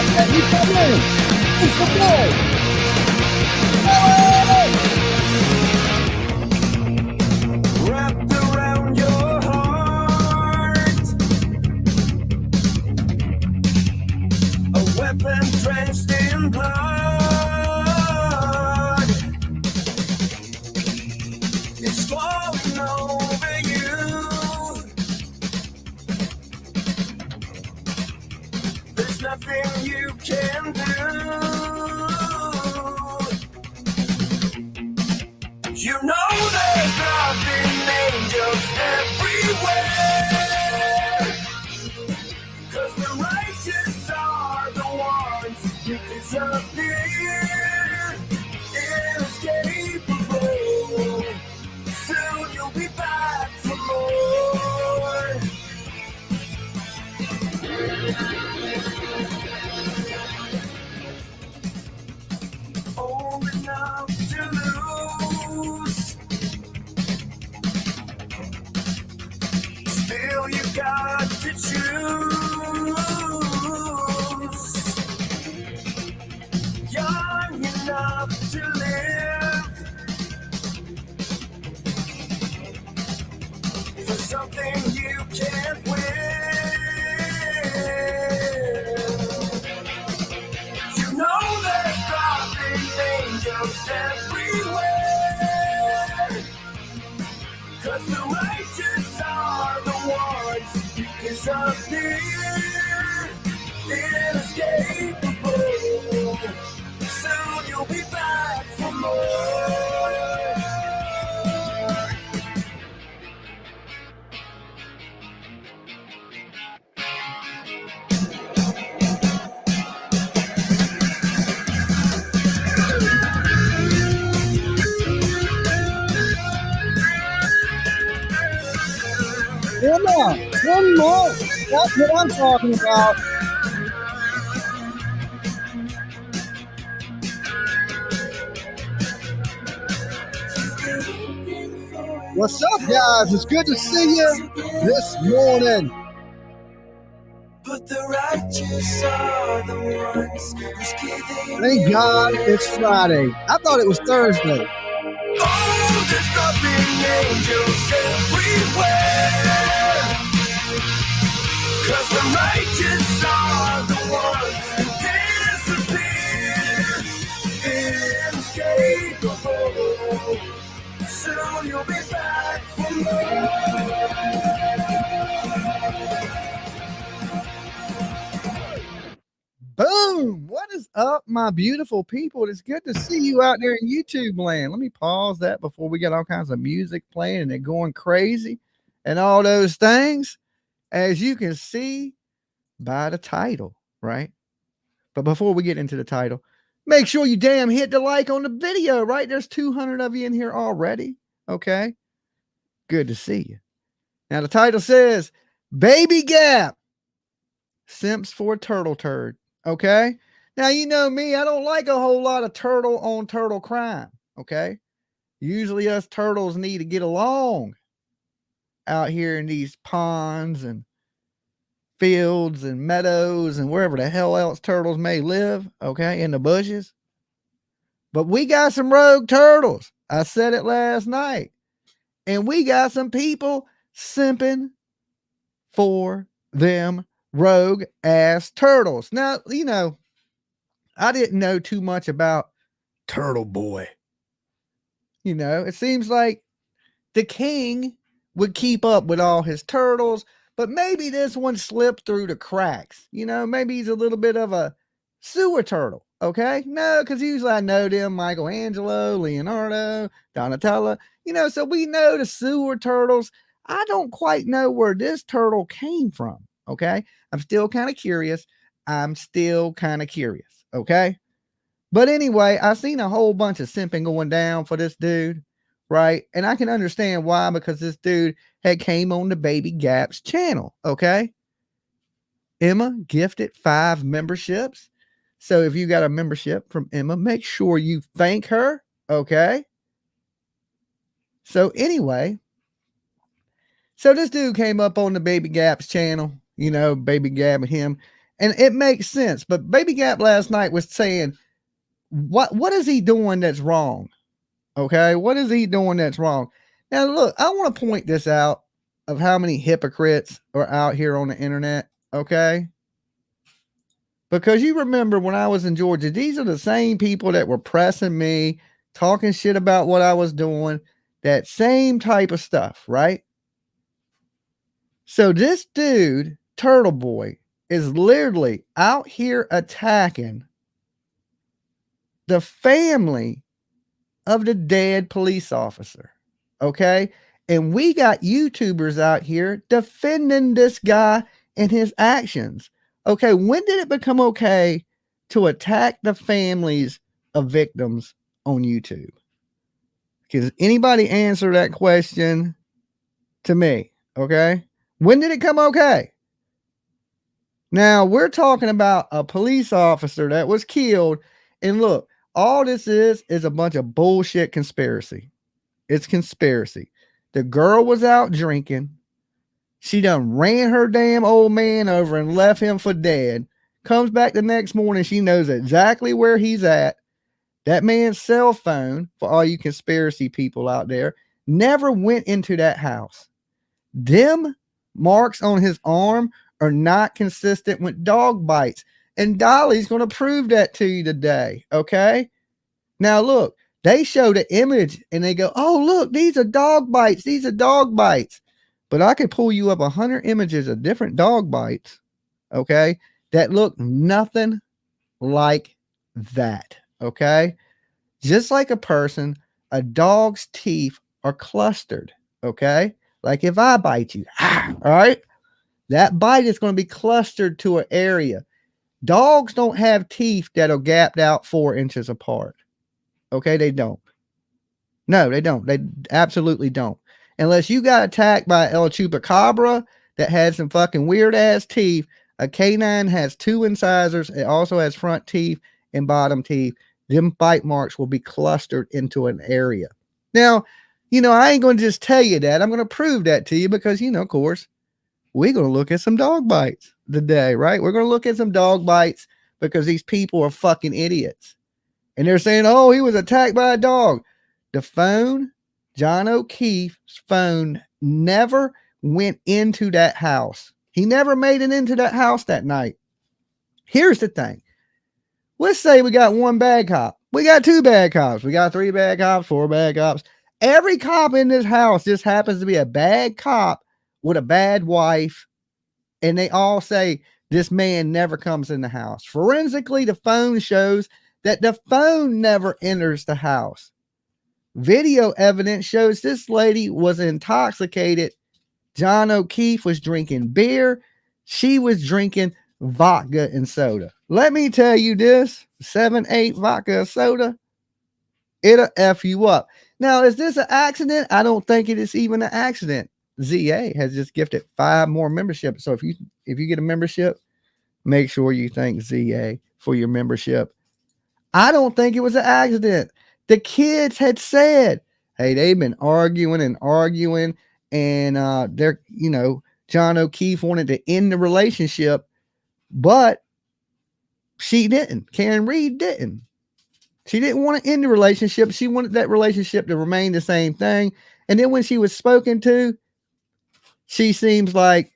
And he come in. It's the boy. Wrapped around your heart, a weapon drenched in blood. It's falling over you. There's nothing you can do. You know there's nothing angels everywhere. 'Cause the righteous are the ones who disappear. Inescapable. Soon you'll be back for more. Old enough to lose. Still you got to choose. Young enough to live for something you can't win. You know there's dropping angels everywhere. 'Cause the righteous are the ones who disappear. Inescapable. Soon you'll be back for more. Come on. One more. That's what I'm talking about. What's up, guys? It's good to see you this morning. But the righteous are the ones who's giving. Thank God it's Friday. I thought it was Thursday. Oh, there's dropping angels everywhere. 'Cause the righteous are the ones who disappear. Inescapable. Soon you'll be back for more. Boom! What is up, my beautiful people? It's good to see you out there in YouTube land. Let me pause that before we get all kinds of music playing and it going crazy and all those things. As you can see by the title, right? But before we get into the title, make sure you damn hit the like on the video, right? There's 200 of you in here already. Okay. Good to see you. Now, the title says Baby Gap Simps for Turtle Turd. Okay. Now, you know me, I don't like a whole lot of turtle on turtle crime. Okay. Usually, us turtles need to get along out here in these ponds and fields and meadows and wherever the hell else turtles may live. Okay. In the bushes. But we got some rogue turtles. I said it last night. And we got some people simping for them rogue ass turtles. Now, you know, I didn't know too much about Turtle Boy. You know, it seems like the king would keep up with all his turtles, but maybe this one slipped through the cracks. You know, maybe he's a little bit of a sewer turtle. Okay. No, because usually I know them Michelangelo, Leonardo, Donatello, you know, so we know the sewer turtles. I don't quite know where this turtle came from. Okay. I'm still kind of curious. Okay. But anyway, I've seen a whole bunch of simping going down for this dude. Right. And I can understand why, because this dude had came on the Baby Gap's channel. Okay. Emma gifted 5 memberships. So if you got a membership from Emma, make sure you thank her. Okay. So anyway, so this dude came up on the Baby Gap's channel, you know, Baby Gap and him. And it makes sense. But Baby Gap last night was saying, what is he doing that's wrong? Okay, what is he doing that's wrong? Now, look, I want to point this out of how many hypocrites are out here on the internet. Okay, because you remember when I was in Georgia, these are the same people that were pressing me, talking shit about what I was doing, that same type of stuff, right? So this dude, Turtle Boy, is literally out here attacking the family of the dead police officer. Okay. And we got YouTubers out here defending this guy and his actions. Okay. When did it become okay to attack the families of victims on YouTube? Can anybody answer that question to me? Okay. When did it come okay? Now we're talking about a police officer that was killed. And look, all this is a bunch of bullshit conspiracy. It's conspiracy. The girl was out drinking. She done ran her damn old man over and left him for dead. Comes back the next morning. She knows exactly where he's at. That man's cell phone, for all you conspiracy people out there, never went into that house. Them marks on his arm are not consistent with dog bites. And Dolly's going to prove that to you today. Okay. Now look, they show the image and they go, oh, look, these are dog bites. These are dog bites. But I could pull you up 100 images of different dog bites. Okay. That look nothing like that. Okay. Just like a person, a dog's teeth are clustered. Okay. Like if I bite you, all right, that bite is going to be clustered to an area. Dogs don't have teeth that are gapped out 4 inches apart. Okay, they don't. No, they don't. They absolutely don't. Unless you got attacked by El Chupacabra that had some fucking weird ass teeth. A canine has 2 incisors. It also has front teeth and bottom teeth. Them bite marks will be clustered into an area. Now, I ain't going to just tell you that. I'm going to prove that to you because, of course, we're going to look at some dog bites today, right? We're going to look at some dog bites because these people are fucking idiots. And they're saying, oh, he was attacked by a dog. The phone, John O'Keefe's phone, never went into that house. He never made it into that house that night. Here's the thing. Let's say we got 1 bad cop. We got 2 bad cops. We got 3 bad cops, 4 bad cops. Every cop in this house just happens to be a bad cop with a bad wife. And they all say this man never comes in the house. Forensically, the phone shows that the phone never enters the house. Video evidence shows this lady was intoxicated. John O'Keefe was drinking beer. She was drinking vodka and soda. Let me tell you this, 7-8 vodka and soda, it'll F you up. Now, is this an accident? I don't think it is even an accident. ZA has just gifted 5 more memberships. So if you get a membership, make sure you thank ZA for your membership. I don't think it was an accident. The kids had said, hey, they've been arguing and they're, John O'Keefe wanted to end the relationship, but she didn't. Karen Reed didn't. She didn't want to end the relationship. She wanted that relationship to remain the same thing. And then when she was spoken to, she seems like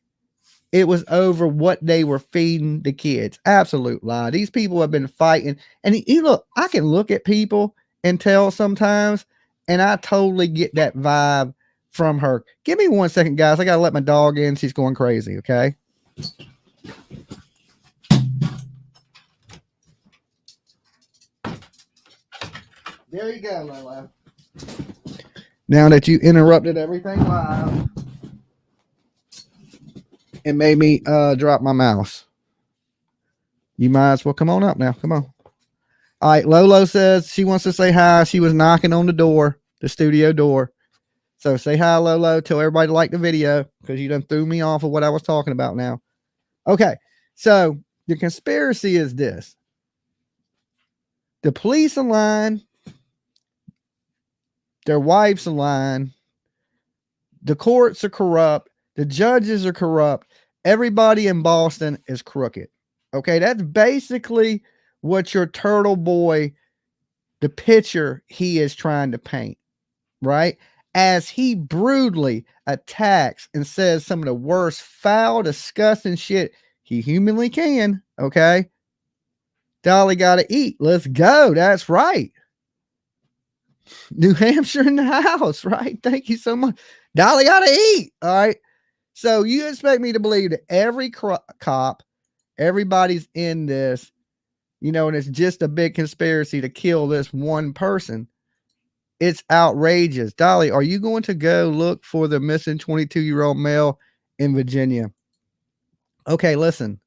it was over what they were feeding the kids. Absolute lie. These people have been fighting. And look, I can look at people and tell sometimes, and I totally get that vibe from her. Give me 1 second, guys. I got to let my dog in. She's going crazy, okay? There you go, Lola. Now that you interrupted everything live and made me drop my mouse, you might as well come on up now. Come on. All right, Lolo says she wants to say hi. She was knocking on the door, the studio door. So say hi, Lolo. Tell everybody to like the video because you done threw me off of what I was talking about now. Okay, so the conspiracy is this. The police are lying. Their wives are lying. The courts are corrupt. The judges are corrupt. Everybody in Boston is crooked. Okay, that's basically what your turtle boy, the picture he is trying to paint, right? As he brutally attacks and says some of the worst, foul, disgusting shit he humanly can. Okay, Dolly got to eat. Let's go. That's right. New Hampshire in the house, right? Thank you so much. Dolly got to eat. All right. So you expect me to believe that every cop, everybody's in this, and it's just a big conspiracy to kill this one person. It's outrageous. Dolly, are you going to go look for the missing 22-year-old male in Virginia? Okay, listen.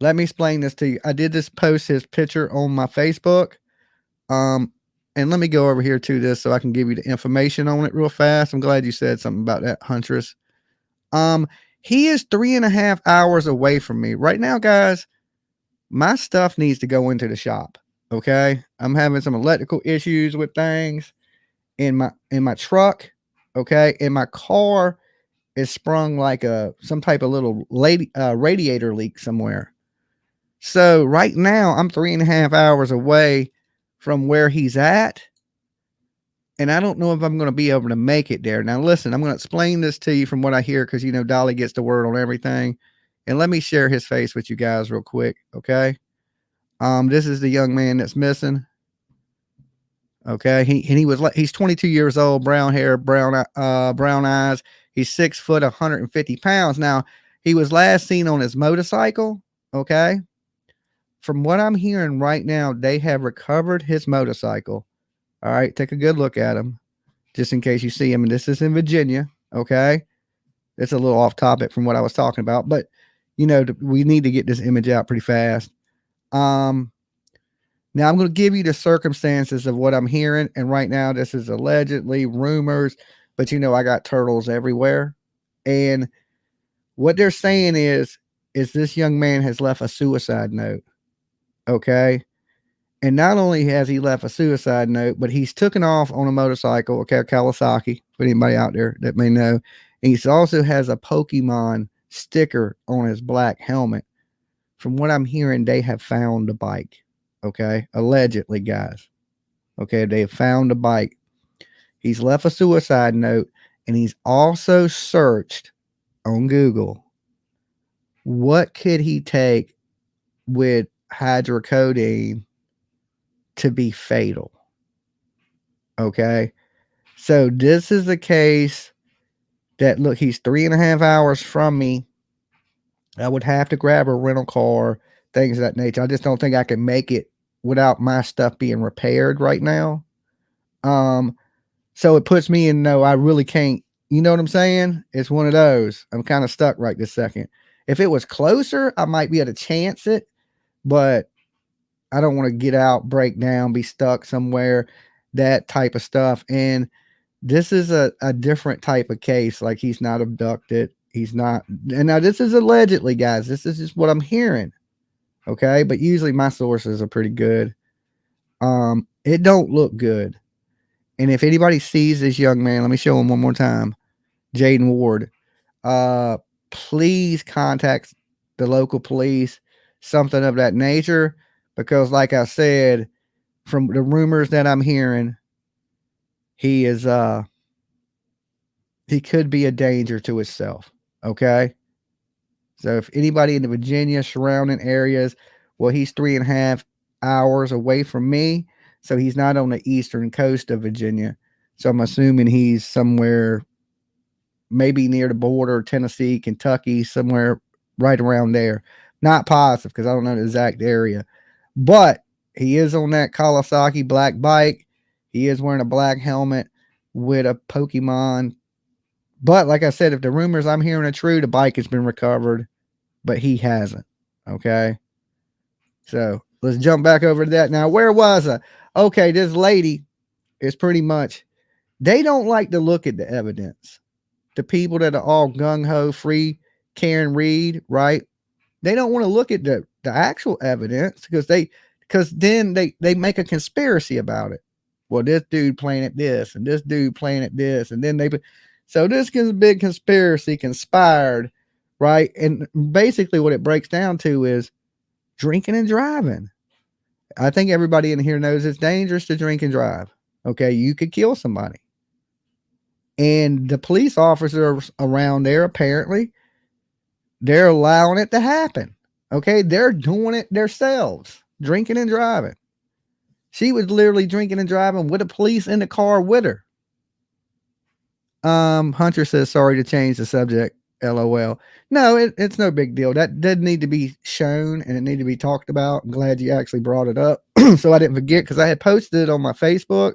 Let me explain this to you. I did this post his picture on my Facebook. And let me go over here to this so I can give you the information on it real fast. I'm glad you said something about that, Huntress. He is 3.5 hours away from me. Right now, guys, my stuff needs to go into the shop. Okay. I'm having some electrical issues with things in my truck. Okay. And my car is sprung like some type of little radiator leak somewhere. So right now I'm 3.5 hours away from where he's at. And I don't know if I'm going to be able to make it there. Now, listen, I'm going to explain this to you from what I hear because, Dolly gets the word on everything. And let me share his face with you guys real quick, okay? This is the young man that's missing. Okay, he's 22 years old, brown hair, brown eyes. He's 6 foot, 150 pounds. Now, he was last seen on his motorcycle, okay? From what I'm hearing right now, they have recovered his motorcycle. All right, take a good look at him, just in case you see him. And this is in Virginia, okay? It's a little off topic from what I was talking about, but we need to get this image out pretty fast. Now I'm going to give you the circumstances of what I'm hearing, and right now this is allegedly rumors, but I got turtles everywhere, and what they're saying is this young man has left a suicide note, okay? And not only has he left a suicide note, but he's taken off on a motorcycle, okay, Kawasaki, for anybody out there that may know. And he also has a Pokemon sticker on his black helmet. From what I'm hearing, they have found the bike, okay? Allegedly, guys. Okay, they have found the bike. He's left a suicide note, and he's also searched on Google, what could he take with hydrocodone to be fatal? Okay, so this is the case that, look, he's 3.5 hours from me. I would have to grab a rental car, things of that nature. I just don't think I can make it without my stuff being repaired right now. So it puts me in, no, I really can't, you know what I'm saying? It's one of those. I'm kind of stuck right this second. If it was closer, I might be able to chance it, but I don't want to get out, break down, be stuck somewhere, that type of stuff. And this is a different type of case. Like, he's not abducted. He's not. And now this is allegedly, guys. This is just what I'm hearing. Okay. But usually my sources are pretty good. It don't look good. And if anybody sees this young man, let me show him one more time. Jaden Ward. Please contact the local police, something of that nature. Because like I said, from the rumors that I'm hearing, he is he could be a danger to himself. Okay. So if anybody in the Virginia surrounding areas, well, he's 3.5 hours away from me. So he's not on the eastern coast of Virginia. So I'm assuming he's somewhere maybe near the border, Tennessee, Kentucky, somewhere right around there. Not positive because I don't know the exact area. But he is on that Kawasaki black bike. He is wearing a black helmet with a Pokemon. But like I said, if the rumors I'm hearing are true, the bike has been recovered, but he hasn't. Okay. So let's jump back over to that. Now, where was I? Okay, this lady is pretty much, they don't like to look at the evidence. The people that are all gung-ho, free, Karen Reed, right? They don't want to look at the actual evidence because then they make a conspiracy about it. Well, this dude planted this and this dude planted this. And then so this big conspiracy conspired, right? And basically what it breaks down to is drinking and driving. I think everybody in here knows it's dangerous to drink and drive. Okay, you could kill somebody. And the police officers around there, apparently, they're allowing it to happen. Okay, they're doing it themselves, drinking and driving. She was literally drinking and driving with the police in the car with her. Hunter says, sorry to change the subject. LOL. No, it's no big deal. That did need to be shown and it needed to be talked about. I'm glad you actually brought it up so I didn't forget, because I had posted it on my Facebook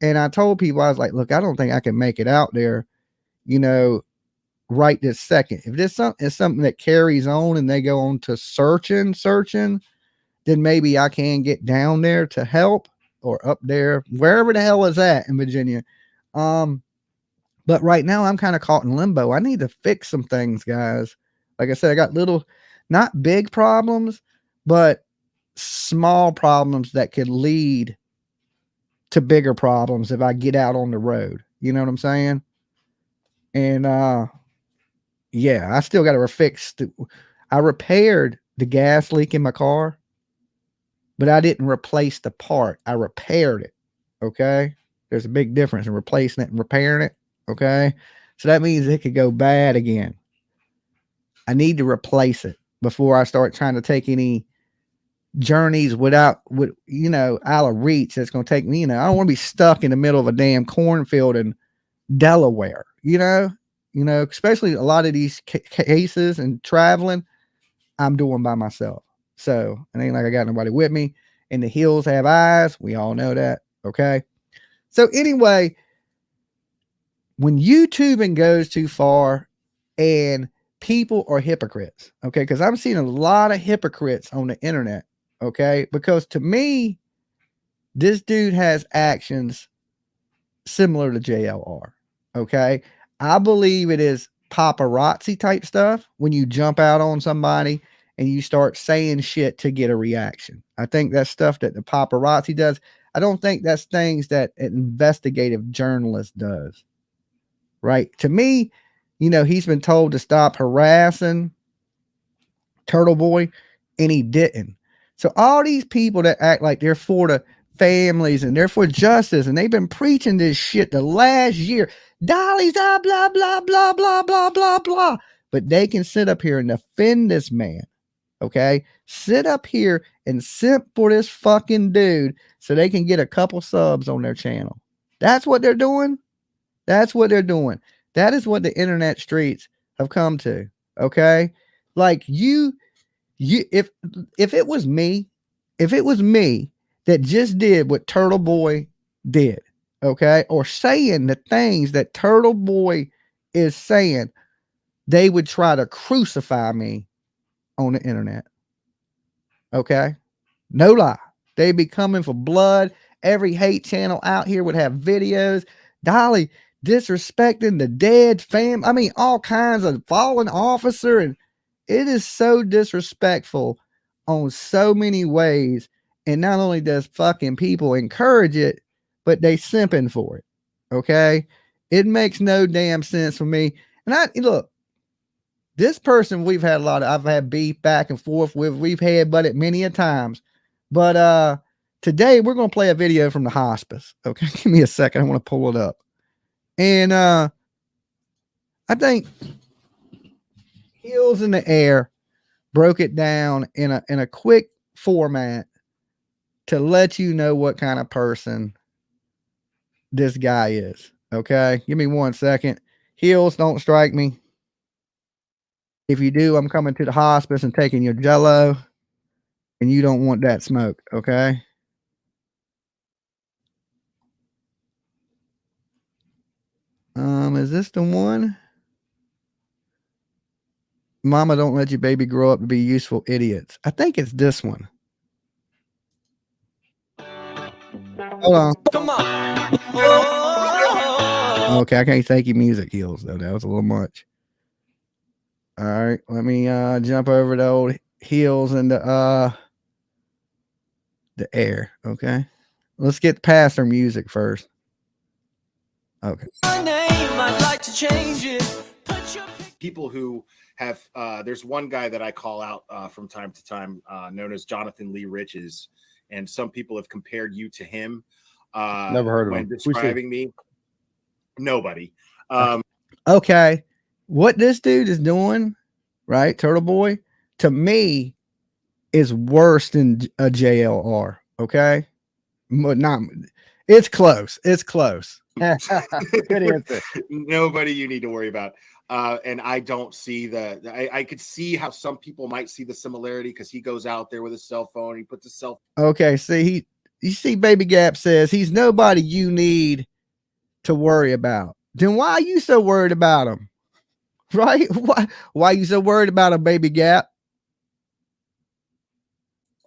and I told people, I was like, look, I don't think I can make it out there, right this second. If this is something that carries on and they go on to searching, then maybe I can get down there to help, or up there, wherever the hell is that in Virginia. But right now I'm kind of caught in limbo. I need to fix some things, guys. Like I said, I got little, not big problems, but small problems that could lead to bigger problems if I get out on the road. You know what I'm saying? And yeah, I still got to fix. I repaired the gas leak in my car, but I didn't replace the part. I repaired it. Okay. There's a big difference in replacing it and repairing it. Okay. So that means it could go bad again. I need to replace it before I start trying to take any journeys out of reach. That's going to take me, I don't want to be stuck in the middle of a damn cornfield in Delaware, especially a lot of these cases and traveling I'm doing by myself. So it ain't like I got nobody with me, and the hills have eyes. We all know that. Okay. So anyway, when YouTubing goes too far and people are hypocrites, okay, because I'm seeing a lot of hypocrites on the internet, okay, because to me, this dude has actions similar to JLR, okay. I believe it is paparazzi type stuff when you jump out on somebody and you start saying shit to get a reaction. I think that's stuff that the paparazzi does. I don't think that's things that an investigative journalist does. Right. To me, he's been told to stop harassing Turtle Boy, and he didn't. So all these people that act like they're for the families and they're for justice, and they've been preaching this shit the last year. Dolly's blah, blah, blah, blah, blah, blah, blah, blah. But they can sit up here and defend this man. Okay. Sit up here and simp for this fucking dude so they can get a couple subs on their channel. That's what they're doing. That's what they're doing. That is what the internet streets have come to. Okay. Like if it was me that just did what Turtle Boy did, okay, or saying the things that Turtle Boy is saying, they would try to crucify me on the internet. Okay. No lie. They'd be coming for blood. Every hate channel out here would have videos. Dolly disrespecting the dead fam. I mean, all kinds of fallen officer. And it is so disrespectful on so many ways. And not only does fucking people encourage it, but they simping for it. Okay. It makes no damn sense for me. And look, this person I've had beef back and forth with. We've had but it many a times. But today we're going to play a video from the hospice. Okay. Give me a second. I want to pull it up. And I think Heels in the Air broke it down in a quick format to let you know what kind of person this guy is. Okay. Give me 1 second. Heels, don't strike me. If you do, I'm coming to the hospice and taking your Jello, and you don't want that smoke. Okay. Is this the one? Mama don't let your baby grow up to be useful idiots. I think it's this one. Hold on. Come on. Okay, I can't thank you music, Heels, though. That was a little much. All right, let me jump over the old Heels and the air. Okay. Let's get past our music first. Okay. My name, I'd like to change it. Put your people who have there's one guy that I call out from time to time, known as Jonathan Lee Riches, and some people have compared you to him. Never heard of when him. describing me. Nobody. Okay, what this dude is doing, right, Turtle Boy, to me is worse than a JLR. Okay, but not. It's close. It's close. Good answer. Nobody you need to worry about. And I don't see I could see how some people might see the similarity because he goes out there with his cell phone. He puts his cell. Okay, see, you see, Baby Gap says he's nobody you need to worry about. Then why are you so worried about him? Right? Why are you so worried about him, Baby Gap?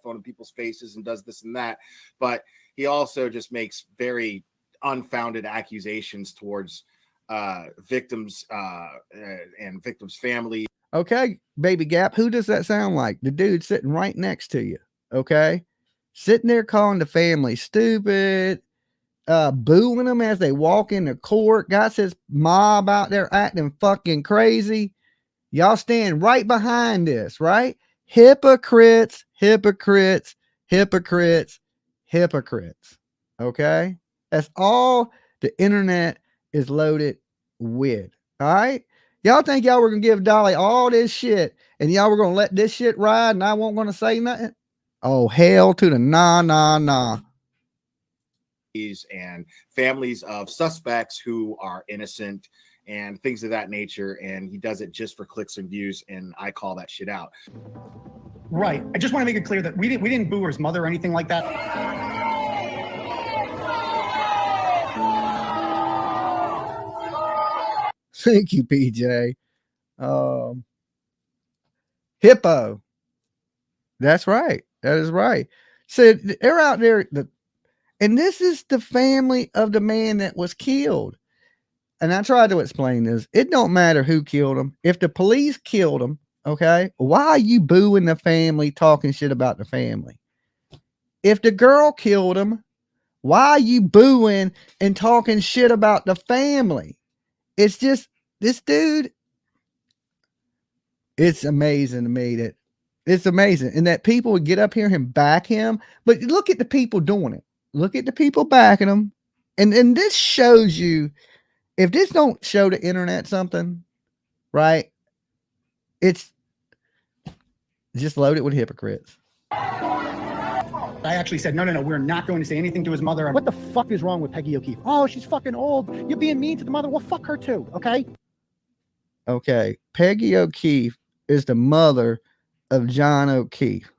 Phone in people's faces and does this and that, but he also just makes very unfounded accusations towards victims and victims' families. Okay, Baby Gap, who does that sound like? The dude sitting right next to you. Okay, sitting there calling the family stupid, booing them as they walk into court. Got his mob out there acting fucking crazy. Y'all stand right behind this, right? Hypocrites, hypocrites, hypocrites, hypocrites. Okay, that's all the internet is loaded with. All right, y'all think y'all were gonna give Dolly all this shit and y'all were gonna let this shit ride and I won't gonna say nothing? Oh, hell to the nah. And families of suspects who are innocent and things of that nature, and he does it just for clicks and views, and I call that shit out. Right. I just want to make it clear that we didn't boo his mother or anything like that. Thank you, PJ. Hippo. That's right. That is right. So they're out there, and this is the family of the man that was killed. And I tried to explain this. It don't matter who killed him. If the police killed him, okay, why are you booing the family, talking shit about the family? If the girl killed him, why are you booing and talking shit about the family? It's just this dude. It's amazing to me that it's amazing. And that people would get up here and back him. But look at the people doing it. Look at the people backing him. And this shows you, if this don't show the internet something, right? It's just loaded with hypocrites. I actually said, no, we're not going to say anything to his mother. What the fuck is wrong with Peggy O'Keefe? Oh, she's fucking old. You're being mean to the mother. Well, fuck her too, okay? Okay. Peggy O'Keefe is the mother of John O'Keefe.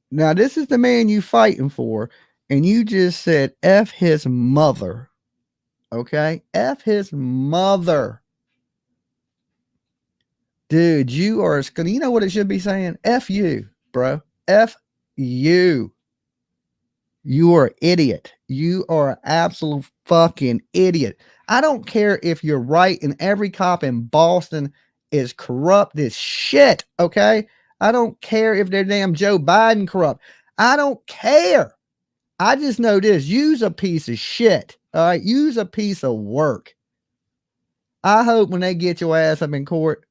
Now, this is the man you fighting for, and you just said F his mother. Okay? F his mother. Dude, you are, you know what it should be saying? F you, bro. F you. You are an idiot. You are an absolute fucking idiot. I don't care if you're right and every cop in Boston is corrupt as shit, okay? I don't care if they're damn Joe Biden corrupt. I don't care. I just know this. You's a piece of shit, all right? You's a piece of work. I hope when they get your ass up in court,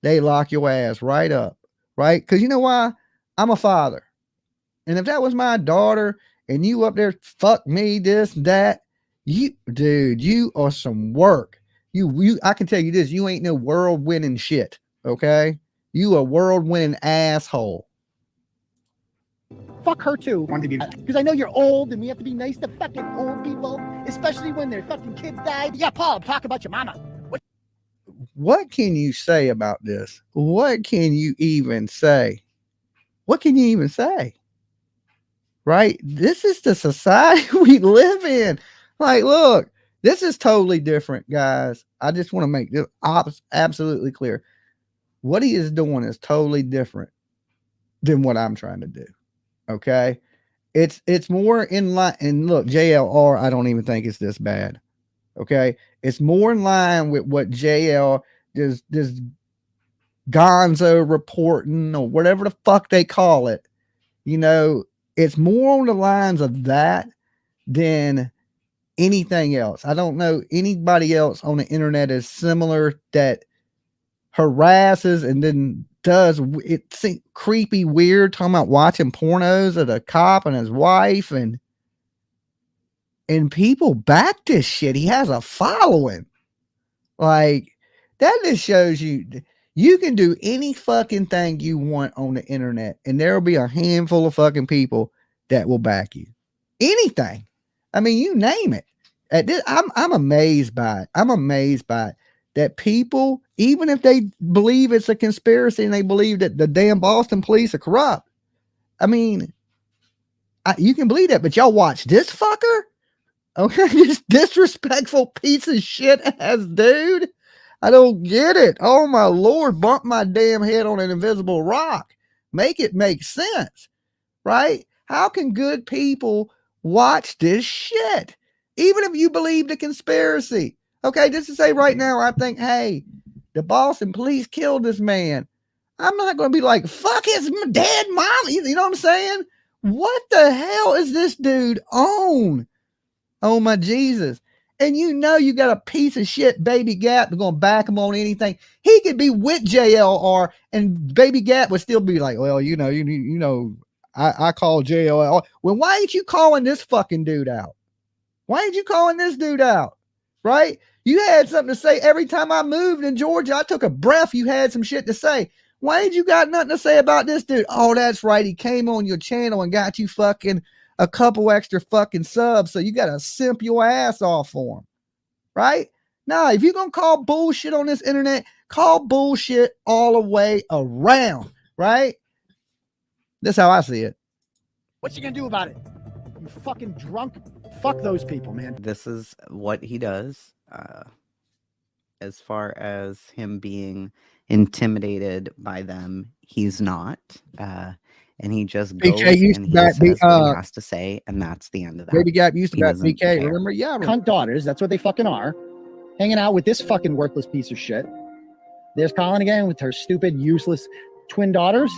they lock your ass right up, right? Because you know why? I'm a father. And if that was my daughter and you up there, fuck me, this, that, dude, you are some work. I can tell you this, you ain't no world winning shit. Okay. You a world winning asshole. Fuck her too. Because I know you're old and we have to be nice to fucking old people, especially when their fucking kids died. Yeah, Paul, talk about your mama. What can you say about this? What can you even say? What can you even say? Right? This is the society we live in. Like, look, this is totally different, guys. I just want to make this absolutely clear. What he is doing is totally different than what I'm trying to do. Okay? It's more in line. And look, JLR, I don't even think it's this bad. Okay? It's more in line with what JL this Gonzo reporting or whatever the fuck they call it. You know, it's more on the lines of that than anything else. I don't know anybody else on the internet is similar that harasses and then does it creepy, weird, talking about watching pornos of a cop and his wife, and people back this shit. He has a following. Like, that just shows you can do any fucking thing you want on the internet, and there will be a handful of fucking people that will back you. Anything. I mean, you name it. At this, I'm amazed by it. I'm amazed by it that people, even if they believe it's a conspiracy and they believe that the damn Boston police are corrupt, I mean, you can believe that, but y'all watch this fucker? Okay, this disrespectful piece of shit ass dude. I don't get it. Oh my Lord, bump my damn head on an invisible rock. Make it make sense, right? How can good people watch this shit? Even if you believe the conspiracy. Okay, just to say right now, I think, hey, the Boston police killed this man. I'm not going to be like, fuck his dead mom. You know what I'm saying? What the hell is this dude on? Oh my Jesus. And you know you got a piece of shit Baby Gap going to back him on anything. He could be with JLR and Baby Gap would still be like, well, you know, I call JLR. Well, why ain't you calling this fucking dude out? Why ain't you calling this dude out? Right? You had something to say every time I moved in Georgia. I took a breath. You had some shit to say. Why ain't you got nothing to say about this dude? Oh, that's right. He came on your channel and got you fucking a couple extra fucking subs. So you got to simp your ass off for him. Right? Now, if you're going to call bullshit on this internet, call bullshit all the way around. Right? That's how I see it. What you gonna do about it? You fucking drunk. Fuck those people, man. This is what he does. As far as him being intimidated by them, he's not. And he just goes and he says what he has to say, and that's the end of that. Baby Gap used to back BK, remember? Yeah. Cunt daughters, that's what they fucking are. Hanging out with this fucking worthless piece of shit. There's Colin again with her stupid, useless twin daughters.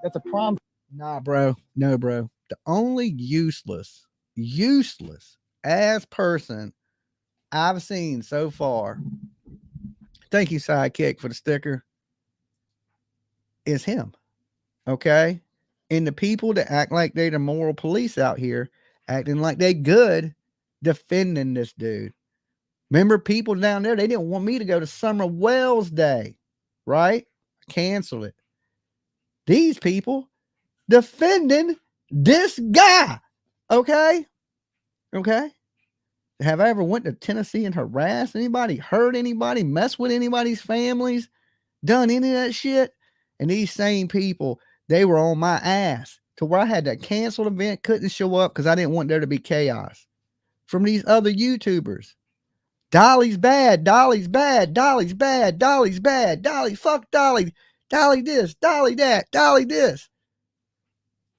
That's a prom. Nah, bro. No, bro. The only useless ass person I've seen so far, thank you, Sidekick, for the sticker, is him. Okay? And the people that act like they're the moral police out here, acting like they good, defending this dude. Remember, people down there, they didn't want me to go to Summer Wells Day, right? Cancel it. These people defending this guy. Okay? Okay? Have I ever went to Tennessee and harassed anybody, hurt anybody, messed with anybody's families, done any of that shit? And these same people, they were on my ass to where I had to cancel the event, couldn't show up because I didn't want there to be chaos from these other YouTubers. Dolly's bad, Dolly's bad, Dolly's bad, Dolly's bad, Dolly, fuck Dolly, Dolly this, Dolly that, Dolly this.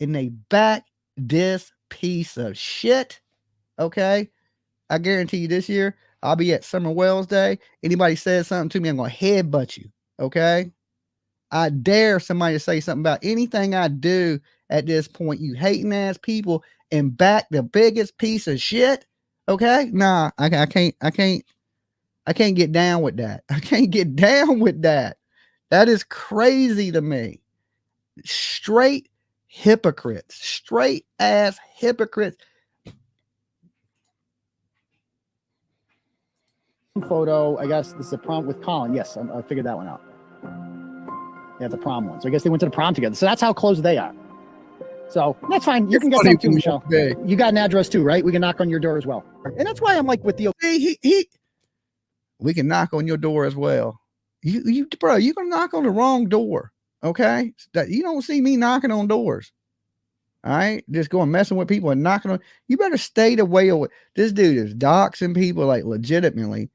And they back this piece of shit. Okay? I guarantee you this year, I'll be at Summer Wells Day. Anybody says something to me, I'm going to headbutt you. Okay? I dare somebody to say something about anything I do at this point, you hating ass people, and back the biggest piece of shit. Okay? Nah, I can't get down with that. I can't get down with that. That is crazy to me. Straight hypocrites, straight ass hypocrites. Photo, I guess this is a prom with Colin. Yes, I figured that one out. Yeah, the prom one. So I guess they went to the prom together. So that's how close they are. So that's fine. You can get some too, Michelle. You got an address too, right? We can knock on your door as well. And that's why I'm like with the we can knock on your door as well. You bro, you're gonna knock on the wrong door. Okay? You don't see me knocking on doors. All right, just going messing with people and knocking on. You better stay the way away. This dude is doxing people like legitimately.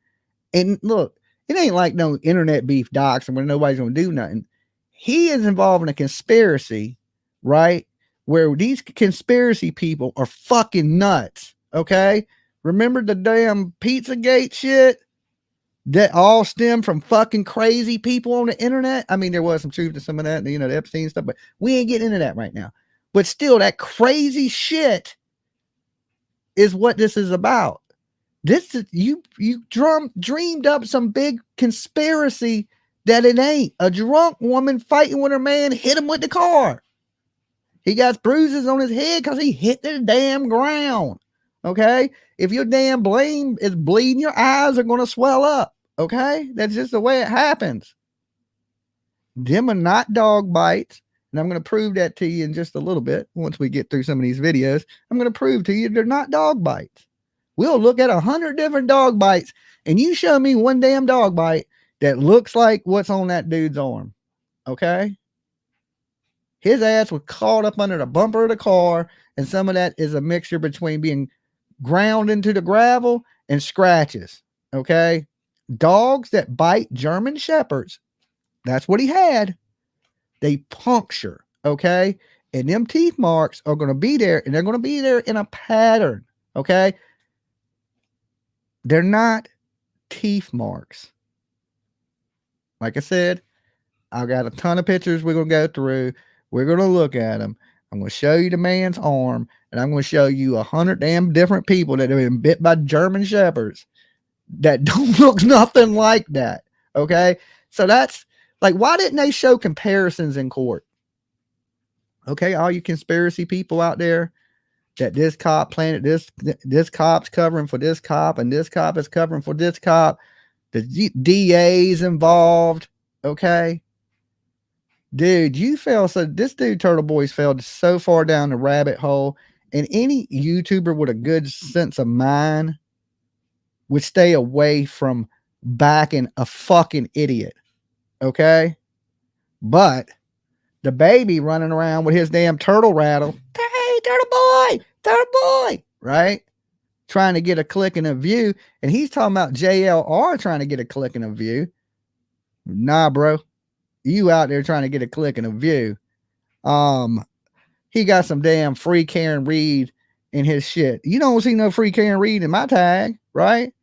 And look, it ain't like no internet beef doxing where nobody's gonna do nothing. He is involved in a conspiracy, right? Where these conspiracy people are fucking nuts. Okay, remember the damn Pizzagate shit that all stemmed from fucking crazy people on the internet? I mean, there was some truth to some of that, you know, the Epstein stuff, but we ain't getting into that right now. But still, that crazy shit is what this is about. This is you dreamed up some big conspiracy that it ain't a drunk woman fighting with her man, hit him with the car. He got bruises on his head because he hit the damn ground. Okay? If your damn blame is bleeding, your eyes are going to swell up. Okay? That's just the way it happens. Them are not dog bites. And I'm going to prove that to you in just a little bit. Once we get through some of these videos, I'm going to prove to you they're not dog bites. We'll look at 100 different dog bites, and you show me one damn dog bite that looks like what's on that dude's arm. Okay? His ass was caught up under the bumper of the car, and some of that is a mixture between being ground into the gravel and scratches. Okay? Dogs that bite German shepherds, that's what he had. They puncture. Okay? And them teeth marks are going to be there, and they're going to be there in a pattern. Okay? They're not teeth marks. Like I said, I got a ton of pictures we're going to go through. We're going to look at them. I'm going to show you the man's arm, and I'm going to show you 100 damn different people that have been bit by German shepherds that don't look nothing like that. Okay? So that's like, why didn't they show comparisons in court? Okay, all you conspiracy people out there, that this cop planted this cop's covering for this cop, and this cop is covering for this cop. The DA's involved. Okay. Dude, this dude, Turtle Boys, fell so far down the rabbit hole, and any YouTuber with a good sense of mind would stay away from backing a fucking idiot. Okay. But the baby running around with his damn turtle rattle. Hey, turtle boy, right? Trying to get a click and a view. And he's talking about JLR trying to get a click and a view. Nah, bro. You out there trying to get a click and a view. He got some damn free Karen Reed in his shit. You don't see no free Karen Reed in my tag, right?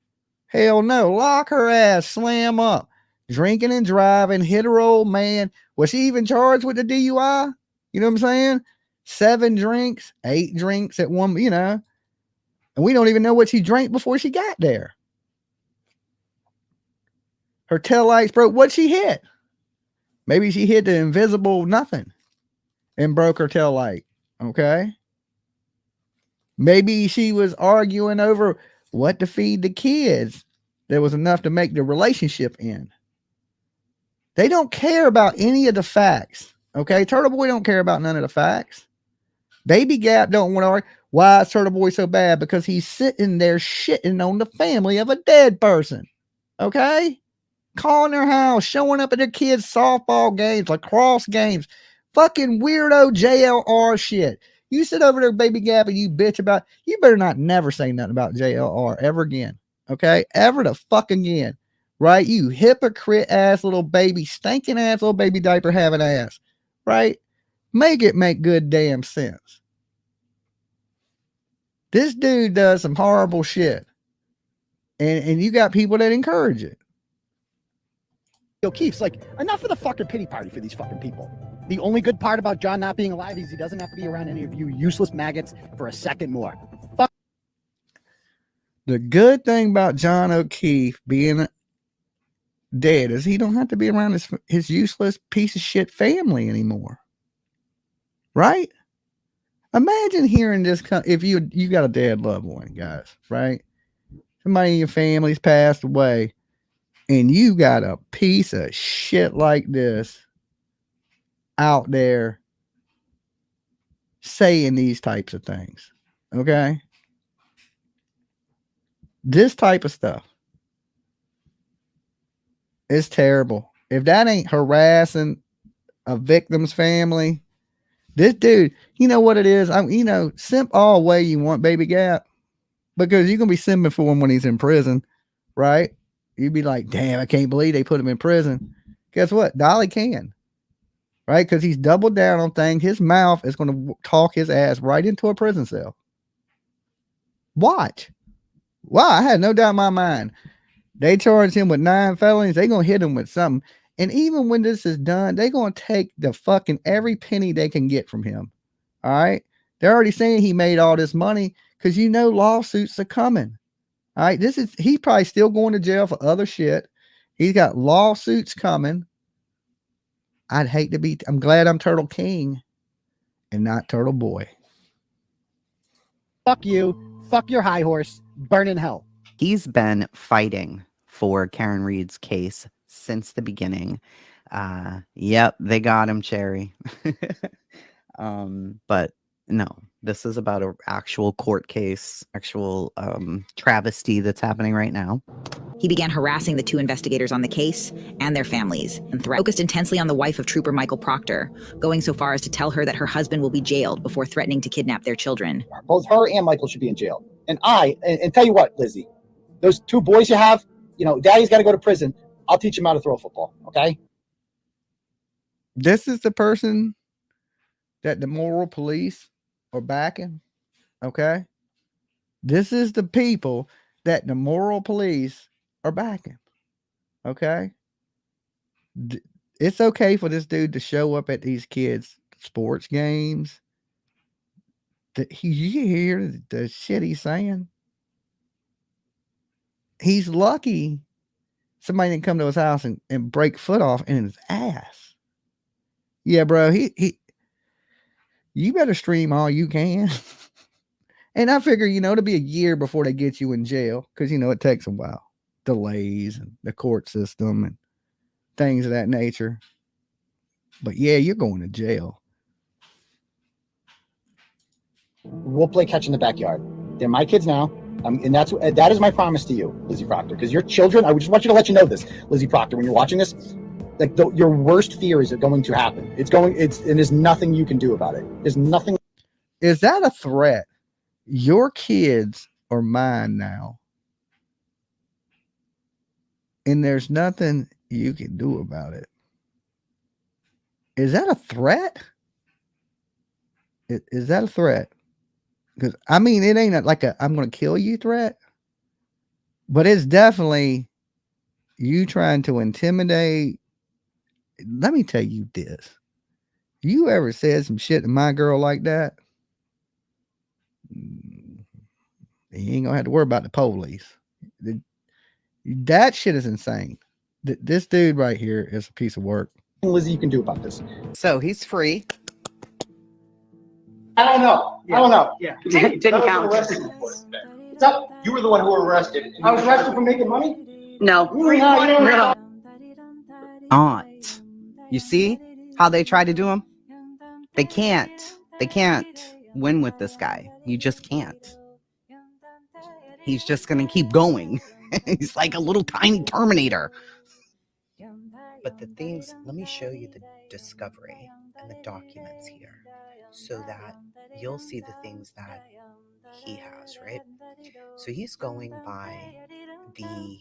Hell no. Lock her ass, slam up. Drinking and driving, hit her old man. Was she even charged with the DUI? You know what I'm saying? 7 drinks, 8 drinks at one, and we don't even know what she drank before she got there. Her taillights broke. What'd she hit? Maybe she hit the invisible nothing and broke her taillight. Okay. Maybe she was arguing over what to feed the kids. There was enough to make the relationship end. They don't care about any of the facts. Okay. Turtle Boy don't care about none of the facts. Baby Gap don't want to argue. Why is Turtle Boy so bad? Because he's sitting there shitting on the family of a dead person. Okay. Calling their house, showing up at their kids' softball games, lacrosse games, fucking weirdo JLR shit. You sit over there, Baby Gap, and you bitch about, you better not never say nothing about JLR ever again. Okay. Ever the fuck again. Right? You hypocrite ass little baby, stinking ass little baby diaper having ass. Right? Make it make good damn sense. This dude does some horrible shit. And you got people that encourage it. O'Keefe's like, enough of the fucking pity party for these fucking people. The only good part about John not being alive is he doesn't have to be around any of you useless maggots for a second more. Fuck. The good thing about John O'Keefe being dead is he don't have to be around his useless piece of shit family anymore. Right? Imagine hearing this if you got a dead loved one, guys, right? Somebody in your family's passed away, and you got a piece of shit like this out there saying these types of things. Okay? This type of stuff. It's terrible. If that ain't harassing a victim's family, this dude, you know what it is? Simp all way you want, Baby Gap, because you're going to be simping for him when he's in prison, right? You'd be like, damn, I can't believe they put him in prison. Guess what? Dolly can, right? Because he's doubled down on things. His mouth is going to talk his ass right into a prison cell. Watch. Wow, I had no doubt in my mind. They charged him with 9 felonies. They're going to hit him with something. And even when this is done, they're going to take the fucking every penny they can get from him. All right. They're already saying he made all this money because lawsuits are coming. All right. He's probably still going to jail for other shit. He's got lawsuits coming. I'd hate to be. I'm glad I'm Turtle King and not Turtle Boy. Fuck you. Fuck your high horse. Burn in hell. He's been fighting for Karen Reed's case since the beginning. Yep, they got him, Cherry. But no, this is about an actual court case, actual travesty that's happening right now. He began harassing the 2 investigators on the case and their families, and focused intensely on the wife of Trooper Michael Proctor, going so far as to tell her that her husband will be jailed before threatening to kidnap their children. Both her and Michael should be in jail. And tell you what, Lizzie, those 2 boys you have, daddy's got to go to prison. I'll teach him how to throw a football. Okay. This is the person that the moral police are backing. Okay. This is the people that the moral police are backing. Okay. It's okay for this dude to show up at these kids' sports games. You hear the shit he's saying? He's lucky somebody didn't come to his house and break foot off in his ass. Yeah, bro. You better stream all you can. And I figure, it'll be a year before they get you in jail because, it takes a while. Delays and the court system and things of that nature. But yeah, you're going to jail. We'll play catch in the backyard. They're my kids now. And that is my promise to you, Lizzie Proctor, because your children, I just want you to let you know this, Lizzie Proctor, when you're watching this, like your worst fear is going to happen. And there's nothing you can do about it. There's nothing. Is that a threat? Your kids are mine now. And there's nothing you can do about it. Is that a threat? Is that a threat? Because it ain't like I'm going to kill you threat, but it's definitely you trying to intimidate. Let me tell you this. You ever said some shit to my girl like that? You ain't going to have to worry about the police. That shit is insane. This dude right here is a piece of work. Lizzie, you can do about this. So he's free. I don't know. Yeah. I don't know. Yeah. Didn't count. What's up? You were the one who were arrested. I was arrested for making money? No. No. Aunt. You see how they try to do him? They can't win with this guy. You just can't. He's just going to keep going. He's like a little tiny Terminator. But the things, let me show you the discovery and the documents here so that you'll see the things that he has, right? So he's going by the...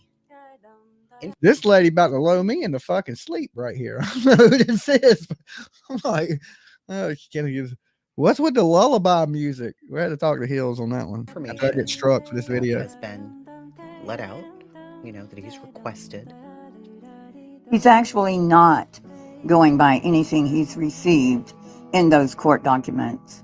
This lady about to low me into fucking sleep right here. I don't know who this is. I'm like, oh, what's with the lullaby music? We had to talk to Hills on that one. After I get struck for this video. Has been let out, that he's requested. He's actually not going by anything he's received in those court documents.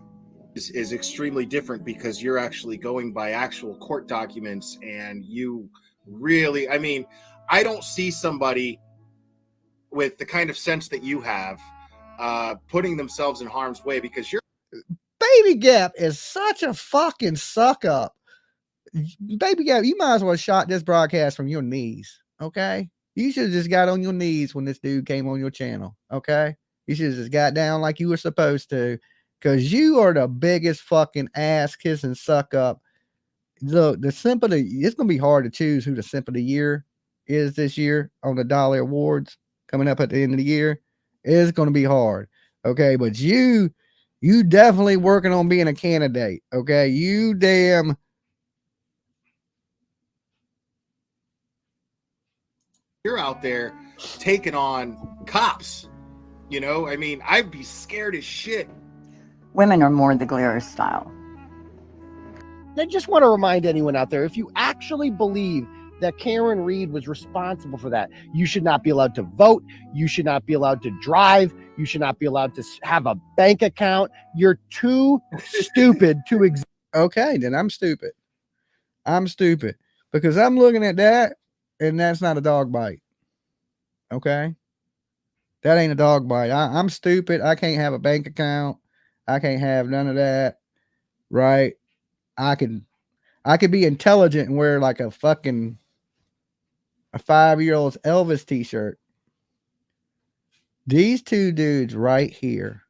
Is extremely different because you're actually going by actual court documents, and you really, I don't see somebody with the kind of sense that you have putting themselves in harm's way because you're... Baby Gap is such a fucking suck up. Baby Gap, you might as well have shot this broadcast from your knees, okay? You should have just got on your knees when this dude came on your channel, okay? You should have just got down like you were supposed to, because you are the biggest fucking ass kissing suck up. Look, the simp of the... It's going to be hard to choose who the simp of the year is this year on the Dolly Awards coming up at the end of the year. It's going to be hard, okay? But you definitely working on being a candidate, okay? You damn... You're out there taking on cops, I'd be scared as shit. Women are more the Glare style. I just want to remind anyone out there, if you actually believe that Karen Reed was responsible for that, you should not be allowed to vote. You should not be allowed to drive. You should not be allowed to have a bank account. You're too stupid to exist. Okay, then I'm stupid. I'm stupid because I'm looking at that and that's not a dog bite. Okay. That ain't a dog bite. I'm stupid. I can't have a bank account. I can't have none of that. Right? I could be intelligent and wear like a 5-year-old's Elvis t-shirt. These two dudes right here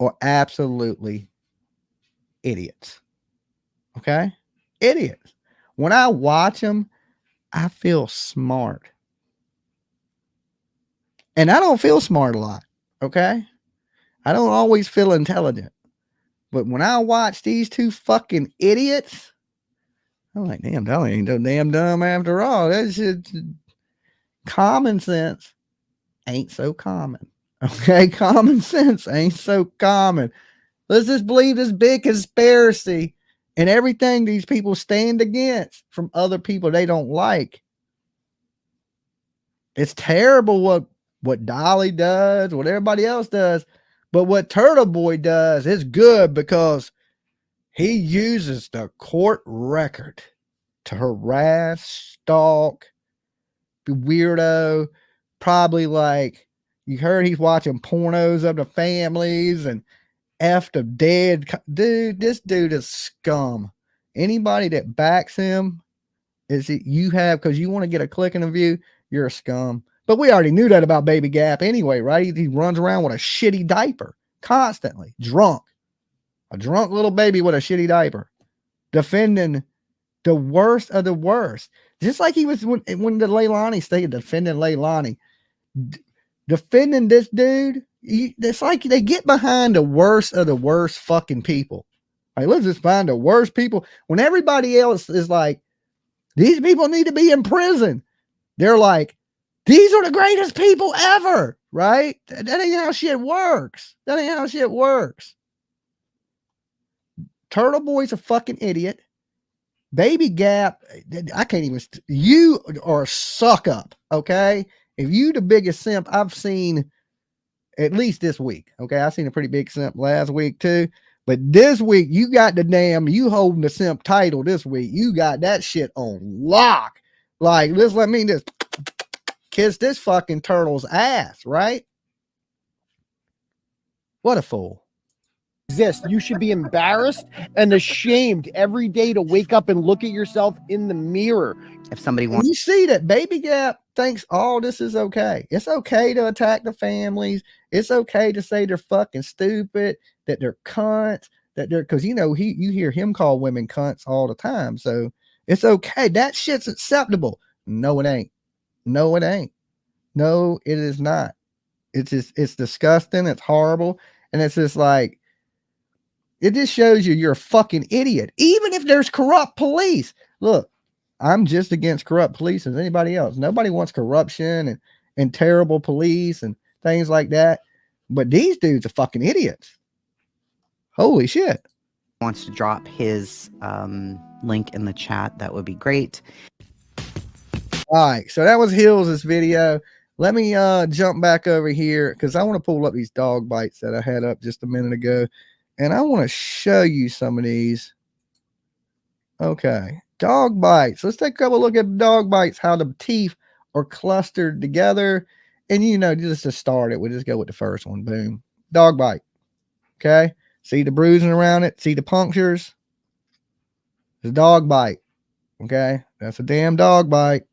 are absolutely idiots. Okay? Idiots. When I watch them, I feel smart. And I don't feel smart a lot. Okay? I don't always feel intelligent. But when I watch these two fucking idiots, I'm like, damn, Dolly ain't so damn dumb after all. That's just common sense ain't so common. Okay? Common sense ain't so common. Let's just believe this big conspiracy and everything these people stand against from other people they don't like. It's terrible what Dolly does, what everybody else does. But what Turtle Boy does is good because he uses the court record to harass, stalk, be weirdo. Probably like you heard he's watching pornos of the families and F the dead. Dude, this dude is scum. Anybody that backs him is it you have because you want to get a click in a view, you're a scum. But we already knew that about Baby Gap anyway, right? He runs around with a shitty diaper constantly, drunk. A drunk little baby with a shitty diaper, defending the worst of the worst. Just like he was when the Leilani stayed defending Leilani. Defending this dude, it's like they get behind the worst of the worst fucking people. Like, let's just find the worst people. When everybody else is like, these people need to be in prison. They're like, these are the greatest people ever, right? That ain't how shit works. That ain't how shit works. Turtle Boy's a fucking idiot. Baby Gap, I can't even, you are a suck up, okay? If you the biggest simp I've seen at least this week, okay? I've seen a pretty big simp last week too, but this week you got you holding the simp title this week. You got that shit on lock. Like, let me just kiss this fucking turtle's ass, right? What a fool. Exist. You should be embarrassed and ashamed every day to wake up and look at yourself in the mirror. If somebody wants, you see that Baby Gap thinks all this is okay. It's okay to attack the families. It's okay to say they're fucking stupid, that they're cunts, that they're because you hear him call women cunts all the time. So it's okay. That shit's acceptable. No, it ain't. No, it ain't. No, it is not. It's disgusting. It's horrible. And it's just like, it just shows you're a fucking idiot. Even if there's corrupt police. Look, I'm just against corrupt police as anybody else. Nobody wants corruption and terrible police and things like that. But these dudes are fucking idiots. Holy shit. Wants to drop his link in the chat, that would be great. All right, so that was Hills' video. Let me jump back over here because I want to pull up these dog bites that I had up just a minute ago. And I want to show you some of these. Okay. Dog bites. Let's take a couple look at dog bites, how the teeth are clustered together. And, just to start it, we'll just go with the first one. Boom. Dog bite. Okay. See the bruising around it? See the punctures? It's a dog bite. Okay. That's a damn dog bite.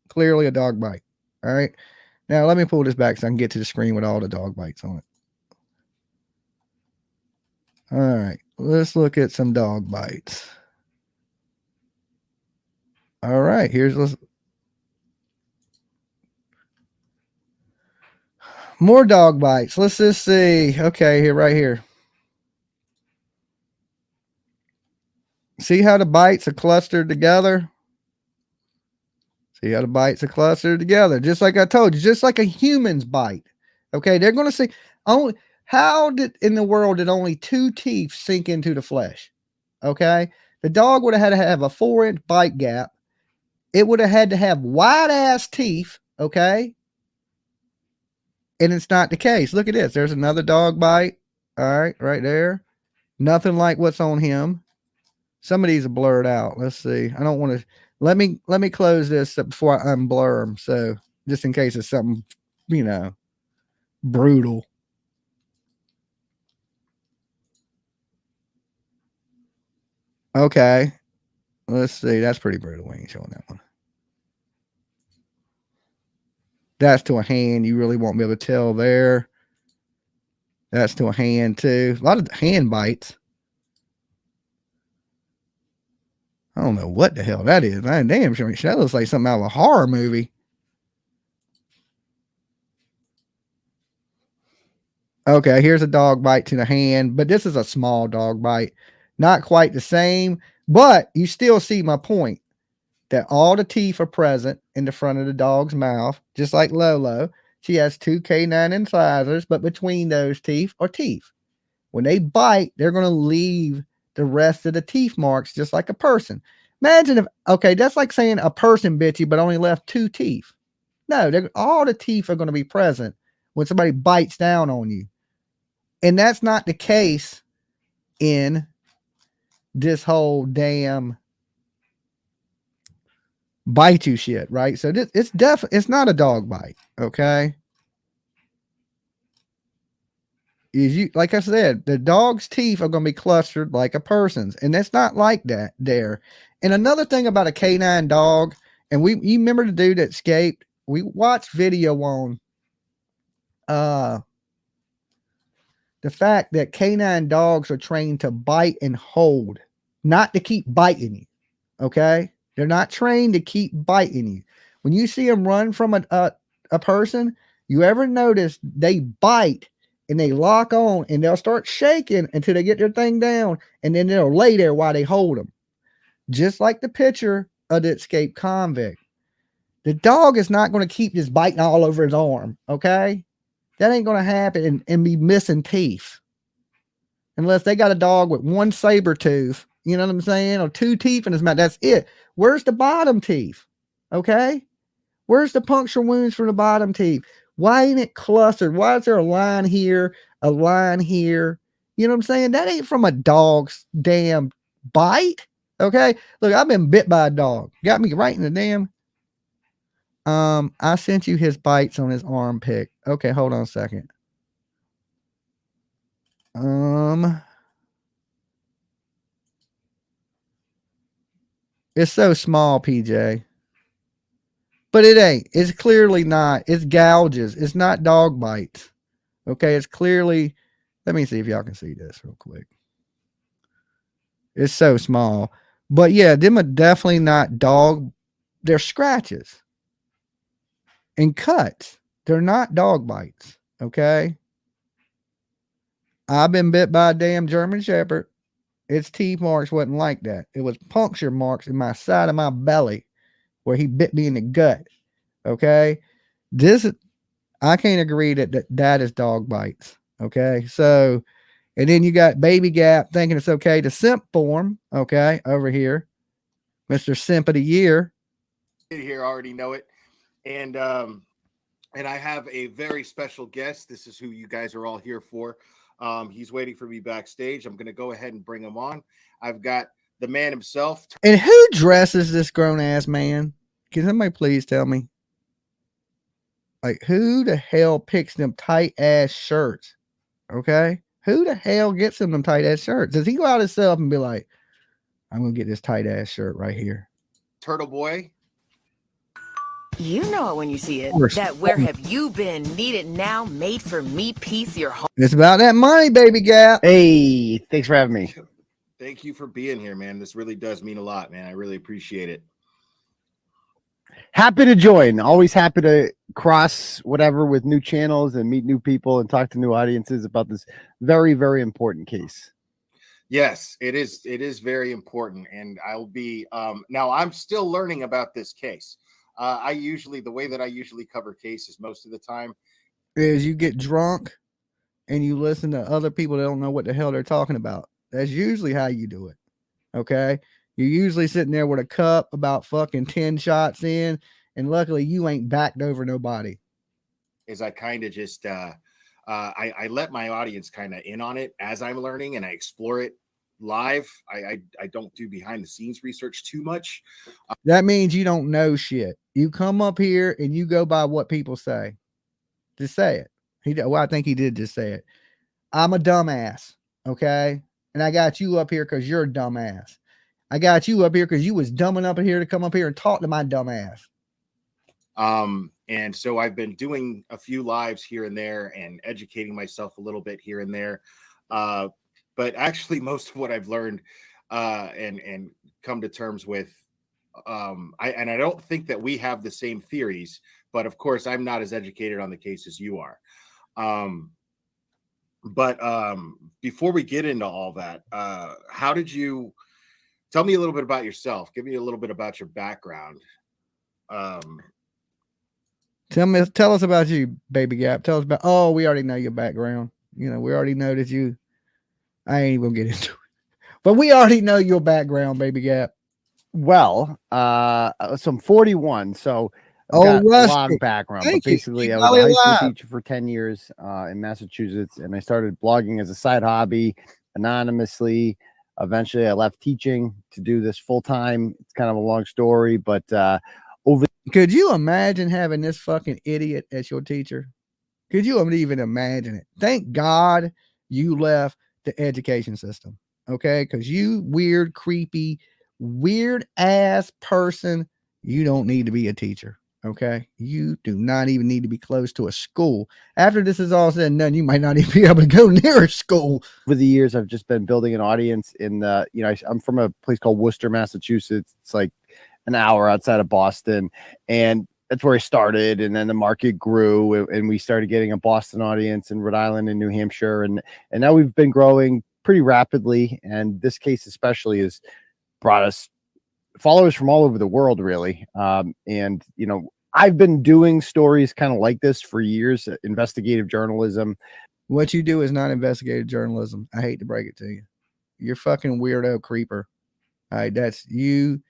Clearly a dog bite. All right. Now, let me pull this back so I can get to the screen with all the dog bites on it. All right, let's look at some dog bites. All right, here's more dog bites. Let's just see. Okay, right here. See how the bites are clustered together? See how the bites are clustered together? Just like I told you, just like a human's bite. Okay, they're going to see only. How in the world did only 2 teeth sink into the flesh? Okay. The dog would have had to have a 4-inch bite gap. It would have had to have wide ass teeth. Okay. And it's not the case. Look at this. There's another dog bite. All right. Right there. Nothing like what's on him. Some of these are blurred out. Let's see. I don't want to, let me close this before I unblur them. So just in case it's something, Brutal. Okay. Let's see. That's pretty brutal. We ain't showing that one. That's to a hand. You really won't be able to tell there. That's to a hand too. A lot of hand bites. I don't know what the hell that is. Man, damn, that looks like something out of a horror movie. Okay, here's a dog bite to the hand, but this is a small dog bite. Not quite the same, but you still see my point that all the teeth are present in the front of the dog's mouth, just like Lolo. She has 2 canine incisors, but between those teeth are teeth. When they bite, they're going to leave the rest of the teeth marks just like a person. Imagine if, okay, that's like saying a person bit you, but only left 2 teeth. No, all the teeth are going to be present when somebody bites down on you. And that's not the case in this whole damn bite you shit, right? So it's not a dog bite, okay? Like I said, the dog's teeth are going to be clustered like a person's, and that's not like that there. And another thing about a canine dog, and you remember the dude that escaped? We watched video on the fact that canine dogs are trained to bite and hold, not to keep biting you. Okay? They're not trained to keep biting you. When you see them run from a person, you ever notice they bite and they lock on and they'll start shaking until they get their thing down, and then they'll lay there while they hold them. Just like the picture of the escaped convict. The dog is not going to keep just biting all over his arm, okay? That ain't going to happen and be missing teeth. Unless they got a dog with 1 saber tooth, you know what I'm saying? Or 2 teeth in his mouth. That's it. Where's the bottom teeth? Okay? Where's the puncture wounds from the bottom teeth? Why ain't it clustered? Why is there a line here, a line here? You know what I'm saying? That ain't from a dog's damn bite. Okay? Look, I've been bit by a dog. Got me right in the damn. I sent you his bites on his armpit. Okay, hold on a second. It's so small, PJ. But it ain't. It's clearly not. It's gouges. It's not dog bites. Okay, it's clearly. Let me see if y'all can see this real quick. It's so small. But yeah, them are definitely not dog. They're scratches and cuts. They're not dog bites. Okay. I've been bit by a damn German Shepherd. Its teeth marks wasn't like that. It was puncture marks in my side of my belly where he bit me in the gut. Okay. I can't agree that is dog bites. Okay. So, and then you got Baby Gap thinking it's okay to simp form. Okay. Over here, Mr. Simp of the Year. Here already know it. And I have a very special guest. This is who you guys are all here for. He's waiting for me backstage. I'm going to go ahead and bring him on. I've got the man himself. And who dresses this grown ass man? Can somebody please tell me? Like, who the hell picks them tight ass shirts? Okay. Who the hell gets them tight ass shirts? Does he go out himself and be like, I'm going to get this tight ass shirt right here? Turtle Boy. You know it when you see it. That where have you been? Need it now, made for me piece your home. It's about that money, Baby Gap. Hey, thanks for having me. Thank you for being here, man. This really does mean a lot, man. I really appreciate it. Happy to join. Always happy to cross whatever with new channels and meet new people and talk to new audiences about this very, very important case. Yes, it is. It is very important. And I'll be now I'm still learning about this case. The way that I usually cover cases most of the time is you get drunk and you listen to other people that don't know what the hell they're talking about. That's usually how you do it. Okay. You're usually sitting there with a cup about fucking 10 shots in, and luckily you ain't backed over nobody. Is I kind of just I let my audience kind of in on it as I'm learning, and I explore it live. I don't do behind the scenes research too much. That means you don't know shit. You come up here and you go by what people say. Just say it. Well, I think he did just say it. I'm a dumbass, okay? And I got you up here because you're a dumbass. I got you up here because you was dumb enough here to come up here and talk to my dumbass. And so I've been doing a few lives here and there and educating myself a little bit here and there. But actually, most of what I've learned and come to terms with, I don't think that we have the same theories, but of course, I'm not as educated on the case as you are. But before we get into all that, how did you tell me a little bit about yourself? Give me a little bit about your background. Tell us about you, Baby Gap. Tell us about. Oh, we already know your background. You know, we already know that you. I ain't even gonna get into it, but we already know your background, Baby Gap. Well, so I'm 41, so I've got a long background. But basically, I was a high school teacher for 10 years in Massachusetts, and I started blogging as a side hobby, anonymously. Eventually, I left teaching to do this full time. It's kind of a long story, but could you imagine having this fucking idiot as your teacher? Could you even imagine it? Thank God you left the education system, okay? Because you weird, creepy, weird ass person, you don't need to be a teacher, okay? You do not even need to be close to a school. After this is all said and done, you might not even be able to go near a school. Over the years, I've just been building an audience in the, I'm from a place called Worcester, Massachusetts. It's like an hour outside of Boston, and that's where I started. And then the market grew, and we started getting a Boston audience in Rhode Island and New Hampshire, and now we've been growing pretty rapidly. And this case especially has brought us followers from all over the world, really. And I've been doing stories kind of like this for years, investigative journalism. What you do is not investigative journalism. I hate to break it to you. You're fucking weirdo creeper. All right, that's you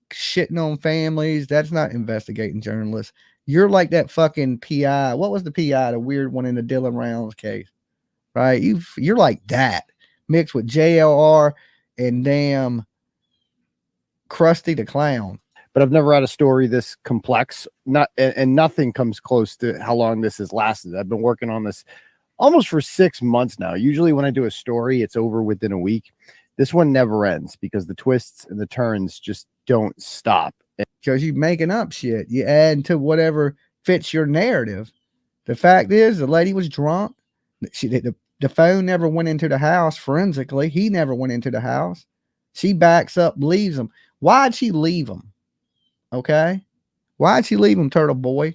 shitting on families. That's not investigating journalists. You're like that fucking PI. What was the PI? The weird one in the Dylan Rounds case, right? You're like that mixed with JLR and damn Krusty the Clown. But I've never had a story this complex. And nothing comes close to how long this has lasted. I've been working on this almost for 6 months now. Usually when I do a story, it's over within a week. This one never ends because the twists and the turns just don't stop. Because you're making up shit. You add to whatever fits your narrative. The fact is, the lady was drunk. The phone never went into the house forensically. He never went into the house. She backs up, leaves him. Why'd she leave him? Okay. Why'd she leave him, Turtle Boy?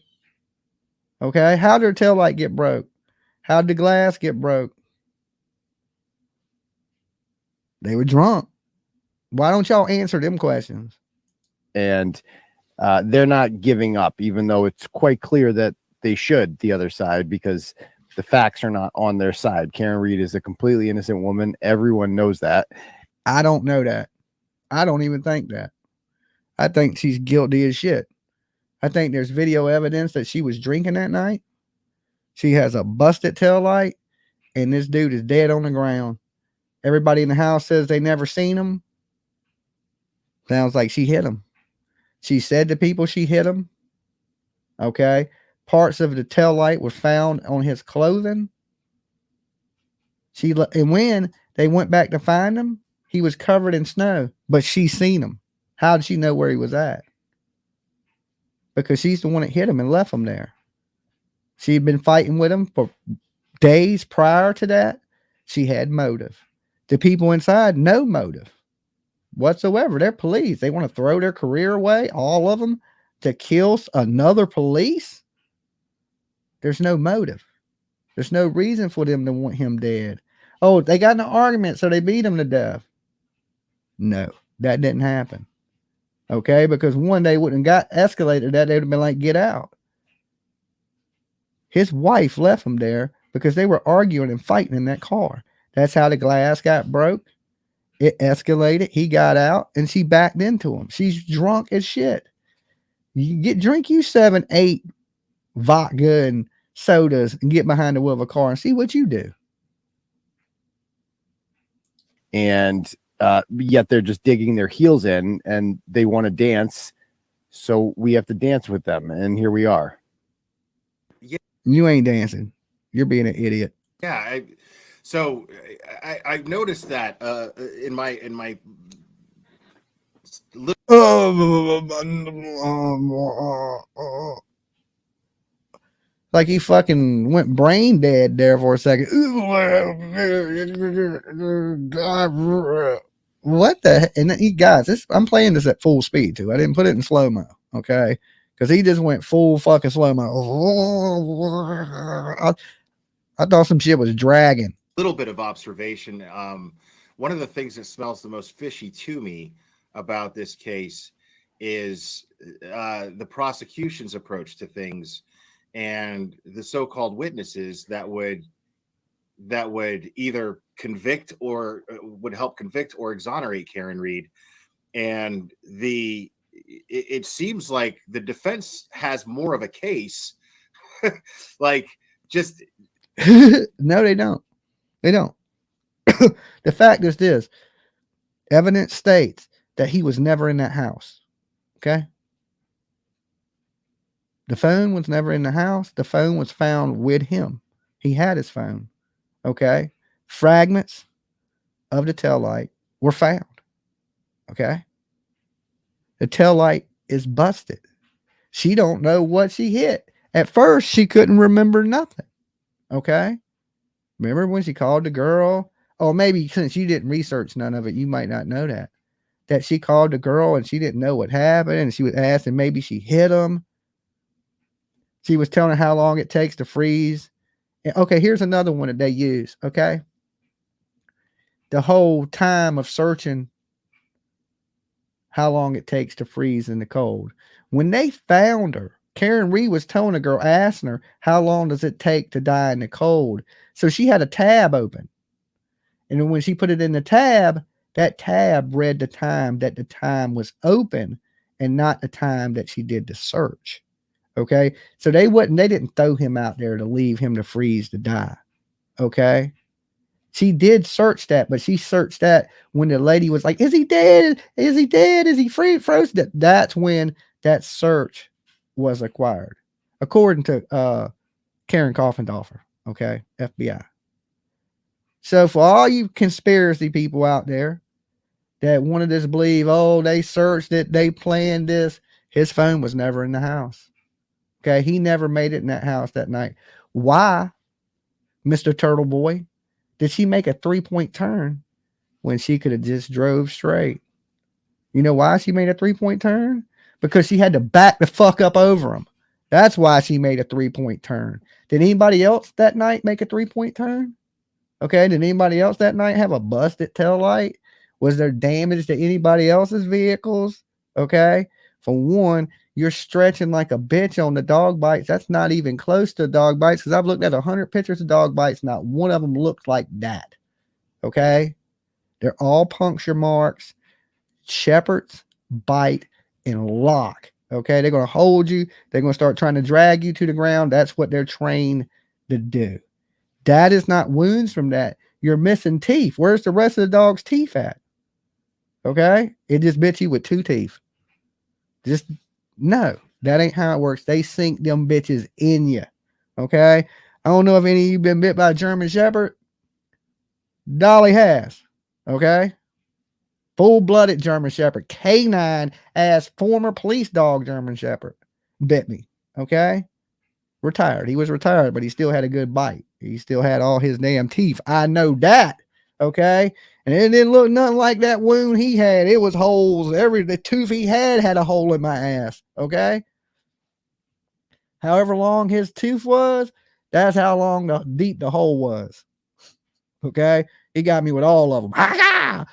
Okay. How did her tail light get broke? How did the glass get broke? They were drunk. Why don't y'all answer them questions? And they're not giving up, even though it's quite clear that they should, the other side, because the facts are not on their side. Karen Reed is a completely innocent woman. Everyone knows that. I don't know that. I don't even think that. I think she's guilty as shit. I think there's video evidence that she was drinking that night. She has a busted tail light, and this dude is dead on the ground. Everybody in the house says they never seen him. Sounds like she hit him. She said to people she hit him. Okay. Parts of the tail light were found on his clothing. And when they went back to find him, he was covered in snow, but she seen him. How did she know where he was at? Because she's the one that hit him and left him there. She'd been fighting with him for days prior to that. She had motive. The people inside, no motive whatsoever. They're police. They want to throw their career away, all of them, to kill another police. There's no motive. There's no reason for them to want him dead. Oh, they got in an argument, so they beat him to death. No, that didn't happen. Okay, because one, they wouldn't got escalated that. They would have been like, get out. His wife left him there because they were arguing and fighting in that car. That's how the glass got broke. It escalated. He got out and she backed into him. She's drunk as shit. You drink you 7, 8 vodka and sodas and get behind the wheel of a car and see what you do. And yet they're just digging their heels in and they want to dance. So we have to dance with them. And here we are. You ain't dancing. You're being an idiot. Yeah. I've noticed that in my like he fucking went brain dead there for a second. What the? And he guys, I'm playing this at full speed too. I didn't put it in slow mo, okay? Because he just went full fucking slow mo. I thought some shit was dragging. Little bit of observation. One of the things that smells the most fishy to me about this case is the prosecution's approach to things and the so-called witnesses that would either convict or would help convict or exonerate Karen Read. And it seems like the defense has more of a case. Like just no, they don't. They don't. The fact is this: evidence states that he was never in that house. Okay. The phone was never in the house. The phone was found with him. He had his phone. Okay. Fragments of the taillight were found. Okay. The taillight is busted. She don't know what she hit. At first, she couldn't remember nothing. Okay. Remember when she called the girl? Oh, maybe since you didn't research none of it, you might not know that she called the girl and she didn't know what happened. And she was asking, maybe she hit him. She was telling her how long it takes to freeze. And okay, here's another one that they use. Okay. The whole time of searching, how long it takes to freeze in the cold. When they found her, Karen Read was telling the girl, asking her, how long does it take to die in the cold? So she had a tab open. And then when she put it in the tab, that tab read the time that the time was open and not the time that she did the search. Okay. So they didn't throw him out there to leave him to freeze to die. Okay. She did search that, but she searched that when the lady was like, is he dead? Is he dead? Is he frozen? That's when that search was acquired, according to Karen Coffendorfer. Okay. FBI. So for all you conspiracy people out there that wanted us to believe, oh, they searched it, they planned this, his phone was never in the house. Okay, he never made it in that house that night. Why, Mr. Turtle Boy, did she make a 3-point turn when she could have just drove straight? You know why she made a 3-point turn? Because she had to back the fuck up over him. That's why she made a 3-point turn. Did anybody else that night make a 3-point turn? Okay, did anybody else that night have a busted taillight? Was there damage to anybody else's vehicles? Okay, for one, you're stretching like a bitch on the dog bites. That's not even close to dog bites because I've looked at 100 pictures of dog bites. Not one of them looks like that. Okay, they're all puncture marks. Shepherds bite and lock. Okay, they're going to hold you. They're going to start trying to drag you to the ground. That's what they're trained to do. That is not wounds from that. You're missing teeth. Where's the rest of the dog's teeth at? Okay, it just bit you with 2 teeth. Just no, that ain't how it works. They sink them bitches in you. Okay, I don't know if any of you been bit by a German Shepherd. Dolly has. Okay, full-blooded German Shepherd, canine as former police dog German Shepherd bit me. Okay, retired. He was retired, but he still had a good bite. He still had all his damn teeth. I know that. Okay. And it didn't look nothing like that wound he had. It was holes. The tooth he had a hole in my ass. Okay. However long his tooth was, that's how long deep the hole was. Okay. He got me with all of them.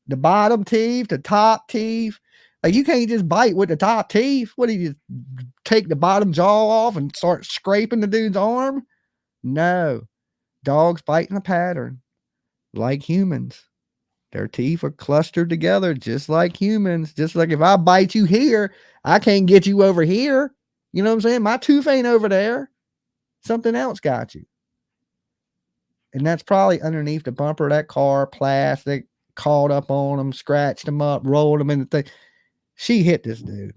The bottom teeth, the top teeth. Like you can't just bite with the top teeth. What do you just take the bottom jaw off and start scraping the dude's arm? No. Dogs bite in a pattern like humans. Their teeth are clustered together just like humans. Just like if I bite you here, I can't get you over here. You know what I'm saying? My tooth ain't over there. Something else got you. And that's probably underneath the bumper of that car, plastic, caught up on them, scratched them up, rolled them in the thing. She hit this dude.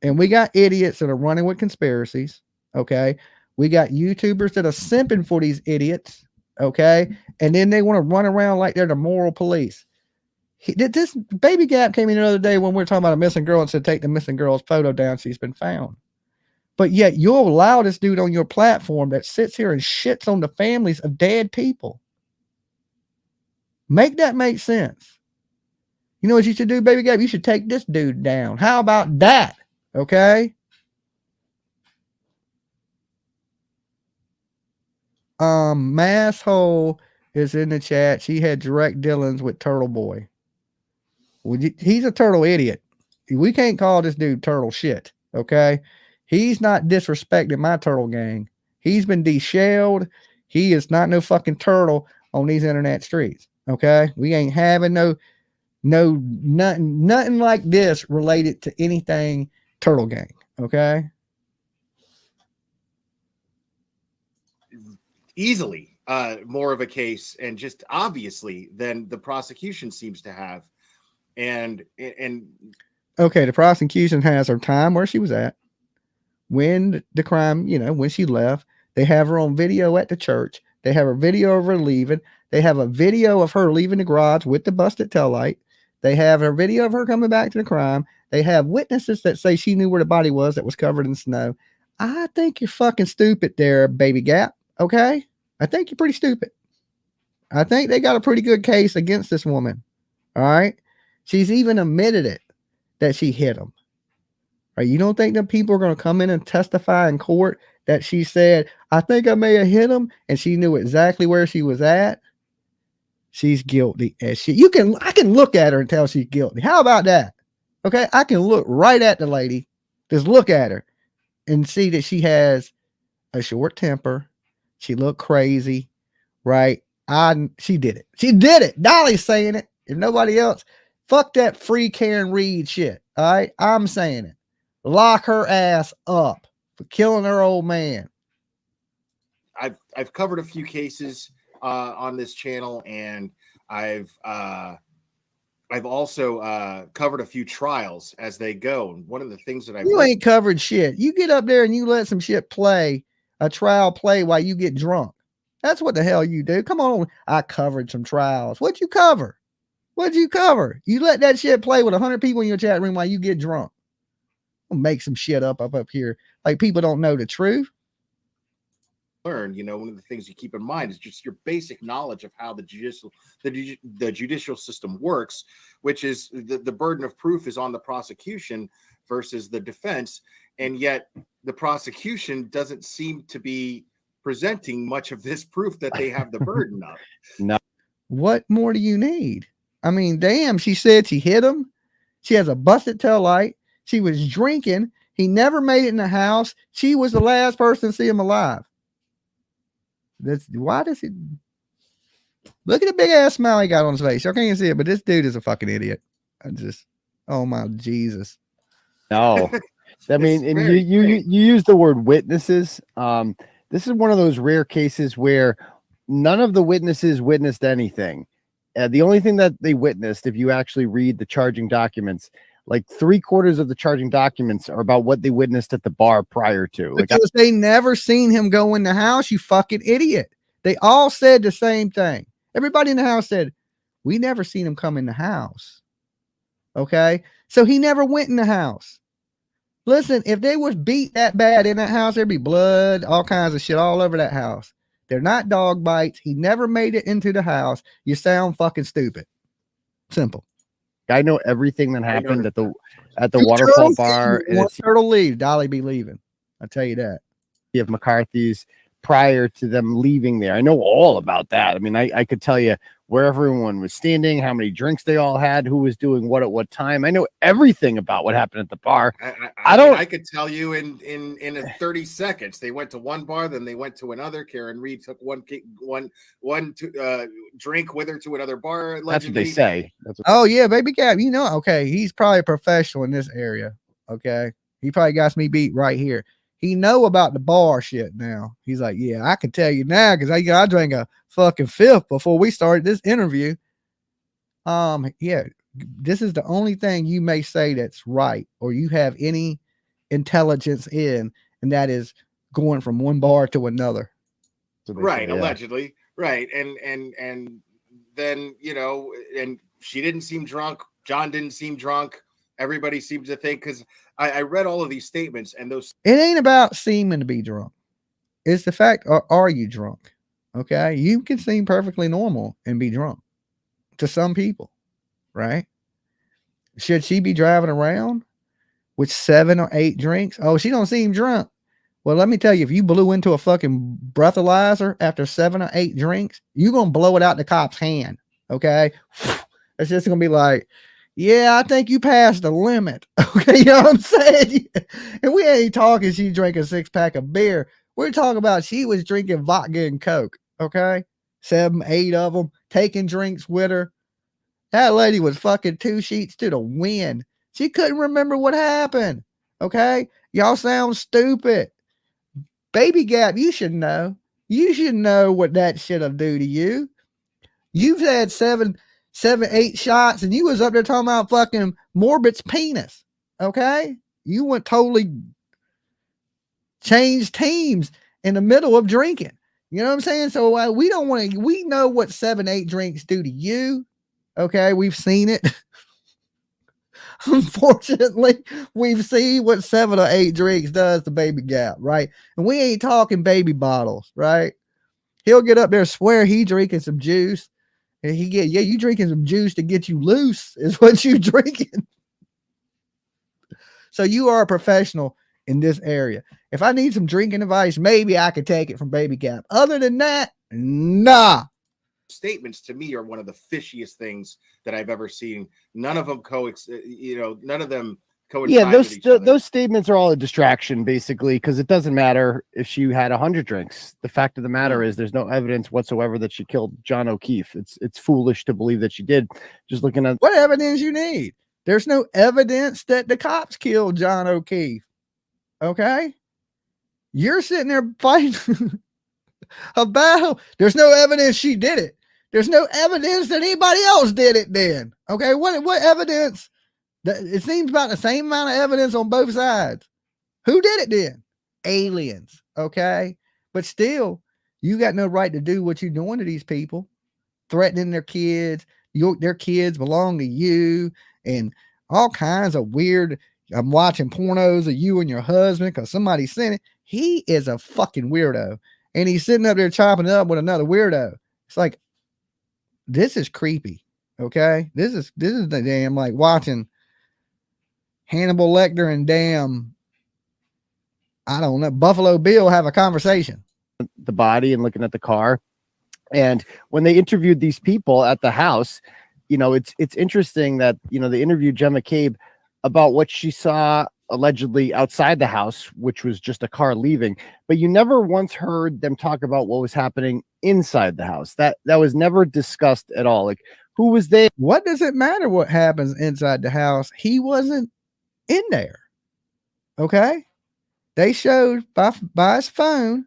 And we got idiots that are running with conspiracies. Okay. We got YouTubers that are simping for these idiots. Okay. And then they want to run around like they're the moral police. This Baby Gap came in the other day when we were talking about a missing girl and said, take the missing girl's photo down. She's been found. But yet you'll allow this dude on your platform that sits here and shits on the families of dead people. Make that make sense. You know what you should do, Baby Gap? You should take this dude down. How about that? Okay. Masshole is in the chat. She had direct dealings with Turtle Boy. He's a turtle idiot. We can't call this dude turtle shit. Okay. He's not disrespecting my turtle gang. He's been deshelled. He is not no fucking turtle on these internet streets. Okay. We ain't having nothing like this related to anything turtle gang. Okay. Easily more of a case, and just obviously than the prosecution seems to have. And okay, the prosecution has her time where she was at when the crime, when she left. They have her on video at the church. They have a video of her leaving. They have a video of her leaving the garage with the busted taillight. They have a video of her coming back to the crime. They have witnesses that say she knew where the body was that was covered in snow. I think you're fucking stupid there, Baby Gap. Okay? I think you're pretty stupid. I think they got a pretty good case against this woman. All right? She's even admitted it, that she hit him. Right? You don't think that people are going to come in and testify in court that she said, I think I may have hit him, and she knew exactly where she was at? She's guilty as shit. I can look at her and tell she's guilty. How about that? Okay? I can look right at the lady, just look at her and see that she has a short temper. She looked crazy, right? She did it. She did it. Dolly's saying it. If nobody else, fuck that free Karen Reed shit. All right, I'm saying it. Lock her ass up for killing her old man. I've covered a few cases on this channel, and I've also covered a few trials as they go. And one of the things that you ain't covered shit. You get up there and you let some shit play. A trial play while you get drunk. That's what the hell you do. Come on. I covered some trials. What'd you cover? You let that shit play with 100 people in your chat room while you get drunk. I'll make some shit up here. Like people don't know the truth. Learn, one of the things you keep in mind is just your basic knowledge of how the judicial system works, which is the burden of proof is on the prosecution versus the defense. And yet the prosecution doesn't seem to be presenting much of this proof that they have the burden of. No. What more do you need? I mean, damn, she said she hit him. She has a busted taillight. She was drinking. He never made it in the house. She was the last person to see him alive. Why does he look at the big ass smile he got on his face? Y'all can't even see it, but this dude is a fucking idiot. Oh my Jesus. No. I mean, and you use the word witnesses. This is one of those rare cases where none of the witnesses witnessed anything. The only thing that they witnessed, if you actually read the charging documents, like 3/4 of the charging documents are about what they witnessed at the bar prior to. Because they never seen him go in the house, you fucking idiot. They all said the same thing. Everybody in the house said, we never seen him come in the house. Okay? So he never went in the house. Listen, if they was beat that bad in that house, there'd be blood, all kinds of shit all over that house. They're not dog bites. He never made it into the house. You sound fucking stupid. Simple. I know everything that happened at the waterfall bar. And it's turtle leave. Dolly be leaving. I'll tell you that. You have McCarthy's prior to them leaving there. I know all about that. I mean, I could tell you where everyone was standing, how many drinks they all had, who was doing what at what time. I know everything about what happened at the bar. I could tell you in 30 seconds. They went to one bar, then they went to another. Karen Reed took one drink with her to another bar. Allegedly. That's what they say. Yeah, Baby Gap. Okay, he's probably a professional in this area. Okay, he probably got me beat right here. He know about the bar shit now. He's like, yeah, I can tell you now because I drank a fucking fifth before we started this interview. Yeah, this is the only thing you may say that's right or you have any intelligence in, and that is going from one bar to another. Right, allegedly. Right. And then, you know, and she didn't seem drunk. John didn't seem drunk. Everybody seems to think, because I read all of these statements, and those. It ain't about seeming to be drunk. It's the fact, are you drunk? Okay. You can seem perfectly normal and be drunk to some people, right? Should she be driving around with 7 or 8 drinks? Oh, she don't seem drunk. Well, let me tell you, if you blew into a fucking breathalyzer after 7 or 8 drinks, you're going to blow it out the cop's hand. Okay. It's just going to be like, yeah, I think you passed the limit. Okay. You know what I'm saying? And we ain't talking she drank a 6-pack of beer. We're talking about she was drinking vodka and Coke. Okay. 7, 8 of them, taking drinks with her. That lady was fucking 2 sheets to the wind. She couldn't remember what happened. Okay. Y'all sound stupid. Baby Gap, you should know. You should know what that shit'll do to you. You've had 7, 8 shots, and you was up there talking about fucking Morbid's penis. Okay? You went totally changed teams in the middle of drinking. You know what I'm saying? So we don't want to, we know what 7, 8 drinks do to you. Okay? We've seen it. Unfortunately, we've seen what 7 or 8 drinks does to Baby Gap, right? And we ain't talking baby bottles, right? He'll get up there, swear he drinking some juice, and you drinking some juice to get you loose is what you drinking. So you are a professional in this area. If I need some drinking advice, maybe I could take it from Baby Gap. Other than that, nah. Statements to me are one of the fishiest things that I've ever seen. None of them none of them coincide. Yeah, with each other. those statements are all a distraction, basically, because it doesn't matter if she had 100 drinks. The fact of the matter is there's no evidence whatsoever that she killed John O'Keefe. It's foolish to believe that she did. Just looking at what evidence you need. There's no evidence that the cops killed John O'Keefe. Okay? You're sitting there fighting a battle. There's no evidence she did it. There's no evidence that anybody else did it then. Okay, what evidence? It seems about the same amount of evidence on both sides. Who did it then? Aliens. Okay? But still, you got no right to do what you're doing to these people. Threatening their kids. Their kids belong to you. And all kinds of weird. I'm watching pornos of you and your husband because somebody sent it. He is a fucking weirdo. And he's sitting up there chopping it up with another weirdo. It's like, this is creepy. Okay. This is the damn, like watching Hannibal Lecter and damn, I don't know, Buffalo Bill have a conversation. The body and looking at the car. And when they interviewed these people at the house, you know, it's interesting that, you know, they interviewed Gemma Cabe about what she saw allegedly outside the house, which was just a car leaving, but you never once heard them talk about what was happening inside the house. That was never discussed at all. Like, who was there? What does it matter what happens inside the house? He wasn't in there. Okay. They showed by his phone,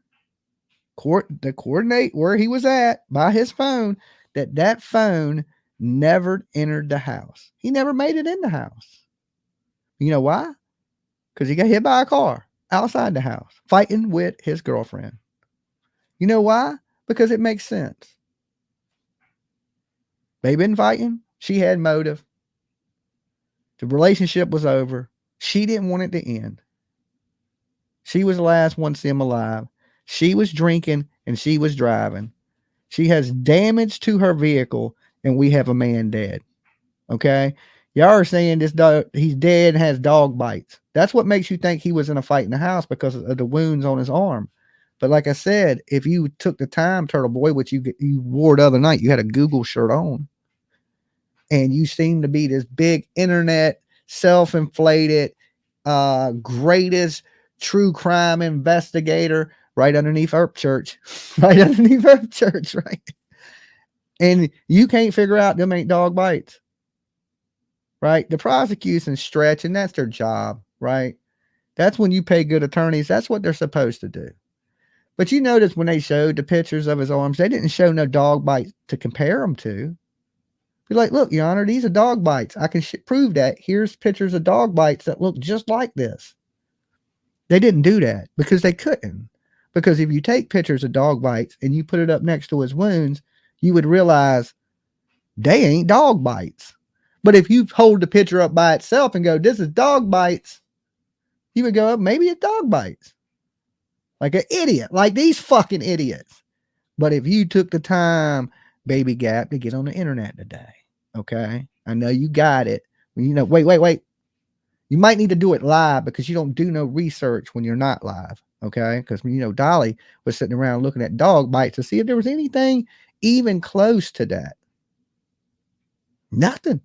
the coordinate where he was at by his phone, that phone never entered the house. He never made it in the house. You know why? Because he got hit by a car outside the house, fighting with his girlfriend. You know why? Because it makes sense. They've been fighting. She had motive. The relationship was over. She didn't want it to end. She was the last one to see him alive. She was drinking and she was driving. She has damage to her vehicle and we have a man dead. Okay? Y'all are saying this dog, he's dead and has dog bites. That's what makes you think he was in a fight in the house because of the wounds on his arm. But like I said, if you took the time, Turtle Boy, which you wore the other night, you had a Google shirt on, and you seem to be this big internet, self-inflated, greatest true crime investigator right underneath Earp Church, right? And you can't figure out them ain't dog bites. Right? The prosecution stretch, and that's their job, right? That's when you pay good attorneys. That's what they're supposed to do. But you notice when they showed the pictures of his arms, they didn't show no dog bites to compare them to. Be like, look, Your Honor, these are dog bites. I can prove that. Here's pictures of dog bites that look just like this. They didn't do that because they couldn't. Because if you take pictures of dog bites and you put it up next to his wounds, you would realize they ain't dog bites. But if you hold the picture up by itself and go, this is dog bites, you would go, maybe it's dog bites. Like an idiot, like these fucking idiots. But if you took the time, baby Gap, to get on the internet today, okay? I know you got it. You know, wait. You might need to do it live because you don't do no research when you're not live, okay? Because, you know, Dolly was sitting around looking at dog bites to see if there was anything even close to that. Nothing.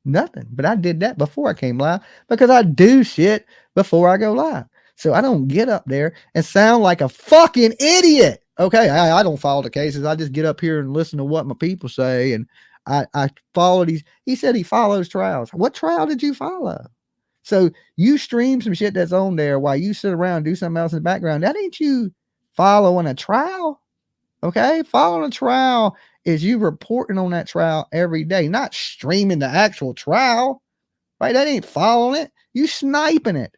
But I did that before I came live because I do shit before I go live. So I don't get up there and sound like a fucking idiot. Okay, I don't follow the cases. I just get up here and listen to what my people say. And I follow these. He said he follows trials. What trial did you follow? So you stream some shit that's on there while you sit around and do something else in the background. That ain't you following a trial. Okay, following a trial is you reporting on that trial every day, not streaming the actual trial. Right? That ain't following it. You sniping it.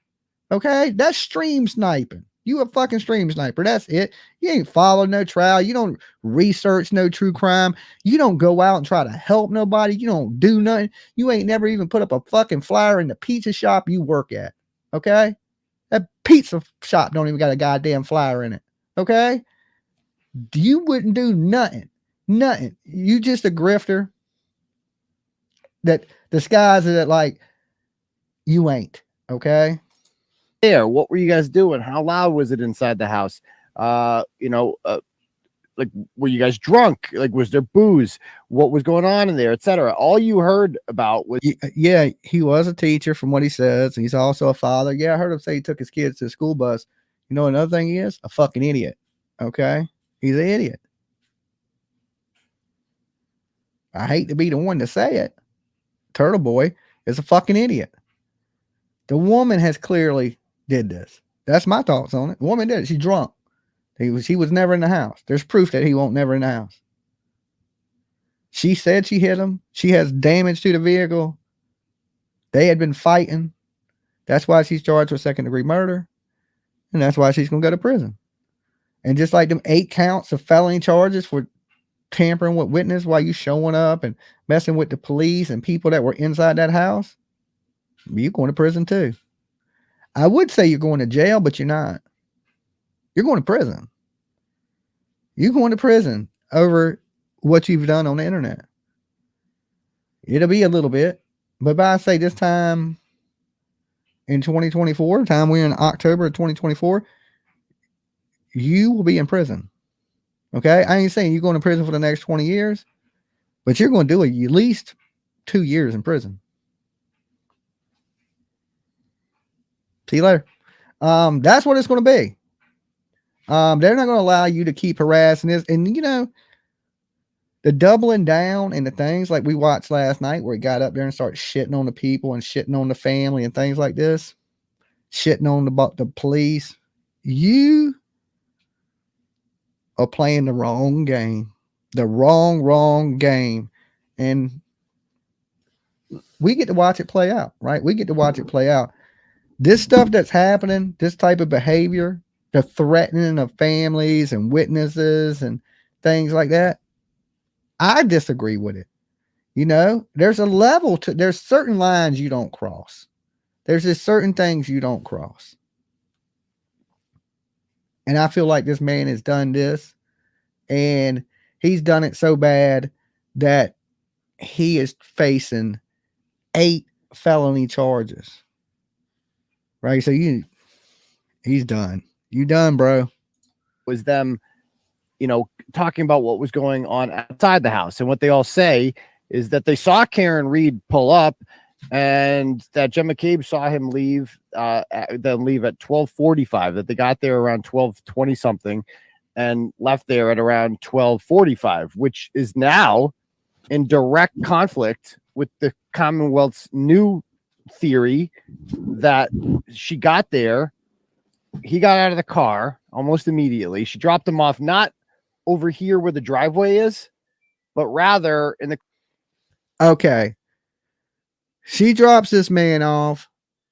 Okay, that's stream sniping. You a fucking stream sniper. That's it. You ain't following no trial. You don't research no true crime. You don't go out and try to help nobody. You don't do nothing. You ain't never even put up a fucking flyer in the pizza shop you work at. Okay, that pizza shop don't even got a goddamn flyer in it. Okay, you wouldn't do nothing. Nothing. You just a grifter that disguises it like you ain't. Okay. There, what were you guys doing? How loud was it inside the house? Like, were you guys drunk? Like, was there booze? What was going on in there, etc.? All you heard about was he was a teacher from what he says. He's also a father. Yeah, I heard him say he took his kids to the school bus. You know, another thing he is a fucking idiot. Okay, he's an idiot. I hate to be the one to say it. Turtle Boy is a fucking idiot. The woman has clearly did this. That's my thoughts on it. The woman did it. She's drunk. He was never in the house. There's proof that he won't never in the house. She said she hit him. She has damage to the vehicle. They had been fighting. That's why she's charged with second-degree murder. And that's why she's going to go to prison. And just like them 8 counts of felony charges for tampering with witness while you showing up and messing with the police and people that were inside that house, you're going to prison too. I would say you're going to jail, but you're not. You're going to prison. You're going to prison over what you've done on the internet. It'll be a little bit, but by I say this time in 2024, time we're in October of 2024, you will be in prison. Okay? I ain't saying you're going to prison for the next 20 years, but you're going to do at least 2 years in prison. See you later. That's what it's going to be. They're not going to allow you to keep harassing this. And, you know, the doubling down and the things like we watched last night where he got up there and started shitting on the people and shitting on the family and things like this, shitting on the police. You are playing the wrong game, the wrong game. And we get to watch it play out, right? We get to watch it play out. This stuff that's happening, this type of behavior, the threatening of families and witnesses and things like that, I disagree with it. You know, there's a level to, there's certain lines you don't cross. There's just certain things you don't cross. And I feel like this man has done this, and he's done it so bad that he is facing 8 felony charges. Right. So he's done. You done, bro. Was them, you know, talking about what was going on outside the house. And what they all say is that they saw Karen Reed pull up and that Jen McCabe saw him leave, then leave at 12:45, that they got there around 12:20 something and left there at around 12:45, which is now in direct conflict with the Commonwealth's new theory that she got there, he got out of the car almost immediately. She dropped him off not over here where the driveway is, but rather in the okay. She drops this man off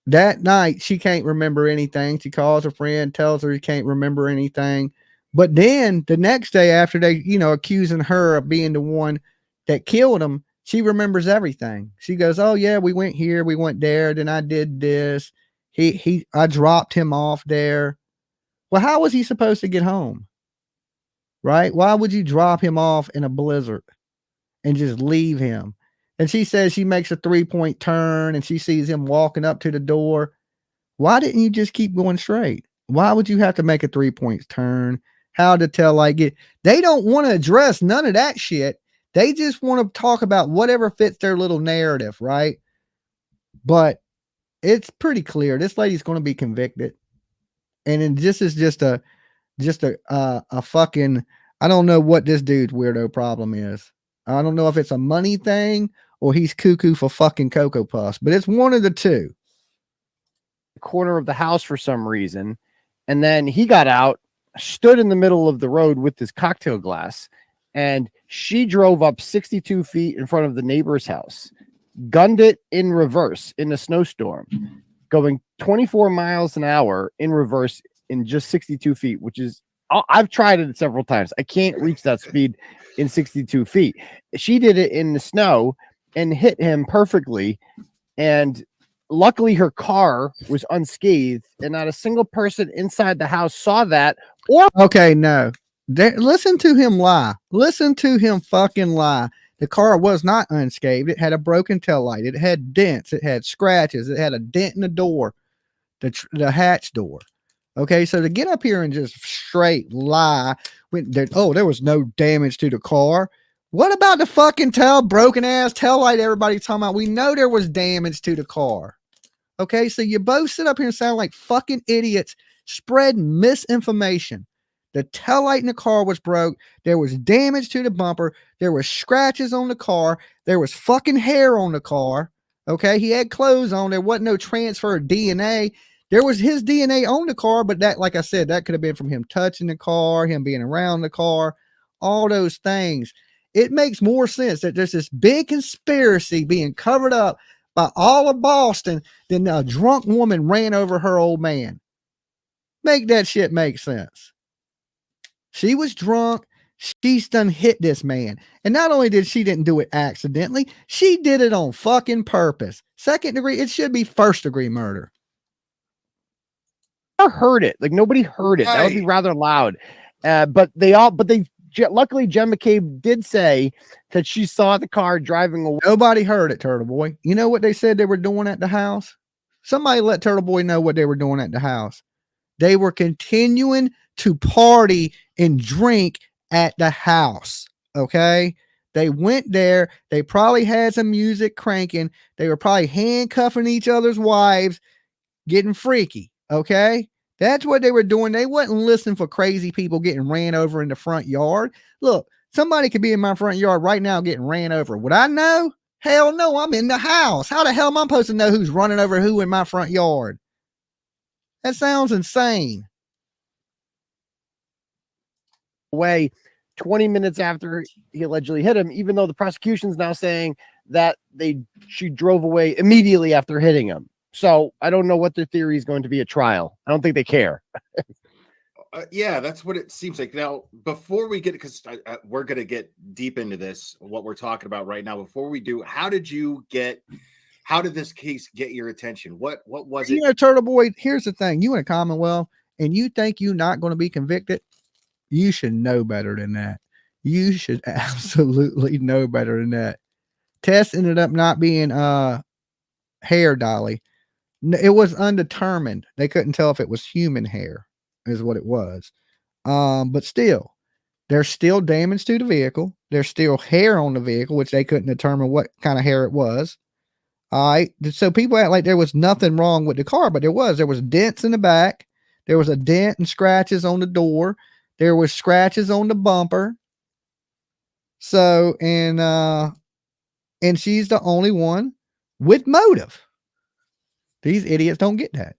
that night she can't remember anything. She calls her friend, tells her she can't remember anything. But then the next day, after they, accusing her of being the one that killed him, she remembers everything. She goes, "Oh yeah, we went here, we went there, then I did this. I dropped him off there." Well, how was he supposed to get home? Right? Why would you drop him off in a blizzard and just leave him? And she says she makes a 3-point turn and she sees him walking up to the door. Why didn't you just keep going straight? Why would you have to make a 3-point turn? How to tell it? They don't want to address none of that shit. They just want to talk about whatever fits their little narrative, right? But it's pretty clear this lady's going to be convicted. And then this is just a fucking, I don't know what this dude's weirdo problem is. I don't know if it's a money thing or he's cuckoo for fucking Cocoa Puffs, but it's one of the two. Corner of the house for some reason, and then he got out, stood in the middle of the road with his cocktail glass, and she drove up 62 feet in front of the neighbor's house, gunned it in reverse in a snowstorm, going 24 miles an hour in reverse in just 62 feet, which is, I've tried it several times. I can't reach that speed in 62 feet. She did it in the snow and hit him perfectly. And luckily her car was unscathed and not a single person inside the house saw that. Or okay, no. Listen to him lie. Listen to him fucking lie. The car was not unscathed. It had a broken taillight. It had dents. It had scratches. It had a dent in the door, the hatch door. Okay, so to get up here and just straight lie, there was no damage to the car. What about the fucking broken ass taillight everybody's talking about? We know there was damage to the car. Okay, so you both sit up here and sound like fucking idiots, spreading misinformation. The taillight in the car was broke. There was damage to the bumper. There were scratches on the car. There was fucking hair on the car. Okay, he had clothes on. There wasn't no transfer of DNA. There was his DNA on the car, but that, like I said, that could have been from him touching the car, him being around the car, all those things. It makes more sense that there's this big conspiracy being covered up by all of Boston than a drunk woman ran over her old man. Make that shit make sense. She was drunk. She's done hit this man. And not only did she didn't do it accidentally, she did it on fucking purpose. Second degree, it should be first degree murder. I heard it. Like nobody heard it. That would be rather loud. But luckily Jen McCabe did say that she saw the car driving away. Nobody heard it, Turtle Boy. You know what they said they were doing at the house? Somebody let Turtle Boy know what they were doing at the house. They were continuing to party and drink at the house. Okay. They went there. They probably had some music cranking. They were probably handcuffing each other's wives, getting freaky. Okay. That's what they were doing. They wasn't listening for crazy people getting ran over in the front yard. Look, somebody could be in my front yard right now getting ran over. Would I know? Hell no, I'm in the house. How the hell am I supposed to know who's running over who in my front yard? That sounds insane. Away 20 minutes after he allegedly hit him, even though the prosecution's now saying that she drove away immediately after hitting him. So I don't know what their theory is going to be at trial. I don't think they care. Yeah, that's what it seems like. Now, before we get, because we're going to get deep into this, what we're talking about right now. Before we do, how did this case get your attention? What was it? You know, Turtle Boy, here's the thing. You in a Commonwealth and you think you're not going to be convicted. You should know better than that. You should absolutely know better than that. Tess ended up not being hair, Dolly. It was undetermined. They couldn't tell if it was human hair is what it was. But still, there's still damage to the vehicle. There's still hair on the vehicle, which they couldn't determine what kind of hair it was. All right. So people act like there was nothing wrong with the car, but there was dents in the back. There was a dent and scratches on the door. There was scratches on the bumper. So, and she's the only one with motive. These idiots don't get that.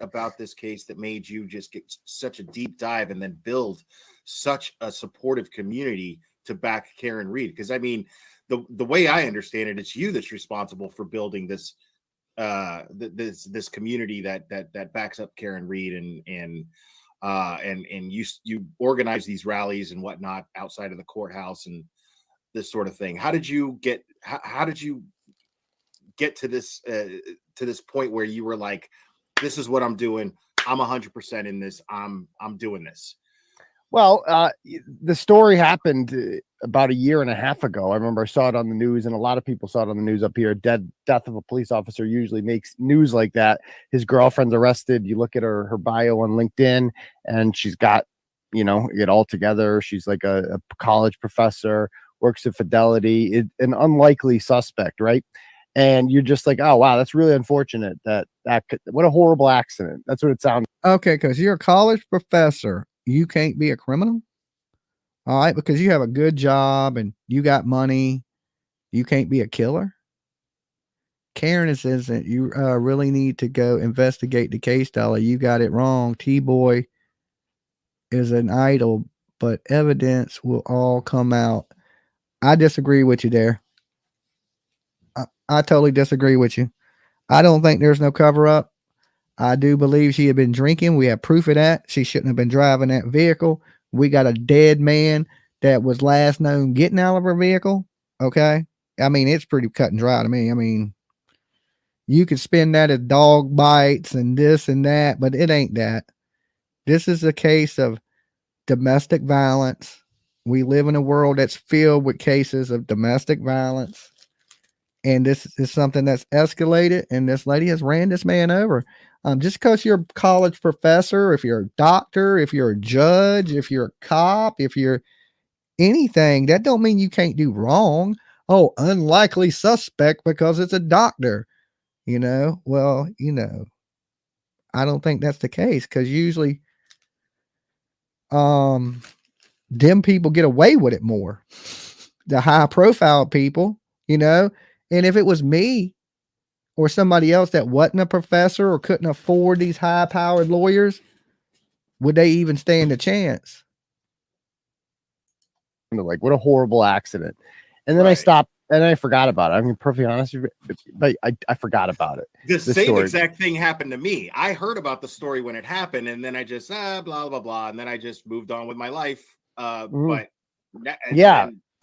About this case that made you just get such a deep dive and then build such a supportive community to back Karen Read. Because I mean, the way I understand it, it's you that's responsible for building this this community that backs up Karen Reed, and you organize these rallies and whatnot outside of the courthouse and this sort of thing. How did you get to this point where you were like, this is what I'm doing, I'm 100% in this, I'm doing this? Well, the story happened about a year and a half ago. I remember I saw it on the news, and a lot of people saw it on the news up here. Death of a police officer usually makes news like that. His girlfriend's arrested. You look at her bio on LinkedIn, and she's got, it all together. She's like a college professor, works at Fidelity, an unlikely suspect, right? And you're just like, oh, wow, that's really unfortunate. What a horrible accident. That's what it sounds. Okay, because you're a college professor. You can't be a criminal, all right? Because you have a good job and you got money, you can't be a killer. Karen says that you really need to go investigate the case, Dolly. You got it wrong. T-Boy is an idol, but evidence will all come out. I disagree with you there. I totally disagree with you. I don't think there's no cover up. I do believe she had been drinking. We have proof of that. She shouldn't have been driving that vehicle. We got a dead man that was last known getting out of her vehicle. Okay. I mean, it's pretty cut and dry to me. I mean, you could spin that as dog bites and this and that, but it ain't that. This is a case of domestic violence. We live in a world that's filled with cases of domestic violence. And this is something that's escalated, and this lady has ran this man over. Just because you're a college professor, if you're a doctor, if you're a judge, if you're a cop, if you're anything, that don't mean you can't do wrong. Oh, unlikely suspect because it's a doctor. Well, I don't think that's the case, because usually them people get away with it more. The high profile people, and if it was me or somebody else that wasn't a professor or couldn't afford these high powered lawyers, would they even stand a chance? Like, what a horrible accident. And then I stopped and I forgot about it. I'm perfectly honest with you, but I forgot about it. The same exact thing happened to me. I heard about the story when it happened, and then I just blah blah blah, and then I just moved on with my life. But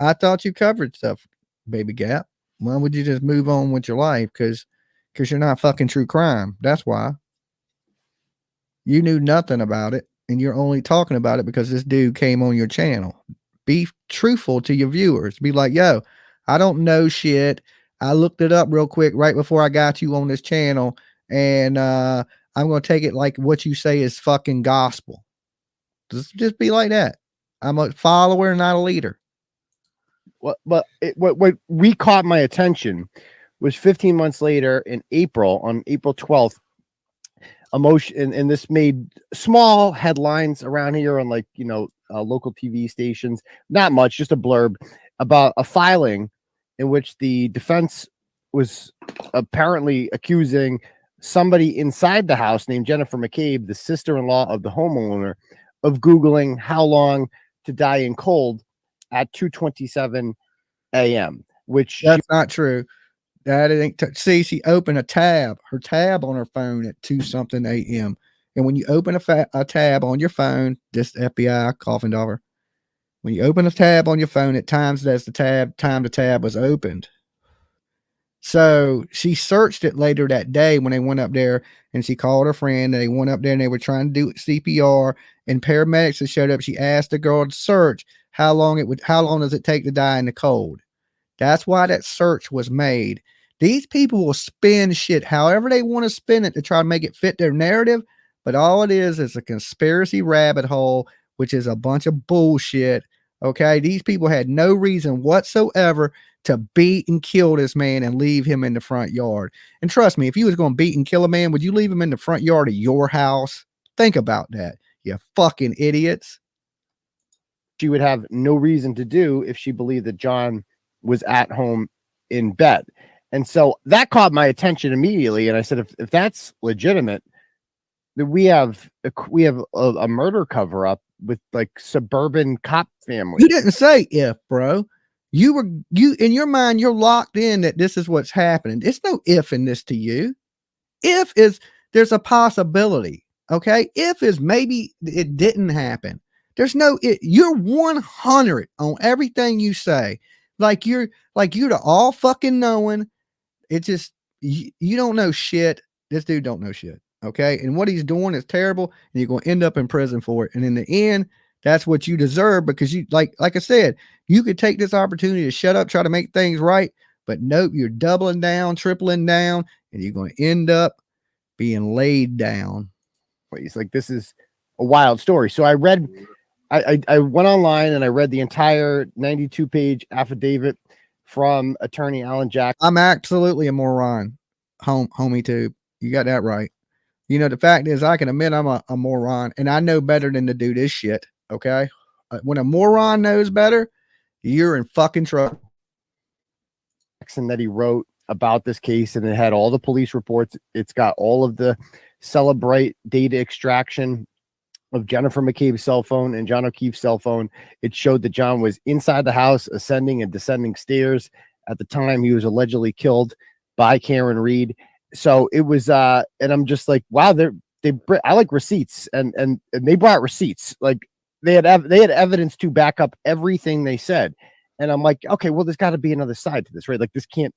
I thought you covered stuff, Baby Gap. Why would you just move on with your life? Because you're not fucking true crime. That's why. You knew nothing about it, and you're only talking about it because this dude came on your channel. Be truthful to your viewers. Be like, yo, I don't know shit. I looked it up real quick right before I got you on this channel, and I'm going to take it like what you say is fucking gospel. Just be like that. I'm a follower, not a leader. What caught my attention was 15 months later in April, on April 12th, and this made small headlines around here on local TV stations, not much, just a blurb about a filing in which the defense was apparently accusing somebody inside the house named Jennifer McCabe, the sister-in-law of the homeowner, of Googling how long to die in cold at 2:27 a.m., which that's not true. That ain't see, she opened her tab on her phone at 2-something a.m. And when you open a tab on your phone, this FBI coughing over, when you open a tab on your phone, it times that's the time the tab was opened. So she searched it later that day when they went up there, and she called her friend, and they went up there and they were trying to do CPR, and paramedics that showed up. She asked the girl to search how long does it take to die in the cold. That's why that search was made. These people will spin shit however they want to spin it to try to make it fit their narrative. But all it is a conspiracy rabbit hole, which is a bunch of bullshit. Okay. These people had no reason whatsoever to beat and kill this man and leave him in the front yard. And trust me, if you was going to beat and kill a man, would you leave him in the front yard of your house? Think about that. You fucking idiots. She would have no reason to do if she believed that John was at home in bed. And so that caught my attention immediately. And I said, if that's legitimate, then we have a murder cover up with like suburban cop families. You didn't say if, bro. You in your mind, you're locked in that this is what's happening. It's no if in this to you. If is there's a possibility. Okay. If is maybe it didn't happen. There's no, you're 100 on everything you say. Like you're the all fucking knowing. It's just, you don't know shit. This dude don't know shit. Okay. And what he's doing is terrible. And you're going to end up in prison for it. And in the end, that's what you deserve, because you, like I said, you could take this opportunity to shut up, try to make things right. But nope, you're doubling down, tripling down, and you're going to end up being laid down. He's like, this is a wild story. So I read, I went online and I read the entire 92-page affidavit from attorney Alan Jack. I'm absolutely a moron, homie tube. You got that right. You know, the fact is, I can admit I'm a moron, and I know better than to do this shit. Okay. When a moron knows better, you're in fucking trouble. And that he wrote about this case, and it had all the police reports. It's got all of the Celebrate data extraction of Jennifer McCabe's cell phone and John O'Keefe's cell phone. It showed that John was inside the house, ascending and descending stairs at the time he was allegedly killed by Karen Reed. So it was, and I'm just like, wow, I like receipts, and they brought receipts. Like they had evidence to back up everything they said. And I'm like, okay, well, there's got to be another side to this, right? Like this can't,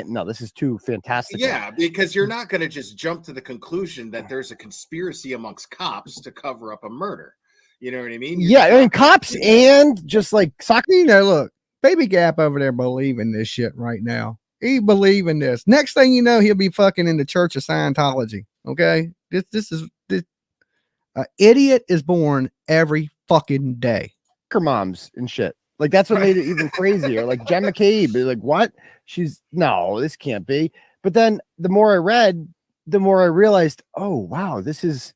no, this is too fantastic. Yeah, because you're not going to just jump to the conclusion that there's a conspiracy amongst cops to cover up a murder. You know what I mean? Yeah, I mean, cops and just like soccer. You know, look, Baby Gap over there believing this shit right now. He believing this. Next thing you know, he'll be fucking in the Church of Scientology. Okay, this idiot is born every fucking day. Moms and shit. Like that's what made it even crazier. Like Jen McCabe, like what? No, this can't be. But then the more I read, the more I realized, oh wow, these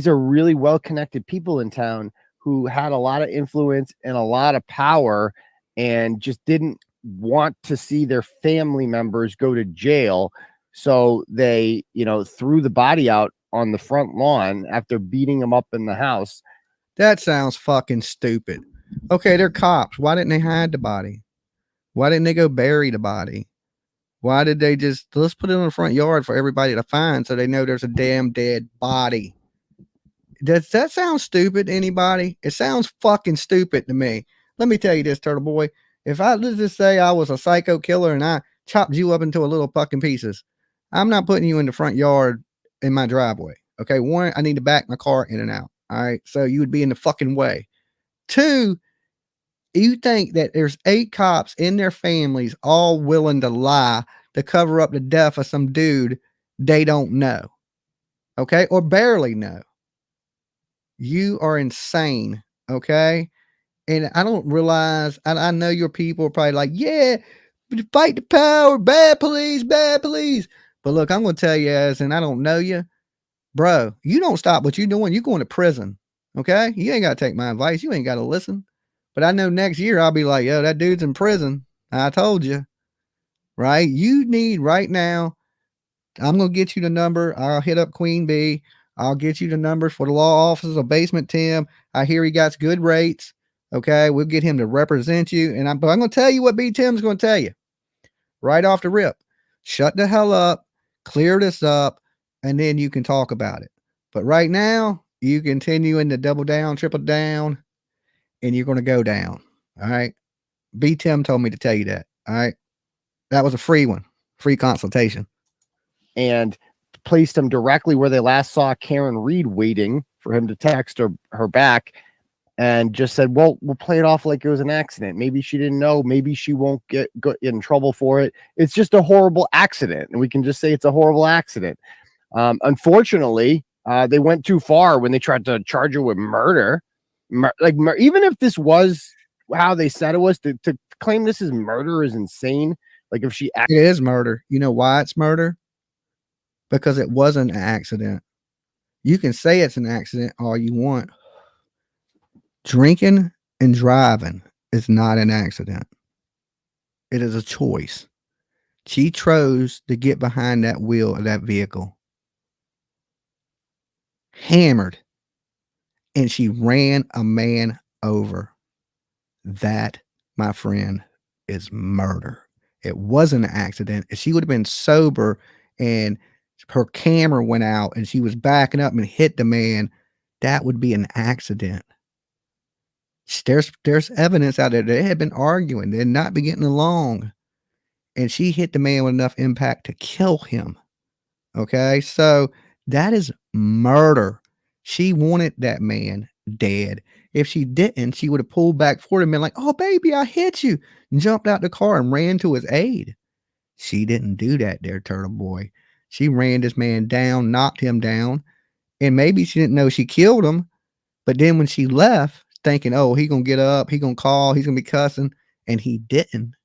are really well-connected people in town who had a lot of influence and a lot of power, and just didn't want to see their family members go to jail. So they, threw the body out on the front lawn after beating them up in the house. That sounds fucking stupid. Okay, they're cops. Why didn't they hide the body? Why didn't they go bury the body? Why did they let's put it in the front yard for everybody to find so they know there's a damn dead body? Does that sound stupid to anybody? It sounds fucking stupid to me. Let me tell you this, Turtle Boy. If let's just say I was a psycho killer and I chopped you up into a little fucking pieces, I'm not putting you in the front yard in my driveway. Okay, one, I need to back my car in and out. All right, so you would be in the fucking way. Two, you think that there's 8 cops in their families all willing to lie to cover up the death of some dude they don't know, okay, or barely know. You are insane, okay? And I don't realize, I know your people are probably like, yeah, fight the power, bad police, bad police. But look, I'm going to tell you and I don't know you, bro, you don't stop what you're doing, you're going to prison, okay? You ain't got to take my advice. You ain't got to listen. But I know next year I'll be like, yo, that dude's in prison. I told you, right? You need right now, I'm going to get you the number. I'll hit up Queen Bee. I'll get you the numbers for the law offices of Basement Tim. I hear he got good rates. Okay, we'll get him to represent you. But I'm going to tell you what B. Tim's going to tell you right off the rip. Shut the hell up, clear this up, and then you can talk about it. But right now, you continue in the double down, triple down, and you're going to go down. All right. B. Tim told me to tell you that. All right. That was a free one, free consultation. And placed him directly where they last saw Karen Reed, waiting for him to text her back, and just said, well, we'll play it off like it was an accident. Maybe she didn't know. Maybe she won't get in trouble for it. It's just a horrible accident. And we can just say it's a horrible accident. Unfortunately, they went too far when they tried to charge her with murder. Even if this was how they said it was, to claim this is murder is insane. Like if she it is murder. You know why it's murder? Because it wasn't an accident. You can say it's an accident all you want. Drinking and driving is not an accident. It is a choice. She chose to get behind that wheel of that vehicle. Hammered. And she ran a man over. That, my friend, is murder. It wasn't an accident. If she would have been sober and her camera went out and she was backing up and hit the man, that would be an accident. There's evidence out there. They had been arguing. They'd not be getting along. And she hit the man with enough impact to kill him. Okay? So that is murder. She wanted that man dead. If she didn't, she would have pulled back for him and been like, oh, baby, I hit you. And jumped out the car and ran to his aid. She didn't do that there, Turtle Boy. She ran this man down, knocked him down. And maybe she didn't know she killed him. But then when she left, thinking, oh, he going to get up, he going to call, he's going to be cussing. And he didn't,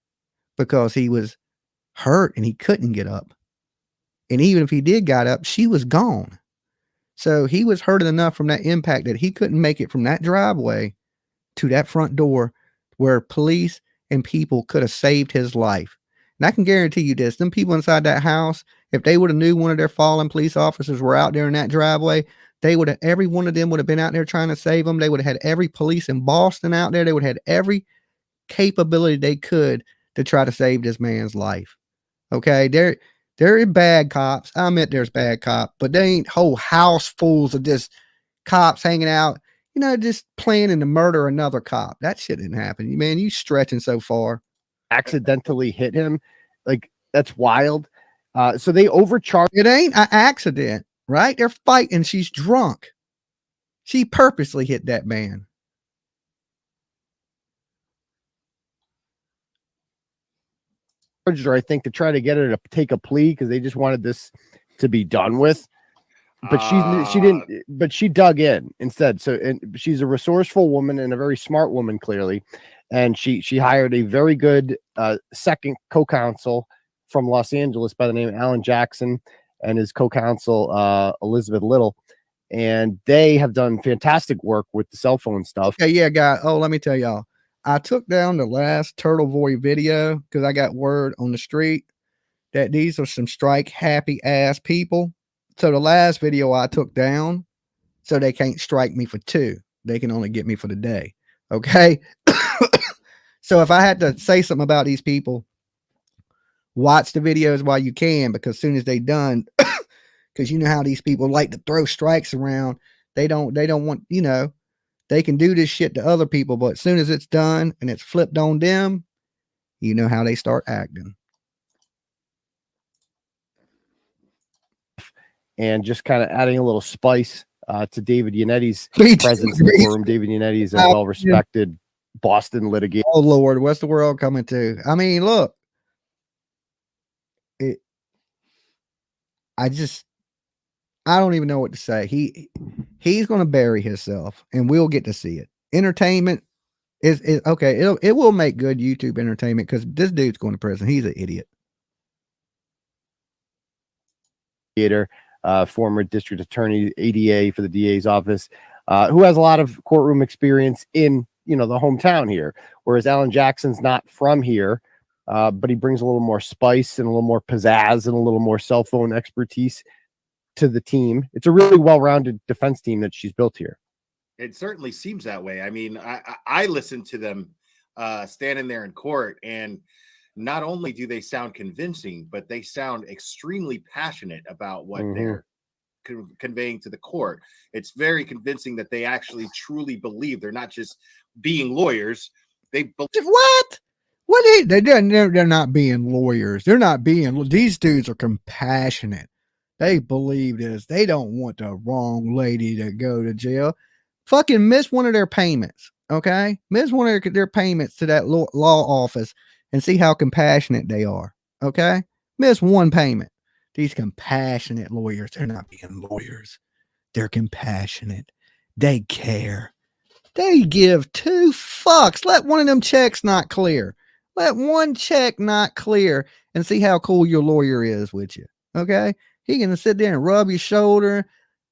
because he was hurt and he couldn't get up. And even if he did got up, she was gone. So he was hurting enough from that impact that he couldn't make it from that driveway to that front door where police and people could have saved his life. And I can guarantee you this, them people inside that house, if they would have knew one of their fallen police officers were out there in that driveway, they would have, every one of them would have been out there trying to save them. They would have had every police in Boston out there. They would have had every capability they could to try to save this man's life. Okay, there are bad cops. I admit there's bad cops, but they ain't whole house fulls of just cops hanging out, just planning to murder another cop. That shit didn't happen. Man, you stretching so far. Accidentally hit him. Like, that's wild. So they overcharged. It ain't an accident, right? They're fighting. She's drunk. She purposely hit that man. Her, I think, to try to get her to take a plea because they just wanted this to be done with. But she didn't. But she dug in instead. So, and she's a resourceful woman and a very smart woman, clearly. And she hired a very good second co-counsel from Los Angeles by the name of Alan Jackson and his co-counsel Elizabeth Little. And they have done fantastic work with the cell phone stuff. Yeah, guy. Oh, let me tell y'all. I took down the last Turtle Boy video because I got word on the street that these are some strike happy ass people. So the last video I took down, so they can't strike me for 2. They can only get me for the day. Okay. So if I had to say something about these people, watch the videos while you can, because as soon as they done, because you know how these people like to throw strikes around. They don't want, they can do this shit to other people, but as soon as it's done and it's flipped on them, you know how they start acting. And just kind of adding a little spice to David Yanetti's presence in the courtroom. David Yanetti is a well-respected Boston litigator. Oh, Lord, what's the world coming to? I mean, look. I don't even know what to say. He's going to bury himself, and we'll get to see it. Entertainment is okay. It will make good YouTube entertainment because this dude's going to prison. He's an idiot. Former district attorney, ADA for the DA's office, who has a lot of courtroom experience in the hometown here. Whereas Alan Jackson's not from here, but he brings a little more spice and a little more pizzazz and a little more cell phone expertise to the team. It's a really well-rounded defense team that she's built here. It certainly seems that way. I mean, I listened to them standing there in court, and not only do they sound convincing, but they sound extremely passionate about what they're conveying to the court. It's very convincing that they actually truly believe. They're not just being lawyers. They believe. What? They're not being lawyers. They're not being. These dudes are compassionate. They believe this. They don't want the wrong lady to go to jail. Fucking miss one of their payments. Okay, miss one of their payments to that law office and see how compassionate they are. Okay, miss one payment. These compassionate lawyers, they're not being lawyers. They're compassionate. They care. They give 2 fucks. Let one of them checks not clear. Let one check not clear and see how cool your lawyer is with you. Okay, he can sit there and rub your shoulder.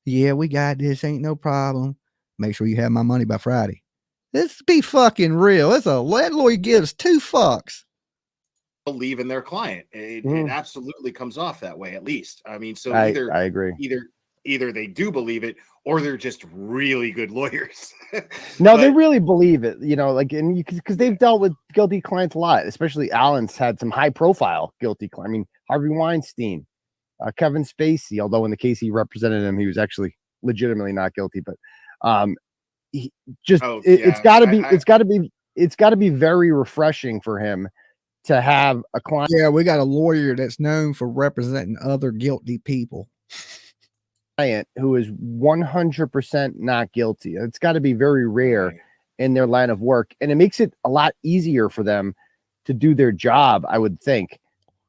Yeah, we got this. Ain't no problem. Make sure you have my money by Friday. This be fucking real. That lawyer gives 2 fucks. Believe in their client. It absolutely comes off that way, at least. I mean, so I agree. Either they do believe it, or they're just really good lawyers. No, they really believe it. Because they've dealt with guilty clients a lot. Especially Alan's had some high-profile guilty clients. I mean, Harvey Weinstein, Kevin Spacey, although in the case he represented him, he was actually legitimately not guilty. But it's got to be very refreshing for him to have a client. Yeah, we got a lawyer that's known for representing other guilty people. Who is 100% not guilty. It's got to be very rare in their line of work, and it makes it a lot easier for them to do their job, I would think,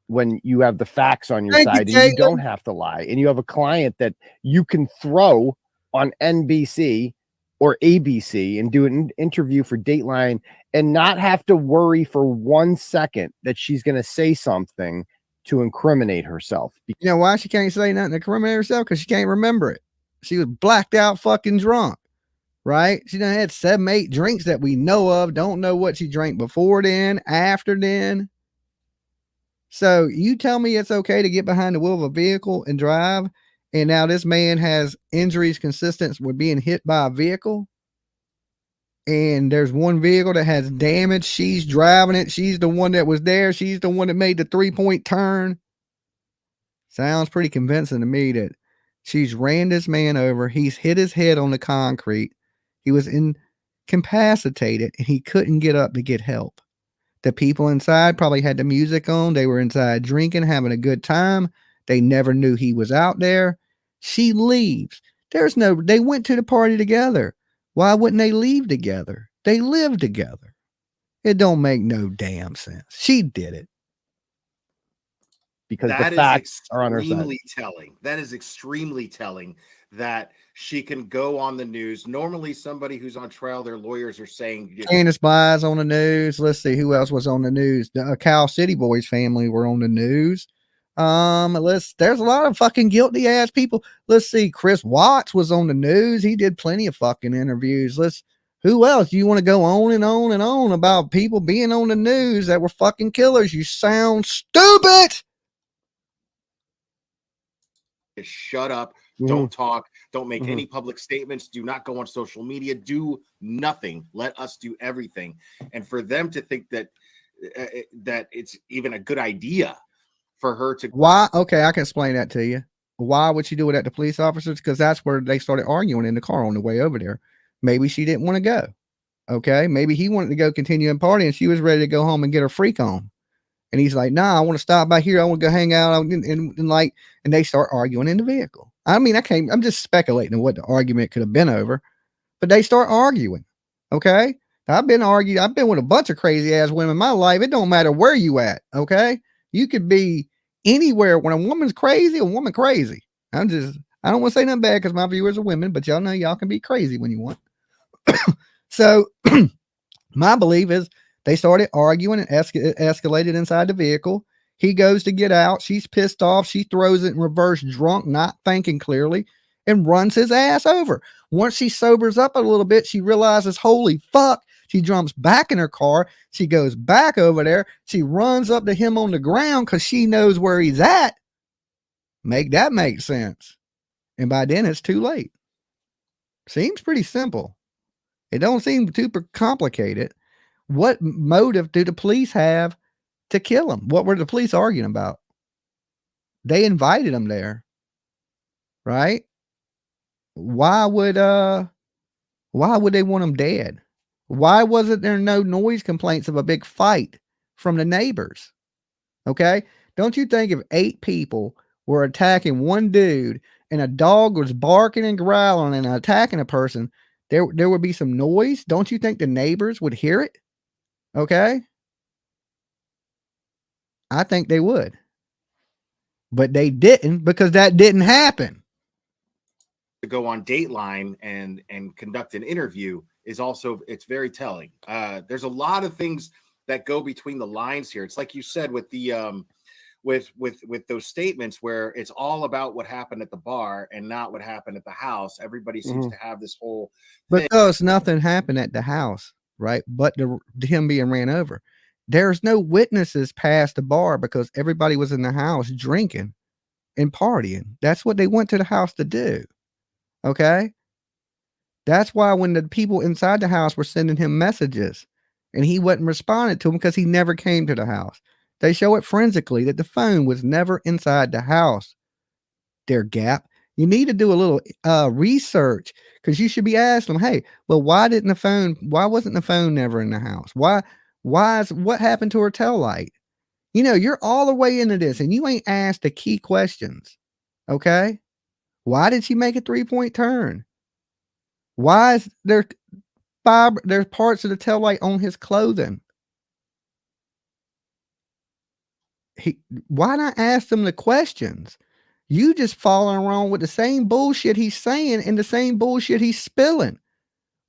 when you have the facts on your side and you don't have to lie, and you have a client that you can throw on NBC or ABC and do an interview for Dateline and not have to worry for 1 second that she's going to say something to incriminate herself. You know why she can't say nothing to incriminate herself? Because she can't remember it. She was blacked out fucking drunk, right? She done had 7, 8 drinks that we know of. Don't know what she drank before then, after then. So you tell me it's okay to get behind the wheel of a vehicle and drive, and now this man has injuries consistent with being hit by a vehicle, and there's one vehicle that has damage. She's driving it. She's the one that was there. She's the one that made the 3-point turn. Sounds pretty convincing to me that she's ran this man over. He's hit his head on the concrete. He was incapacitated, and he couldn't get up to get help. The people inside probably had the music on. They were inside drinking, having a good time. They never knew he was out there. She leaves. They went to the party together. Why wouldn't they leave together? They live together. It don't make no damn sense. She did it. Because the facts are on her side. That is extremely telling that she can go on the news. Normally, somebody who's on trial, their lawyers are saying Candace Bly's on the news. Let's see who else was on the news. The Cal City Boys family were on the news. There's a lot of fucking guilty ass people. Let's see. Chris Watts was on the news. He did plenty of fucking interviews. Who else? Do you want to go on and on and on about people being on the news that were fucking killers? You sound stupid. Shut up. Don't talk. Don't make any public statements. Do not go on social media. Do nothing. Let us do everything. And for them to think that that it's even a good idea for her to why? Okay, I can explain that to you. Why would she do it at the police officers? Because that's where they started arguing in the car on the way over there. Maybe she didn't want to go. Okay, maybe he wanted to go continue and party, and she was ready to go home and get her freak on. And he's like, nah, I want to stop by here. I want to go hang out. And they start arguing in the vehicle. I mean, I'm just speculating on what the argument could have been over, but they start arguing. Okay. I've been with a bunch of crazy ass women in my life. It don't matter where you at. Okay. You could be anywhere. When a woman's crazy, a woman crazy. I don't want to say nothing bad because my viewers are women, but y'all know y'all can be crazy when you want. So my belief is, they started arguing and escalated inside the vehicle. He goes to get out. She's pissed off. She throws it in reverse drunk, not thinking clearly, and runs his ass over. Once she sobers up a little bit, she realizes, holy fuck. She jumps back in her car. She goes back over there. She runs up to him on the ground because she knows where he's at. Make that make sense. And by then, it's too late. Seems pretty simple. It don't seem too complicated. What motive do the police have to kill him? What were the police arguing about? They invited him there, right? Why would they want him dead? Why wasn't there no noise complaints of a big fight from the neighbors? Okay. Don't you think if 8 people were attacking one dude and a dog was barking and growling and attacking a person, there would be some noise? Don't you think the neighbors would hear it? Okay. I think they would, but they didn't because that didn't happen. To go on Dateline and conduct an interview is also, it's very telling. There's a lot of things that go between the lines here. It's like you said with the with those statements where it's all about what happened at the bar and not what happened at the house. Everybody seems to have this whole thing. Because nothing happened at the house. Right. But him being ran over. There's no witnesses past the bar because everybody was in the house drinking and partying. That's what they went to the house to do. Okay. That's why when the people inside the house were sending him messages and he wasn't responding to them because he never came to the house. They show it forensically that the phone was never inside the house. there, Gap. You need to do a little research, because you should be asking them, hey, well, why wasn't the phone never in the house? What happened to her tail light? You know, you're all the way into this and you ain't asked the key questions. Okay. Why did she make a 3-point turn? Why is there's parts of the tail light on his clothing? Why not ask them the questions? You just following around with the same bullshit he's saying and the same bullshit he's spilling.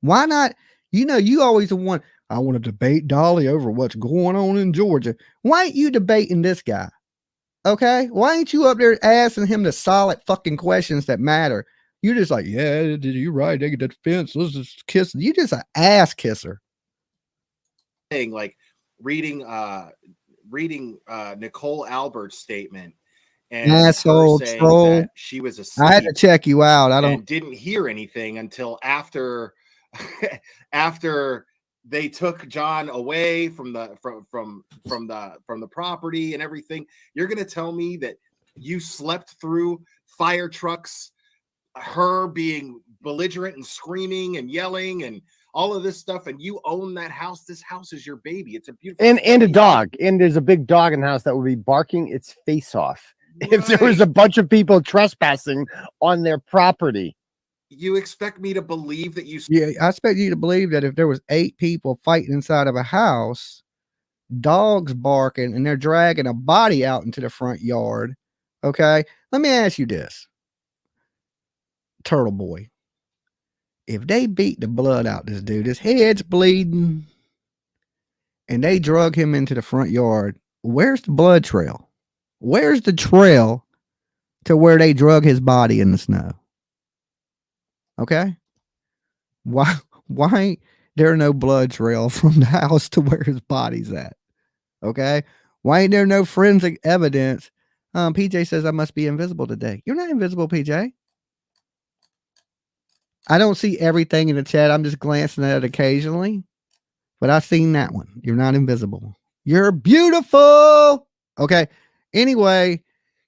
Why not? You know, you always the one, I want to debate Dolly over what's going on in Georgia. Why ain't you debating this guy? Okay? Why ain't you up there asking him the solid fucking questions that matter? You're just like, yeah, you're right. They get the fence. Let's just kiss. You just an ass kisser. Like reading Nicole Albert's statement, and asshole troll. She was asleep. I had to check you out. I didn't hear anything until after they took John away from the property and everything. You're gonna tell me that you slept through fire trucks, her being belligerent and screaming and yelling and all of this stuff, and you own that house? This house is your baby. It's a beautiful and a dog, and there's a big dog in the house that would be barking its face off if there was a bunch of people trespassing on their property. You expect me to believe that you? Yeah, I expect you to believe that if there was 8 people fighting inside of a house, dogs barking, and they're dragging a body out into the front yard. Okay, let me ask you this, Turtle Boy. If they beat the blood out this dude, his head's bleeding, and they drug him into the front yard, where's the blood trail? Where's the trail to where they drug his body in the snow? Okay. Why ain't there no blood trail from the house to where his body's at? Okay. Why ain't there no forensic evidence? PJ says I must be invisible today. You're not invisible, PJ. I don't see everything in the chat. I'm just glancing at it occasionally, but I've seen that one. You're not invisible. You're beautiful. Okay. Anyway,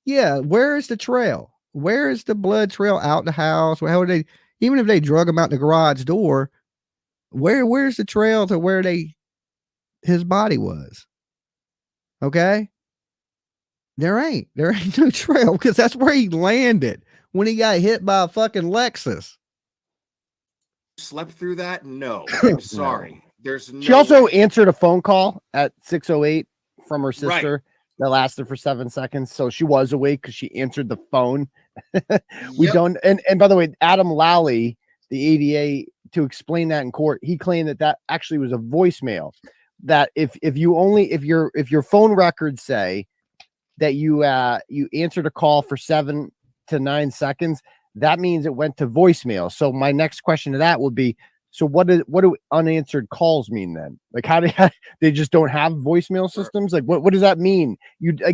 yeah. Where is the trail? Where is the blood trail out the house? How would they? Even if they drug him out the garage door, where's the trail to where his body was? Okay. There ain't no trail, because that's where he landed when he got hit by a fucking Lexus. Slept through that? No, I'm sorry. There's no. She also answered a phone call at 6:08 from her sister that lasted for 7 seconds, so she was awake because she answered the phone. We don't. And by the way, Adam Lally, the ADA, to explain that in court, he claimed that actually was a voicemail. That if your phone records say that you answered a call for 7 to 9 seconds, that means it went to voicemail. So my next question to that would be, so what do unanswered calls mean then? Like, how they just don't have voicemail systems? Like, what does that mean?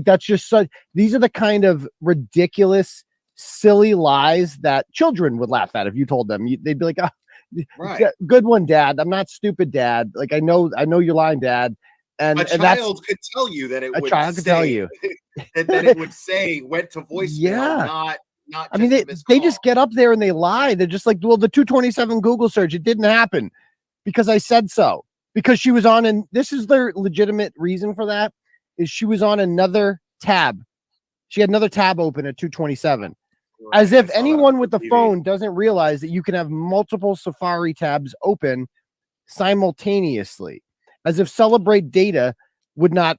That's just such. These are the kind of ridiculous, silly lies that children would laugh at if you told them. They'd be like, oh, good one, Dad. I'm not stupid, Dad. Like, I know you're lying, Dad. And a child could tell you that it would. A child could tell you that it would say went to voicemail. Yeah. Not I mean, they just get up there and they lie. They're just like, well, the 227 Google search, it didn't happen because I said so. Because she was on, and this is their legitimate reason for that, is she was on another tab. She had another tab open at 227. Right, as if anyone with the phone doesn't realize that you can have multiple Safari tabs open simultaneously. As if Celebrate Data would not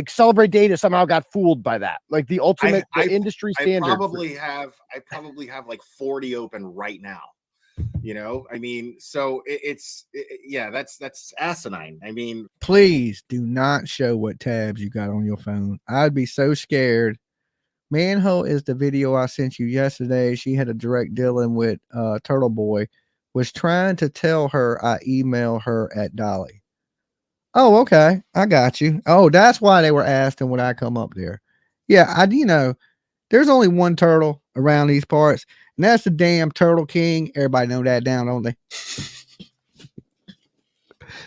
Celebrate Data somehow got fooled by that. Like the ultimate industry standard. I probably have like 40 open right now. You know, I mean, so that's asinine. I mean, please do not show what tabs you got on your phone. I'd be so scared. Manhole is the video I sent you yesterday. She had a direct dealing with Turtle Boy, was trying to tell her I email her at Dolly. Oh, okay. I got you. Oh, that's why they were asking when I come up there. Yeah, there's only one turtle around these parts, and that's the damn Turtle King. Everybody know that down, don't they?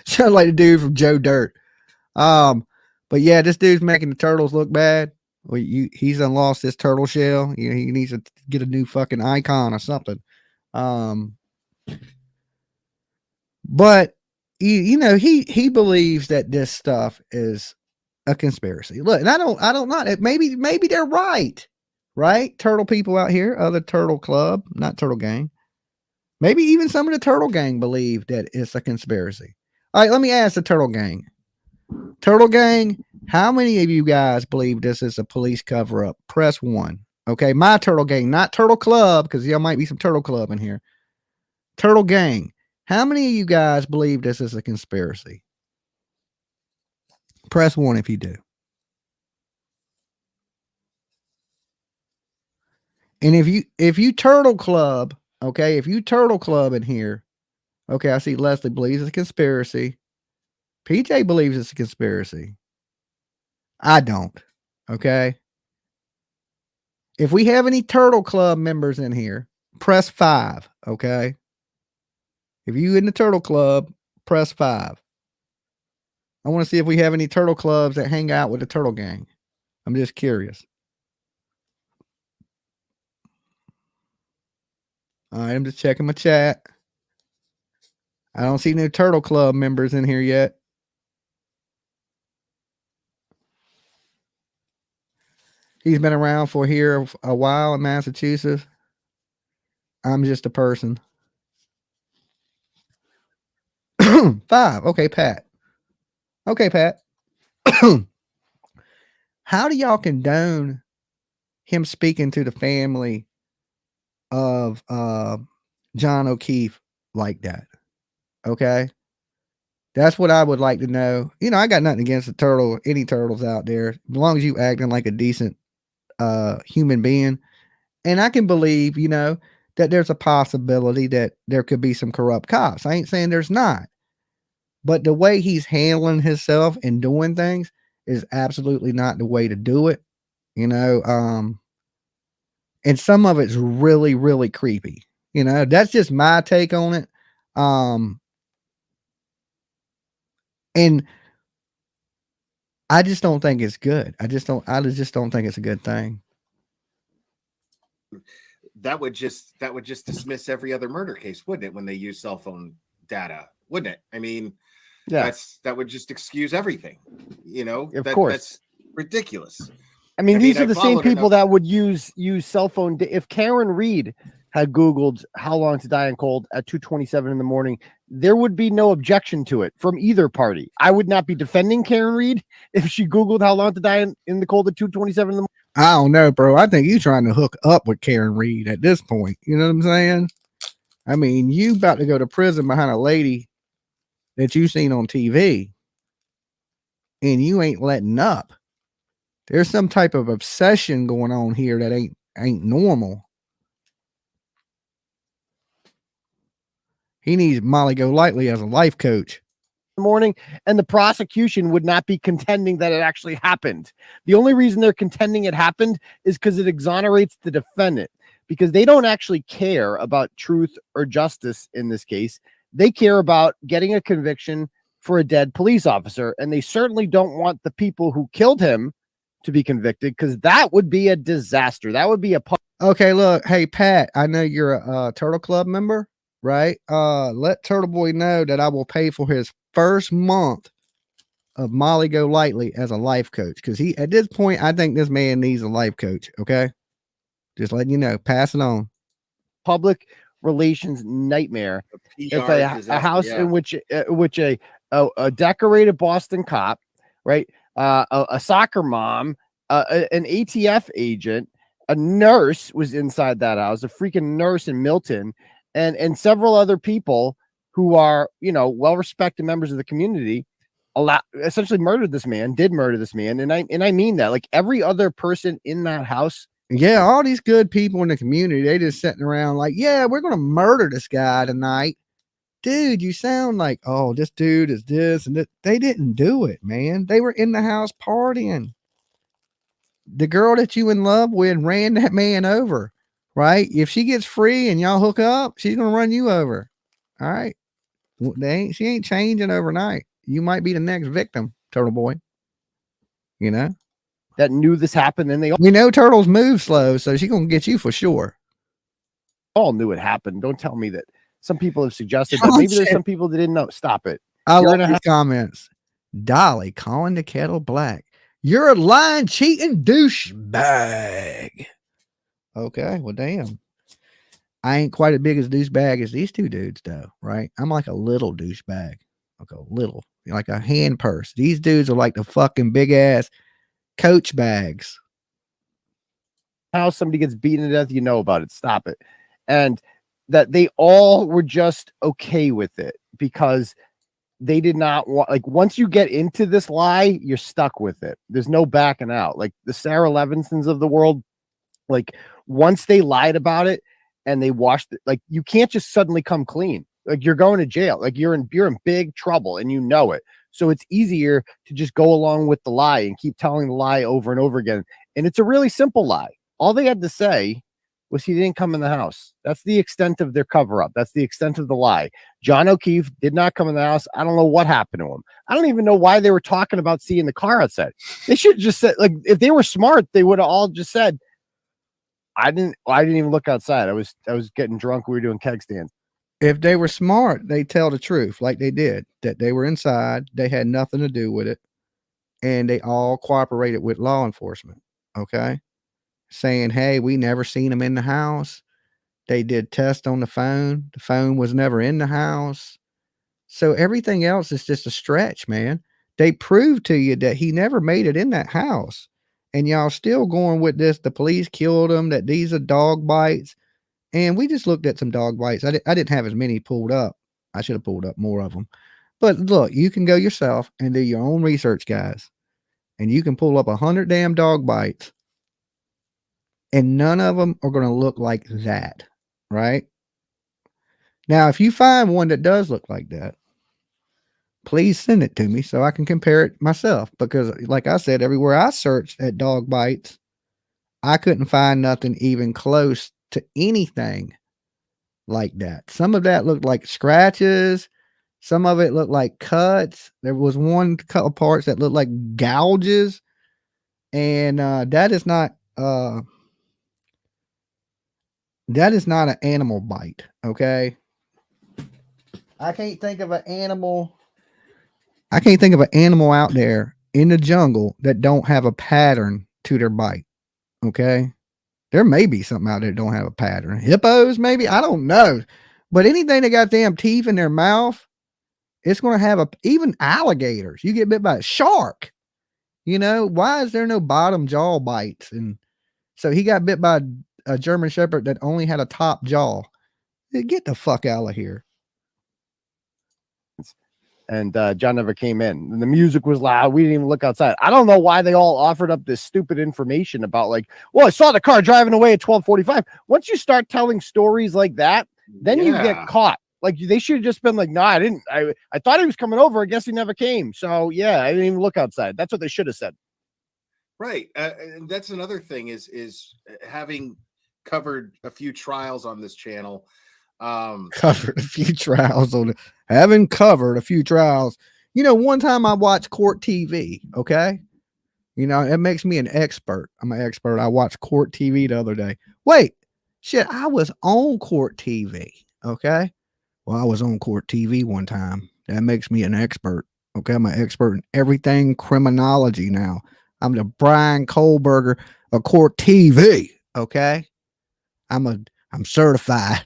Sounds like the dude from Joe Dirt. But yeah, this dude's making the turtles look bad. Well, he's lost his turtle shell. You know, he needs to get a new fucking icon or something. But you know, he believes that this stuff is a conspiracy. Look, and I don't know. Maybe they're right. Right? Turtle people out here, other turtle club, not turtle gang. Maybe even some of the turtle gang believe that it's a conspiracy. All right, let me ask the turtle gang. Turtle gang, how many of you guys believe this is a police cover up? Press 1. Okay, my turtle gang, not turtle club, because there might be some turtle club in here. Turtle gang, how many of you guys believe this is a conspiracy? Press 1 if you do. And if you turtle club, okay, if you turtle club in here, okay, I see Leslie believes it's a conspiracy. PJ believes it's a conspiracy. I don't. Okay. If we have any Turtle Club members in here, press 5. Okay. If you in the Turtle Club, press 5. I want to see if we have any Turtle Clubs that hang out with the Turtle Gang. I'm just curious. All right. I'm just checking my chat. I don't see no Turtle Club members in here yet. He's been around for here a while in Massachusetts. I'm just a person. 5. Okay, Pat. Okay, Pat. How do y'all condone him speaking to the family of John O'Keefe like that? Okay. That's what I would like to know. You know, I got nothing against the turtle, any turtles out there, as long as you acting like a decent human being. And I can believe, you know, that there's a possibility that there could be some corrupt cops. I ain't saying there's not. But the way he's handling himself and doing things is absolutely not the way to do it. You know, and some of it's really, really creepy. You know, that's just my take on it. And I just don't think it's good. I just don't think it's a good thing. That would just dismiss every other murder case, wouldn't it? When they use cell phone data, wouldn't it? I mean, yeah, that would just excuse everything. You know, of course, that's ridiculous. I mean, these are the same people that would use cell phone. If Karen Reed had Googled how long to die in cold at 2:27 in the morning, there would be no objection to it from either party. I would not be defending Karen Reed if she Googled how long to die in the cold at 2:27 in the morning. I don't know, bro. I think you're trying to hook up with Karen Reed at this point. You know what I'm saying? I mean, you about to go to prison behind a lady that you seen on TV, and you ain't letting up. There's some type of obsession going on here that ain't normal. He needs Molly Golightly as a life coach. Morning, and the prosecution would not be contending that it actually happened. The only reason they're contending it happened is because it exonerates the defendant, because they don't actually care about truth or justice in this case. They care about getting a conviction for a dead police officer, and they certainly don't want the people who killed him to be convicted, because that would be a disaster. That would be a okay. Look, hey Pat, I know you're a Turtle Club member, right? Let Turtle Boy know that I will pay for his first month of Molly Golightly as a life coach, because he at this point, I think this man needs a life coach. Okay, just letting you know. Pass it on. Public relations nightmare. If a house in which a decorated Boston cop, right, a soccer mom, an ATF agent, a nurse was inside that house, a freaking nurse in Milton, and several other people who are, you know, well-respected members of the community, essentially did murder this man. And I mean that, like, every other person in that house. Yeah, all these good people in the community, they just sitting around like, yeah, we're going to murder this guy tonight. Dude, you sound like, oh, this dude is this and that. They didn't do it, man. They were in the house partying. The girl that you in love with ran that man over, right? If she gets free and y'all hook up, she's going to run you over. All right. She ain't changing overnight. You might be the next victim, Turtle Boy. You know? that knew this happened, and we know turtles move slow, so she's gonna get you for sure. All knew it happened. Don't tell me that some people have suggested that maybe there's some people that didn't know. Stop it. I love these comments. Dolly calling the kettle black. You're a lying, cheating douchebag. Okay, well, damn. I ain't quite as big as douchebag as these two dudes, though, right? I'm like a little douchebag. Like a little, like a hand purse. These dudes are like the fucking big ass Coach bags. How somebody gets beaten to death, you know about it. Stop it. And that they all were just okay with it because they did not want, like, once you get into this lie, you're stuck with it. There's no backing out. Like the Sarah Levinsons of the world, like once they lied about it and they washed it, like you can't just suddenly come clean. Like you're going to jail. Like you're in big trouble and you know it. So it's easier to just go along with the lie and keep telling the lie over and over again. And it's a really simple lie. All they had to say was he didn't come in the house. That's the extent of their cover up. That's the extent of the lie. John O'Keefe did not come in the house. I don't know what happened to him. I don't even know why they were talking about seeing the car outside. They should just said, like, if they were smart, they would have all just said, I didn't even look outside. I was getting drunk. We were doing keg stands. If they were smart, they tell the truth like they did, that they were inside. They had nothing to do with it. And they all cooperated with law enforcement. Okay. Saying, hey, we never seen him in the house. They did tests on the phone. The phone was never in the house. So everything else is just a stretch, man. They proved to you that he never made it in that house. And y'all still going with this. The police killed him, that these are dog bites. And we just looked at some dog bites. I didn't have as many pulled up. I should have pulled up more of them. But look, you can go yourself and do your own research, guys. And you can pull up 100 damn dog bites. And none of them are going to look like that, right? Now, if you find one that does look like that, please send it to me so I can compare it myself. Because like I said, everywhere I searched at dog bites, I couldn't find nothing even close to anything like that. Some of that looked like scratches. Some of it looked like cuts. There was one couple parts that looked like gouges. And that is not an animal bite. Okay. I can't think of an animal out there in the jungle that don't have a pattern to their bite. Okay. There may be something out there that don't have a pattern. Hippos, maybe. I don't know. But anything that got damn teeth in their mouth, it's going to have even alligators. You get bit by a shark. You know, why is there no bottom jaw bites? And so he got bit by a German Shepherd that only had a top jaw. Get the fuck out of here. And John never came in. And the music was loud. We didn't even look outside. I don't know why they all offered up this stupid information about, like, well, I saw the car driving away at 12:45. Once you start telling stories like that, then you get caught. Like, they should have just been like, no, I didn't. I thought he was coming over. I guess he never came. So, yeah, I didn't even look outside. That's what they should have said. Right. And that's another thing is having covered a few trials on this channel. Covered a few trials on it. Haven't covered a few trials. You know, one time I watched court TV. Okay. You know, it makes me an expert. I'm an expert. I watched court TV the other day. Wait, shit. I was on court TV. Okay. Well, I was on court TV one time. That makes me an expert. Okay. I'm an expert in everything criminology now. I'm the Brian Kohlberger of court TV. Okay. I'm certified.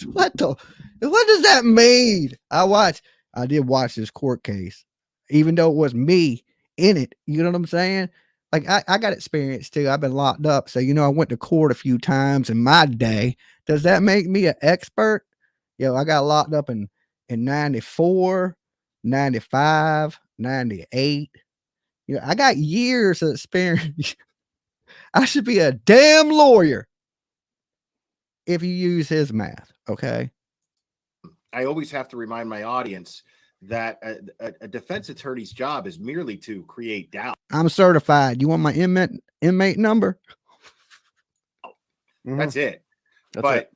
What does that mean? I did watch this court case, even though it was me in it. You know what I'm saying? Like I got experience too. I've been locked up. So, you know, I went to court a few times in my day. Does that make me an expert? Yo, I got locked up in 94, 95, 98. You know, I got years of experience. I should be a damn lawyer if you use his math. Okay. I always have to remind my audience that a defense attorney's job is merely to create doubt. I'm certified. You want my inmate number? That's it. That's but it.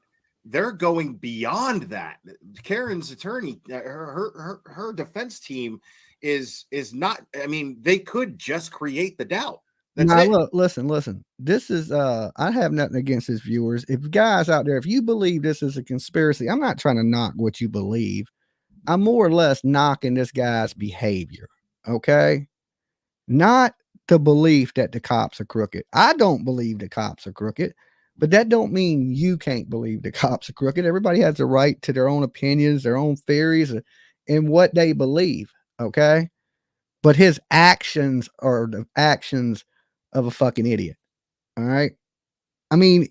they're going beyond that. Karen's attorney, her defense team is not. I mean, they could just create the doubt. That's now, it. look, listen. This is I have nothing against his viewers. If guys out there, if you believe this is a conspiracy, I'm not trying to knock what you believe. I'm more or less knocking this guy's behavior. Okay. Not the belief that the cops are crooked. I don't believe the cops are crooked, but that don't mean you can't believe the cops are crooked. Everybody has a right to their own opinions, their own theories, and what they believe. Okay. But his actions are the actions of a fucking idiot. All right. I mean,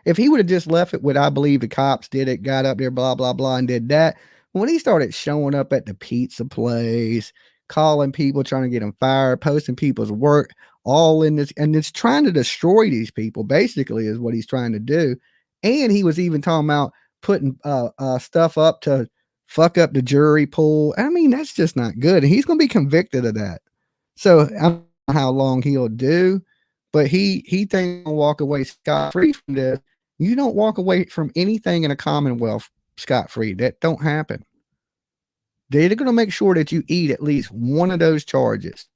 if he would have just left it with, I believe the cops did it, got up there, blah, blah, blah, and did that. When he started showing up at the pizza place, calling people, trying to get them fired, posting people's work, all in this, and it's trying to destroy these people, basically, is what he's trying to do. And he was even talking about putting stuff up to fuck up the jury pool. I mean, that's just not good. And he's going to be convicted of that. So I don't know how long he'll do, but he thinks he'll walk away scot-free from this. You don't walk away from anything in a Commonwealth scot-free. That don't happen. They're going to make sure that you eat at least one of those charges.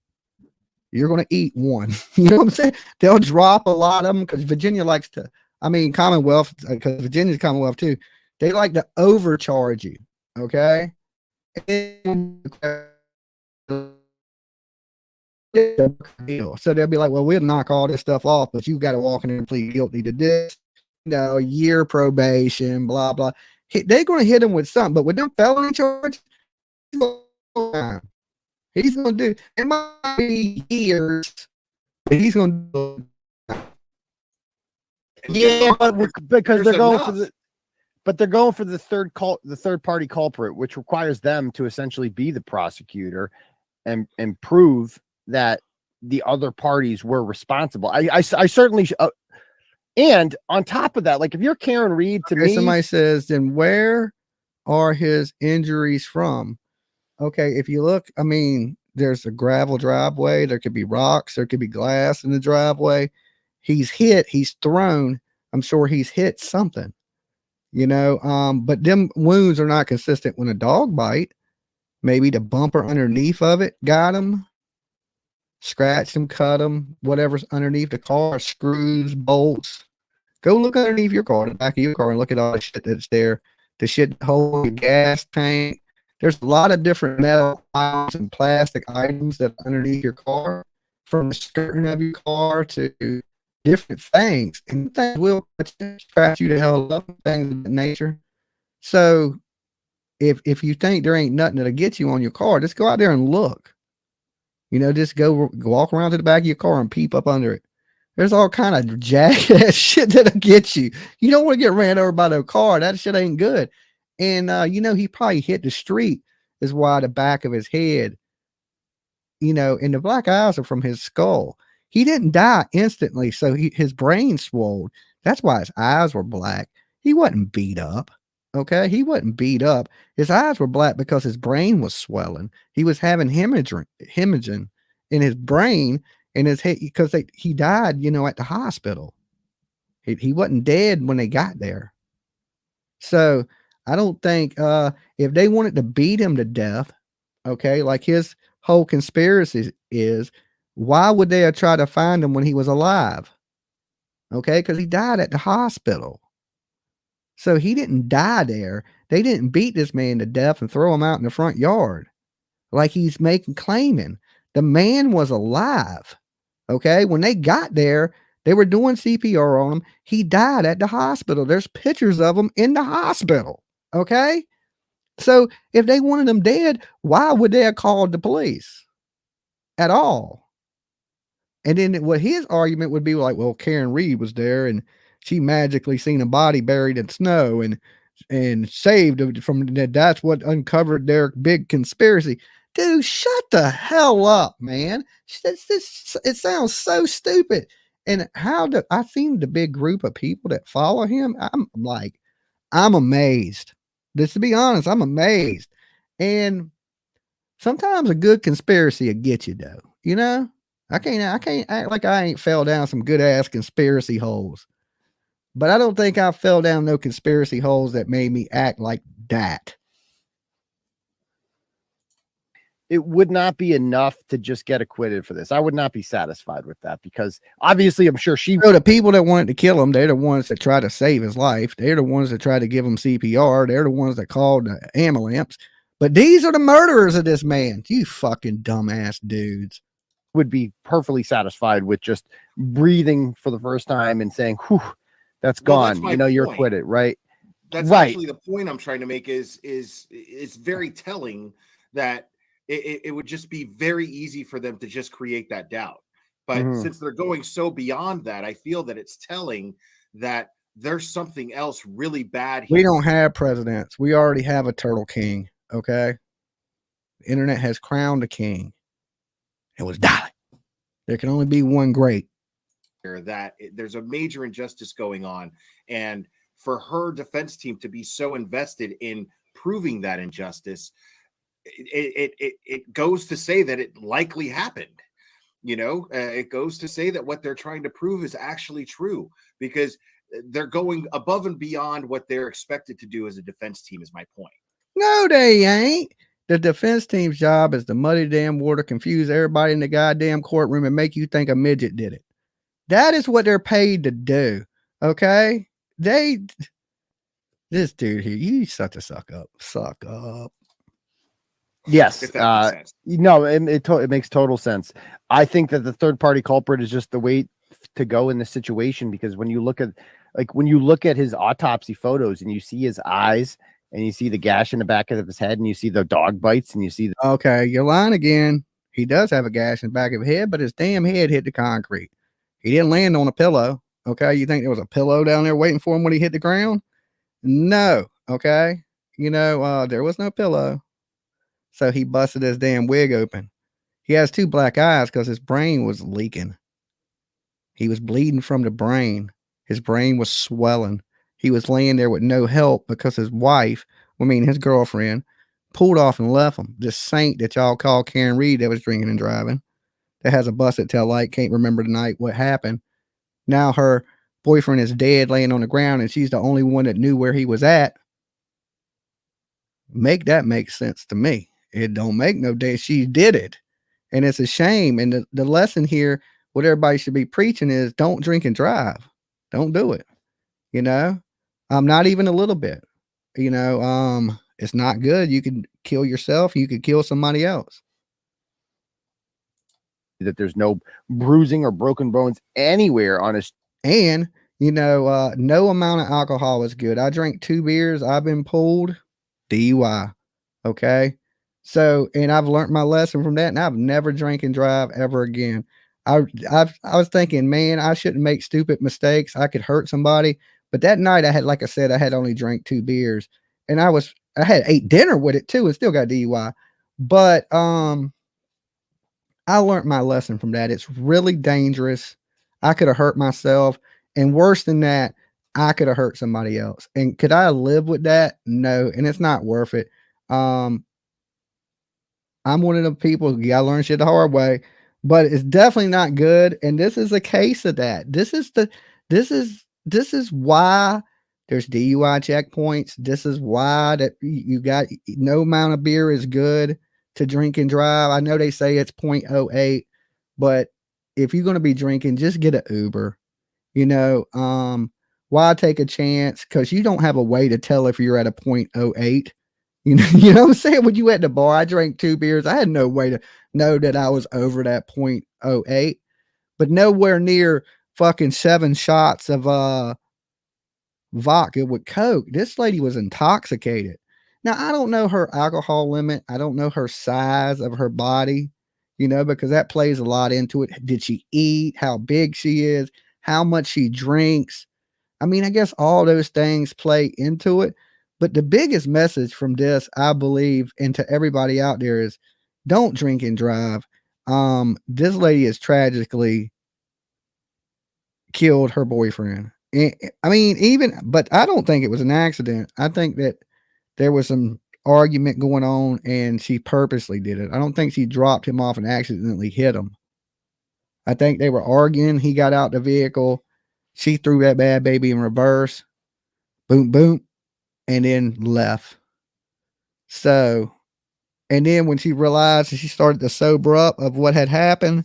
You're going to eat one. You know what I'm saying? They'll drop a lot of them because Virginia likes to, I mean, Commonwealth, because Virginia's Commonwealth too. They like to overcharge you. Okay. So they'll be like, well, we'll knock all this stuff off, but you've got to walk in and plead guilty to this, a year probation, blah, blah. They're going to hit him with something, but with them felony charges, he's going to do, it might be years, but he's going to do. Yeah, but because they're going for the third party culprit, which requires them to essentially be the prosecutor and prove that the other parties were responsible. I certainly and on top of that, like if you're Karen Reed, to me, somebody says, then where are his injuries from? Okay, if you look, I mean, there's a gravel driveway, there could be rocks, there could be glass in the driveway. He's hit, he's thrown. I'm sure he's hit something, but them wounds are not consistent when a dog bite. Maybe the bumper underneath of it got him, scratched him, cut him, whatever's underneath the car, screws, bolts. Go look underneath your car, the back of your car, and look at all the shit that's there. The shit holding your gas tank. There's a lot of different metal items and plastic items that are underneath your car, from the skirting of your car to different things. And things will scratch you to hell up, things of that nature. So if you think there ain't nothing that'll get you on your car, just go out there and look. Just go walk around to the back of your car and peep up under it. There's all kind of jackass shit that'll get you. You don't want to get ran over by no car. That shit ain't good. And he probably hit the street is why the back of his head, and the black eyes are from his skull. He didn't die instantly, so his brain swelled. That's why his eyes were black. He wasn't beat up. Okay, he wasn't beat up. His eyes were black because his brain was swelling. He was having hemorrhaging in his brain and his head because he died, at the hospital. He wasn't dead when they got there. So I don't think if they wanted to beat him to death, okay, like his whole conspiracy is, why would they have tried to find him when he was alive? Okay, because he died at the hospital. So he didn't die there. They didn't beat this man to death and throw him out in the front yard like he's claiming. The man was alive. Okay, when they got there, they were doing CPR on him. He died at the hospital. There's pictures of him in the hospital. Okay, so if they wanted him dead, why would they have called the police at all? And then what his argument would be like, well, Karen Reed was there and she magically seen a body buried in snow and saved from that. That's what uncovered their big conspiracy. Dude, shut the hell up, man. It sounds so stupid. And I've seen the big group of people that follow him. I'm amazed. Just to be honest, I'm amazed. And sometimes a good conspiracy will get you though. I can't act like I ain't fell down some good ass conspiracy holes. But I don't think I fell down no conspiracy holes that made me act like that. It would not be enough to just get acquitted for this. I would not be satisfied with that because obviously I'm sure she. So the people that wanted to kill him, they're the ones that try to save his life. They're the ones that try to give him CPR. They're the ones that called the ambulance. But these are the murderers of this man. You fucking dumbass dudes. Would be perfectly satisfied with just breathing for the first time and saying, whew, that's gone. That's you know, you're point. Acquitted, right? That's right. Actually the point I'm trying to make is it's very telling that it would just be very easy for them to just create that doubt. But since they're going so beyond that, I feel that it's telling that there's something else really bad here. We don't have presidents. We already have a turtle king. Okay. The internet has crowned a king. It was Dolly. There can only be one great. That there's a major injustice going on, and for her defense team to be so invested in proving that injustice, it goes to say that it likely happened. You know, it goes to say that what they're trying to prove is actually true because they're going above and beyond what they're expected to do as a defense team. Is my point. No, they ain't. The defense team's job is to muddy damn water, confuse everybody in the goddamn courtroom, and make you think a midget did it. That is what they're paid to do. Okay? This dude here, you such a suck up. Suck up. Yes. No, it makes total sense. I think that the third party culprit is just the way to go in this situation because when you look at his autopsy photos and you see his eyes and you see the gash in the back of his head and you see the dog bites and you see okay, you're lying again. He does have a gash in the back of his head, but his damn head hit the concrete. He didn't land on a pillow. Okay, you think there was a pillow down there waiting for him when he hit the ground? No. Okay, you know, there was no pillow. So he busted his damn wig open. He has 2 black eyes because his brain was leaking. He was bleeding from the brain. His brain was swelling. He was laying there with no help because his wife, his girlfriend, pulled off and left him. This saint that y'all call Karen Reed that was drinking and driving, that has a busted tail light, can't remember tonight what happened. Now her boyfriend is dead, laying on the ground, and she's the only one that knew where he was at. Make that make sense to me. It don't make no day. She did it. And it's a shame. And the lesson here, what everybody should be preaching is don't drink and drive. Don't do it. You know, not even a little bit, you know, it's not good. You could kill yourself. You could kill somebody else. That there's no bruising or broken bones anywhere on his. And, you know, no amount of alcohol is good. I drank 2 beers. I've been pulled. DUI. Okay. So, and I've learned my lesson from that, and I've never drank and drive ever again. I was thinking, man, I shouldn't make stupid mistakes. I could hurt somebody. But that night I had, like I said, I had only drank 2 beers, and I had ate dinner with it too and still got DUI. But, I learned my lesson from that. It's really dangerous. I could have hurt myself, and worse than that, I could have hurt somebody else. And could I live with that? No. And it's not worth it. I'm one of the people, you gotta learn shit the hard way, but it's definitely not good. And this is a case of that. This is why there's DUI checkpoints. This is why that you got no amount of beer is good to drink and drive. I know they say it's 0.08, but if you're going to be drinking, just get an Uber, you know, why take a chance? Cause you don't have a way to tell if you're at a 0.08. You know what I'm saying? When you at the bar, I drank 2 beers. I had no way to know that I was over that 0.08, but nowhere near fucking 7 shots of vodka with Coke. This lady was intoxicated. Now, I don't know her alcohol limit. I don't know her size of her body, you know, because that plays a lot into it. Did she eat? How big she is? How much she drinks? I mean, I guess all those things play into it. But the biggest message from this, I believe, and to everybody out there is don't drink and drive. This lady is tragically killed her boyfriend. I mean, but I don't think it was an accident. I think that there was some argument going on and she purposely did it. I don't think she dropped him off and accidentally hit him. I think they were arguing. He got out the vehicle She threw that bad baby in reverse, boom, boom, and then left. So, and then when she realized and she started to sober up of what had happened,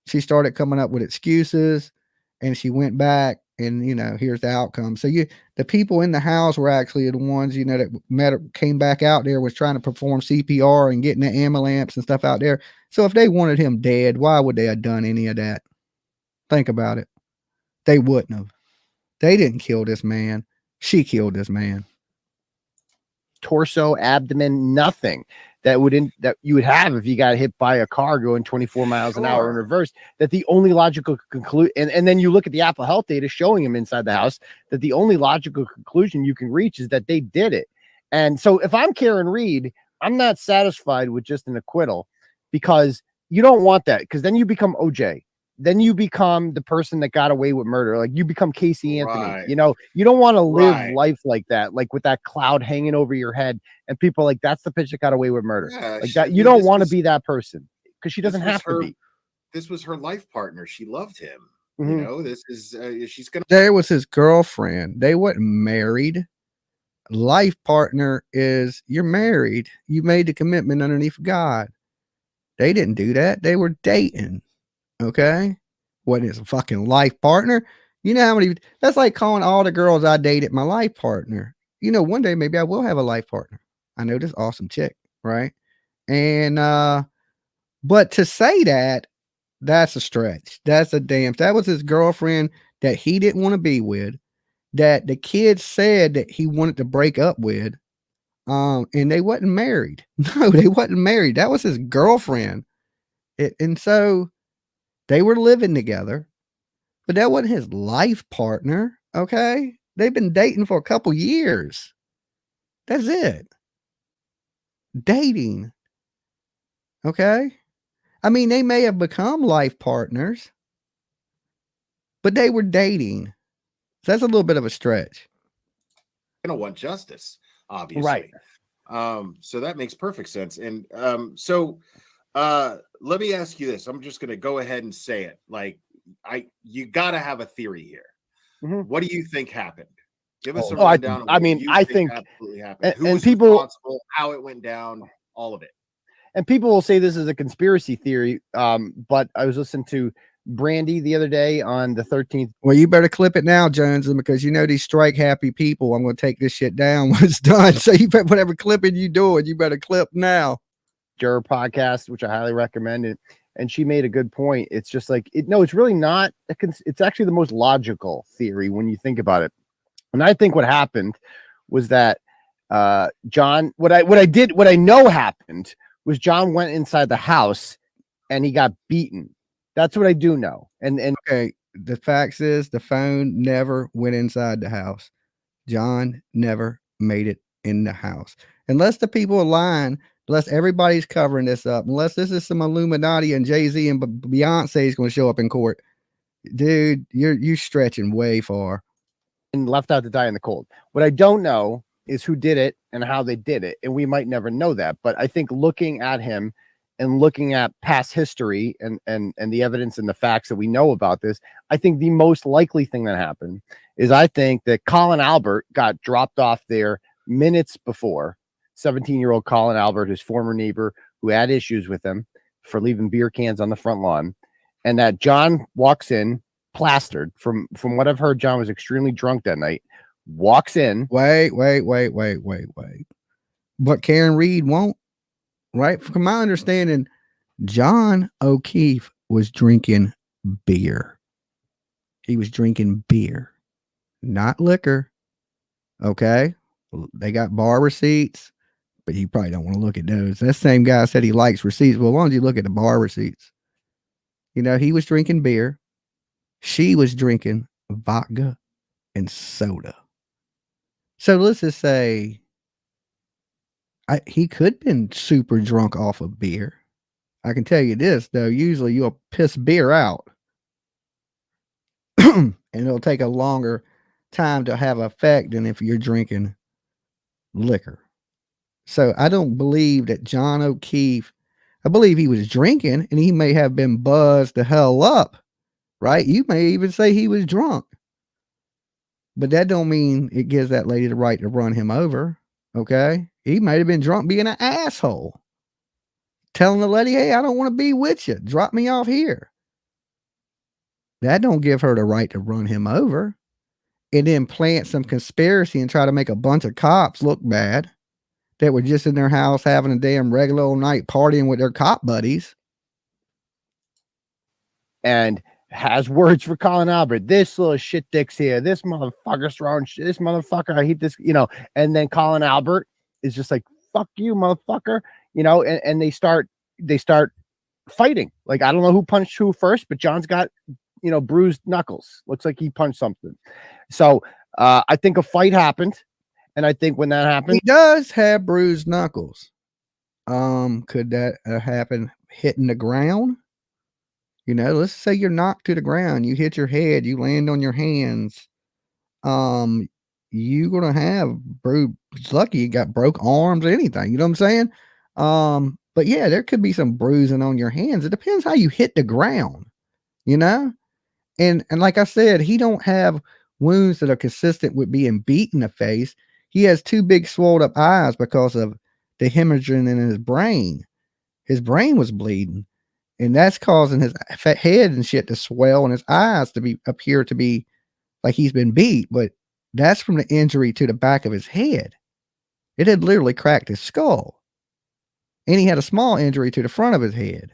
she started coming up with excuses, and she went back, and here's the outcome. So the people in the house were actually the ones that came back out there, was trying to perform CPR and getting the ambulance and stuff out there. So if they wanted him dead, why would they have done any of that? Think about it. They wouldn't have. They didn't kill this man. She killed this man. Torso, abdomen, nothing that you would have if you got hit by a car going 24 miles an hour in reverse. That the only logical conclusion, and then you look at the Apple Health data showing him inside the house, that the only logical conclusion you can reach is that they did it. And so if I'm Karen Reed, I'm not satisfied with just an acquittal, because you don't want that, because then you become OJ. Then you become the person that got away with murder. Like, you become Casey Anthony. Right. You don't want to live life like that, like with that cloud hanging over your head, and people like, that's the bitch that got away with murder. Yeah, like that. You don't want to be that person, because she doesn't have to be. This was her life partner. She loved him. Mm-hmm. This is she's gonna. There was his girlfriend. They weren't married. Life partner is, you're married. You made the commitment underneath God. They didn't do that. They were dating. Okay. What is a fucking life partner? You know how many, that's like calling all the girls I dated my life partner. One day maybe I will have a life partner. I know this awesome chick, right? And but to say that, that's a stretch. That's a damn, that was his girlfriend that he didn't want to be with, that the kids said that he wanted to break up with. And they wasn't married. No, they wasn't married. That was his girlfriend. And so they were living together, but that wasn't his life partner. Okay. They've been dating for a couple years. That's it. Dating. Okay. I mean, they may have become life partners, but they were dating. So that's a little bit of a stretch. Gonna want justice, obviously. Right. So that makes perfect sense. And let me ask you this. I'm just gonna go ahead and say it. Like, you gotta have a theory here. Mm-hmm. What do you think happened? Give us a rundown. I think absolutely happened. Who was responsible, how it went down, all of it. And people will say this is a conspiracy theory. But I was listening to Brandy the other day on the 13th. Well, you better clip it now, Jones, because these strike happy people. I'm going to take this shit down when it's done. So you better, whatever clipping you doing, you better clip now. Your podcast, which I highly recommend it. And she made a good point. It's just like, it's really not. It's actually the most logical theory when you think about it. And I think what happened was that John, what I know happened was John went inside the house and he got beaten. That's what I do know. And okay, the facts is the phone never went inside the house. John never made it in the house. Unless the people are lying, unless everybody's covering this up, unless this is some Illuminati and Jay-Z and Beyonce is going to show up in court. Dude, you're stretching way far. And left out to die in the cold. What I don't know is who did it and how they did it. And we might never know that. But I think looking at him and looking at past history and the evidence and the facts that we know about this, I think the most likely thing that happened is I think that Colin Albert got dropped off there minutes before. 17-year-old Colin Albert, his former neighbor who had issues with him for leaving beer cans on the front lawn. And that John walks in plastered. From what I've heard, John was extremely drunk that night. Walks in. Wait. But Karen Reed won't. Right? From my understanding, John O'Keefe was drinking beer. He was drinking beer, not liquor. Okay? They got bar receipts, but you probably don't want to look at those. That same guy said he likes receipts. Well, why don't you look at the bar receipts? He was drinking beer. She was drinking vodka and soda. So let's just say he could have been super drunk off of beer. I can tell you this, though. Usually you'll piss beer out. And it'll take a longer time to have effect than if you're drinking liquor. So I don't believe that John O'Keefe, I believe he was drinking and he may have been buzzed the hell up. right? You may even say he was drunk, but that don't mean it gives that lady the right to run him over. Okay. He might have been drunk being an asshole, telling the lady, hey, I don't want to be with you. Drop me off here. That don't give her the right to run him over and then plant some conspiracy and try to make a bunch of cops look bad that were just in their house having a damn regular old night partying with their cop buddies. And has words for Colin Albert. This little shit dick's here. This motherfucker's throwing shit. This motherfucker, I hate this, you know. And then Colin Albert is just like, fuck you, motherfucker, you know. And they start fighting. Like, I don't know who punched who first, but John's got, you know, bruised knuckles. Looks like he punched something. So I think a fight happened, and I think when that happened, he does have bruised knuckles. Could that happen hitting the ground? You know, let's say you're knocked to the ground, you hit your head, you land on your hands. You're gonna have it's lucky you got broke arms or anything. You know what I'm saying? But yeah, there could be some bruising on your hands. It depends how you hit the ground, you know. And like I said, he don't have wounds that are consistent with being beat in the face. He has two big swelled up eyes because of the hemorrhaging in his brain. His brain was bleeding, and that's causing his head and shit to swell and his eyes to appear to be like he's been beat. But that's from the injury to the back of his head. It had literally cracked his skull, and he had a small injury to the front of his head.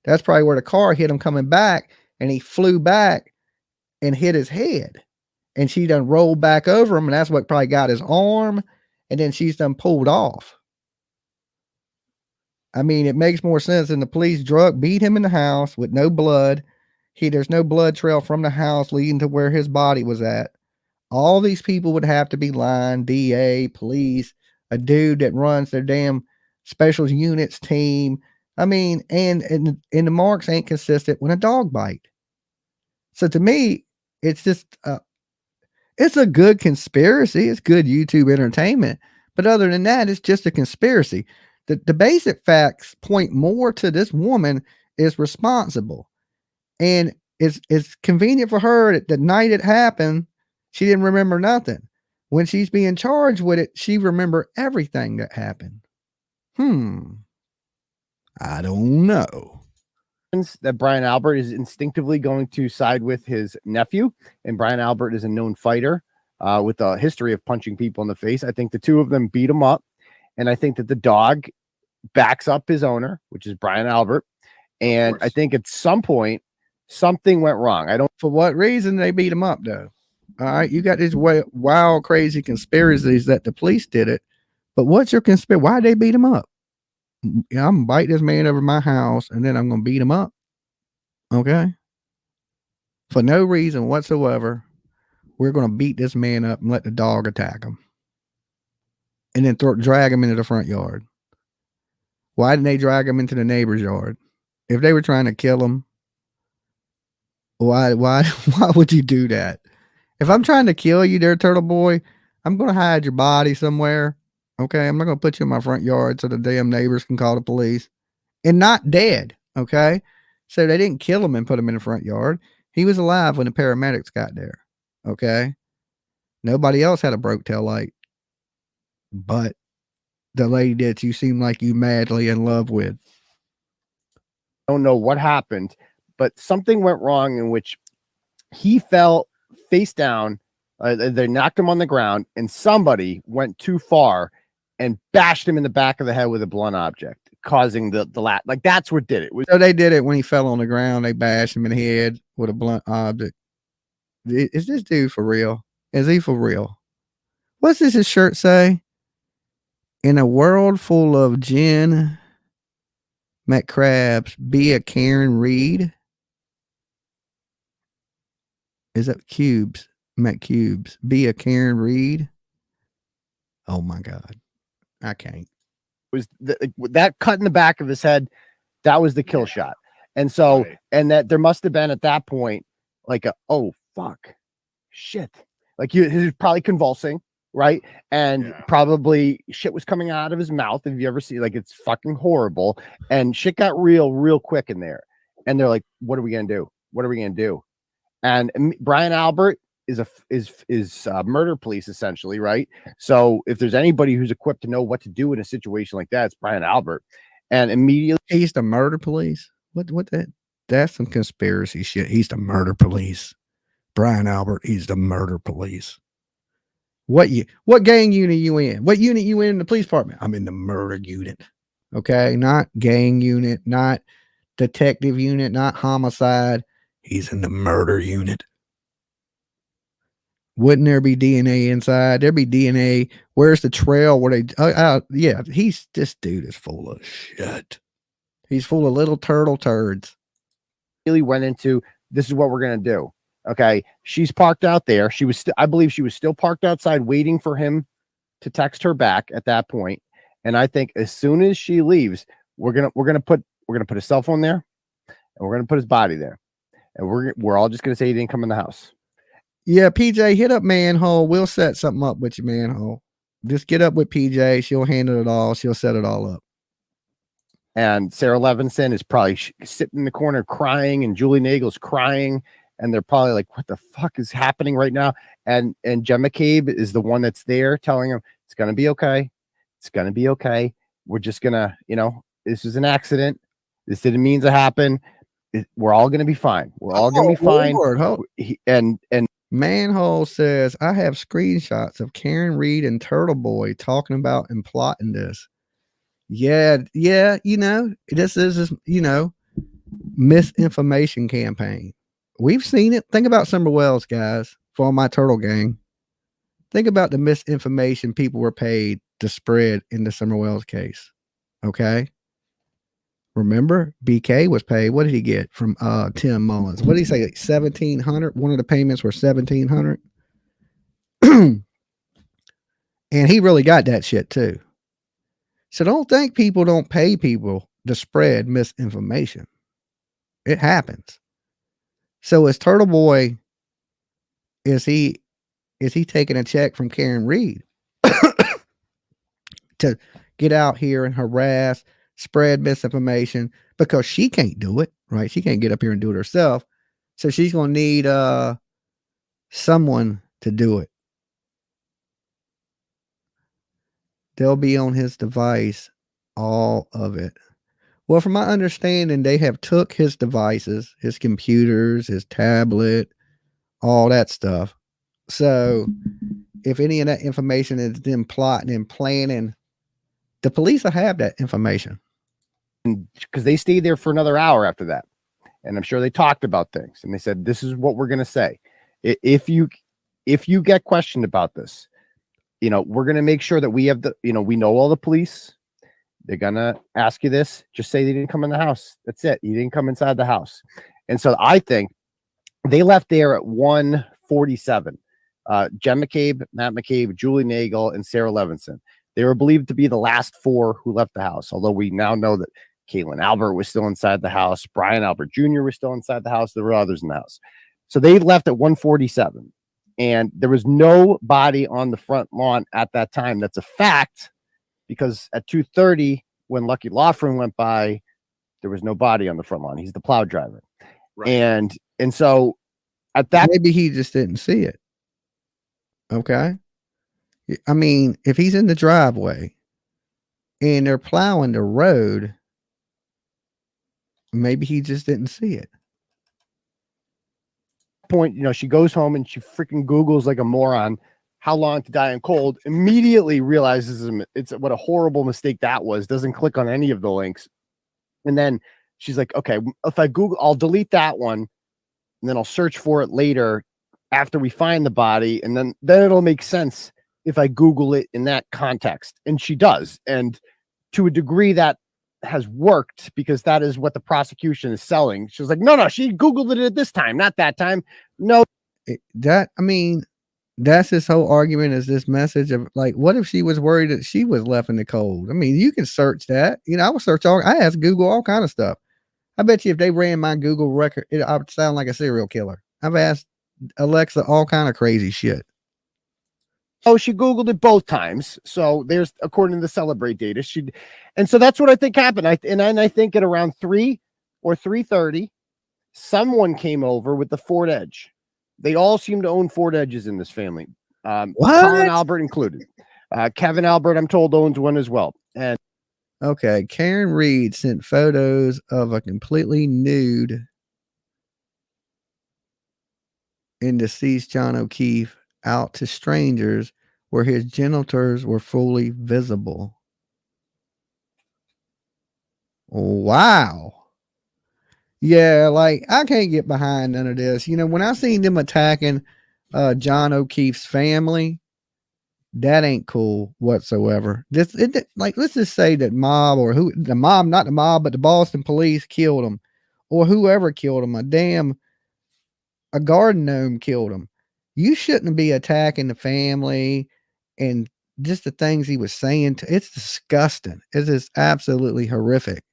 That's probably where the car hit him coming back, and he flew back and hit his head, and she done rolled back over him, and that's what probably got his arm, and then she's done pulled off. I mean, it makes more sense than the police beat him in the house with no blood. There's no blood trail from the house leading to where his body was at. All these people would have to be lying, DA, police, a dude that runs their damn special units team. I mean, and the marks ain't consistent when a dog bite. So to me, it's just it's a good conspiracy. It's good YouTube entertainment. But other than that, it's just a conspiracy. The basic facts point more to this woman is responsible. And it's convenient for her that the night it happened, she didn't remember nothing. When she's being charged with it, she remember everything that happened. I don't know. That Brian Albert is instinctively going to side with his nephew, and Brian Albert is a known fighter with a history of punching people in the face. I think the two of them beat him up, and I think that the dog backs up his owner, which is Brian Albert, and I think at some point something went wrong. I don't. For what reason they beat him up, though? All right, you got these wild, crazy conspiracies that the police did it, but what's your conspiracy? Why they beat him up? I'm gonna bite this man over my house, and then I'm gonna beat him up. Okay, for no reason whatsoever, we're gonna beat this man up and let the dog attack him, and then drag him into the front yard. Why didn't they drag him into the neighbor's yard? If they were trying to kill him, why would you do that? If I'm trying to kill you there, Turtle Boy, I'm gonna hide your body somewhere. Okay, I'm not gonna put you in my front yard so the damn neighbors can call the police. And not dead. Okay, so they didn't kill him and put him in the front yard. He was alive when the paramedics got there. Okay, nobody else had a broke tail light, but the lady that you seem like you madly in love with. I don't know what happened, but something went wrong in which he fell face down. They knocked him on the ground, and somebody went too far and bashed him in the back of the head with a blunt object, causing the like that's what did it. So they did it when he fell on the ground. They bashed him in the head with a blunt object. Is this dude for real? Is he for real? What's this his shirt say? In a world full of Jen McCrabs, be a Karen Reed. Is that Cubes? McCubes. Be a Karen Reed. Oh my God. I can't. Was that cut in the back of his head? That was the kill shot. And so, and that there must have been at that point, like oh fuck, shit. Like he was probably convulsing, right? And probably shit was coming out of his mouth. If you ever see, like, it's fucking horrible. And shit got real quick in there. And they're like, what are we gonna do? What are we going to do? And Brian Albert is murder police essentially, right? So if there's anybody who's equipped to know what to do in a situation like that, it's Brian Albert. And immediately he's the murder police. What that's some conspiracy shit. He's the murder police. Brian Albert, he's the murder police. What gang unit you in? What unit you in the police department? I'm in the murder unit. Okay, not gang unit, not detective unit, not homicide. He's in the murder unit. Wouldn't there be DNA inside? There'd be DNA. Where's the trail where they? Yeah, this dude is full of shit. He's full of little turtle turds. Really went into, this is what we're gonna do. Okay, she's parked out there. She was, I believe, she was still parked outside, waiting for him to text her back at that point. And I think as soon as she leaves, we're gonna put his cell phone there, and we're gonna put his body there, and we're all just gonna say he didn't come in the house. Yeah, PJ, hit up Manhole. We'll set something up with you, Manhole. Just get up with PJ. She'll handle it all. She'll set it all up. And Sarah Levinson is probably sitting in the corner crying, and Julie Nagel's crying, and they're probably like, "What the fuck is happening right now?" And Jem McCabe is the one that's there telling him it's gonna be okay. It's gonna be okay. We're just gonna, this is an accident. This didn't mean to happen. We're all gonna be fine. We're all gonna be fine. Lord, and Manhole says, I have screenshots of Karen Reed and Turtle Boy talking about and plotting this. Yeah, this is, misinformation campaign. We've seen it. Think about Summer Wells, guys, for my Turtle gang. Think about the misinformation people were paid to spread in the Summer Wells case. Okay. Remember, BK was paid. What did he get from Tim Mullins? What did he say? Like $1,700. One of the payments were $1,700. And he really got that shit too. So don't think people don't pay people to spread misinformation. It happens. So is Turtle Boy, is he taking a check from Karen Reed to get out here and harass, spread misinformation, because she can't do it, right? She can't get up here and do it herself. So she's going to need someone to do it. They'll be on his device, all of it. Well, from my understanding, they have took his devices, his computers, his tablet, all that stuff. So if any of that information is them plotting and planning, the police will have that information. Because they stayed there for another hour after that. And I'm sure they talked about things. And they said, this is what we're going to say. If you get questioned about this, we're going to make sure that we have we know all the police. They're going to ask you this. Just say they didn't come in the house. That's it. You didn't come inside the house. And so I think they left there at 1:47. Jem McCabe, Matt McCabe, Julie Nagel, and Sarah Levinson. They were believed to be the last four who left the house, although we now know that Caitlin Albert was still inside the house. Brian Albert Jr. was still inside the house. There were others in the house. So they left at 1:47. And there was no body on the front lawn at that time. That's a fact, because at 2:30, when Lucky Laughlin went by, there was no body on the front lawn. He's the plow driver. Right. And so at that, maybe he just didn't see it. Okay. I mean, if he's in the driveway and they're plowing the road, maybe he just didn't see it. Point, she goes home and she freaking Googles like a moron how long to die in cold, immediately realizes it's what a horrible mistake that was, doesn't click on any of the links. And then she's like, okay, if I Google, I'll delete that one and then I'll search for it later after we find the body, and then it'll make sense if I Google it in that context. And she does. And to a degree that has worked, because that is what the prosecution is selling. She was like, no, she Googled it at this time, not that time. No, that's his whole argument, is this message of like, what if she was worried that she was left in the cold? I mean, you can search that. I would search I asked Google all kind of stuff. I bet you if they ran my Google record, I would sound like a serial killer. I've asked Alexa all kind of crazy shit. Oh, she Googled it both times. So there's, according to the Celebrate data, and so that's what I think happened. I think at around 3 or 3:30, someone came over with the Ford Edge. They all seem to own Ford Edges in this family. Colin What? Albert included. Kevin Albert, I'm told, owns one as well. And Okay, Karen Reed sent photos of a completely nude and deceased John O'Keefe out to strangers where his genitals were fully visible. Wow. Yeah, like I can't get behind none of this. You know, when I seen them attacking John O'Keefe's family, that ain't cool whatsoever. Like, let's just say that mob or who the mob, not the mob, but the Boston police killed him, or whoever killed him. A garden gnome killed him. You shouldn't be attacking the family and just the things he was saying. It's disgusting. It is absolutely horrific.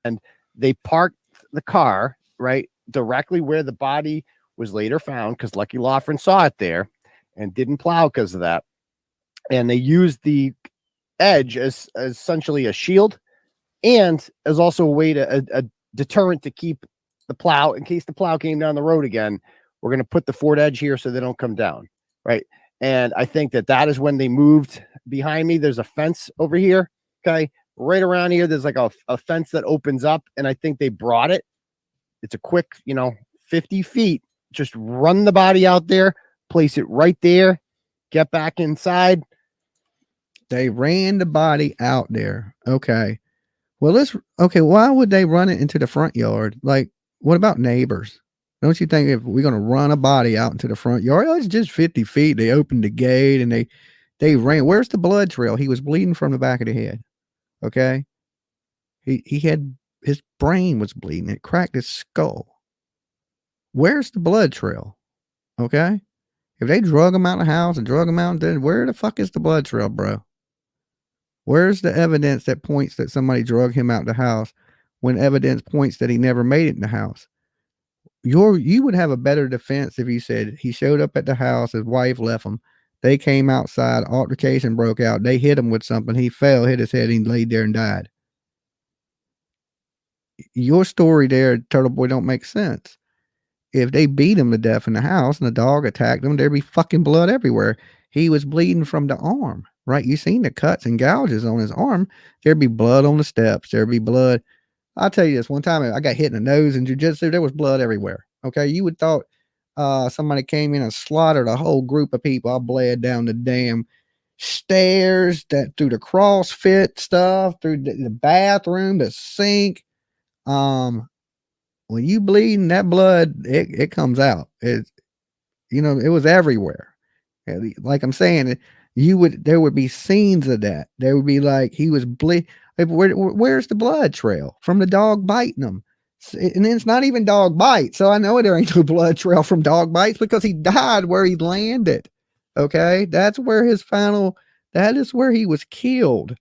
And they parked the car right directly where the body was later found, because Lucky Loughran saw it there and didn't plow because of that. And they used the edge as essentially a shield and as also a way to a deterrent to keep the plow in case the plow came down the road again. We're going to put the Ford Edge here so they don't come down, right? And I think that is when they moved behind me. There's a fence over here, okay? Right around here, there's like a fence that opens up, and I think they brought it. It's a quick, 50 feet. Just run the body out there, place it right there, get back inside. They ran the body out there. Okay. Well, why would they run it into the front yard? Like, what about neighbors? Don't you think if we're going to run a body out into the front yard, it's just 50 feet. They opened the gate and they ran. Where's the blood trail? He was bleeding from the back of the head. Okay. He had, his brain was bleeding. It cracked his skull. Where's the blood trail? Okay. If they drug him out of the house and drug him out, then where the fuck is the blood trail, bro? Where's the evidence that points that somebody drug him out the house when evidence points that he never made it in the house? You would have a better defense if you said he showed up at the house, his wife left him. They came outside, altercation broke out. They hit him with something. He fell, hit his head, and he laid there and died. Your story there, Turtle Boy, don't make sense. If they beat him to death in the house and the dog attacked him, there'd be fucking blood everywhere. He was bleeding from the arm, right? You seen the cuts and gouges on his arm. There'd be blood on the steps. There'd be blood. I'll tell you this, one time I got hit in the nose in jiu-jitsu, there was blood everywhere. Okay. You would thought somebody came in and slaughtered a whole group of people. I bled down the damn stairs, that through the CrossFit stuff, through the bathroom, the sink. When you bleeding, that blood, it comes out. It was everywhere. Like I'm saying, there would be scenes of that. There would be like, he was bleeding. Where's the blood trail from the dog biting him? And then it's not even dog bite. So I know there ain't no blood trail from dog bites because he died where he landed. Okay. That is where he was killed.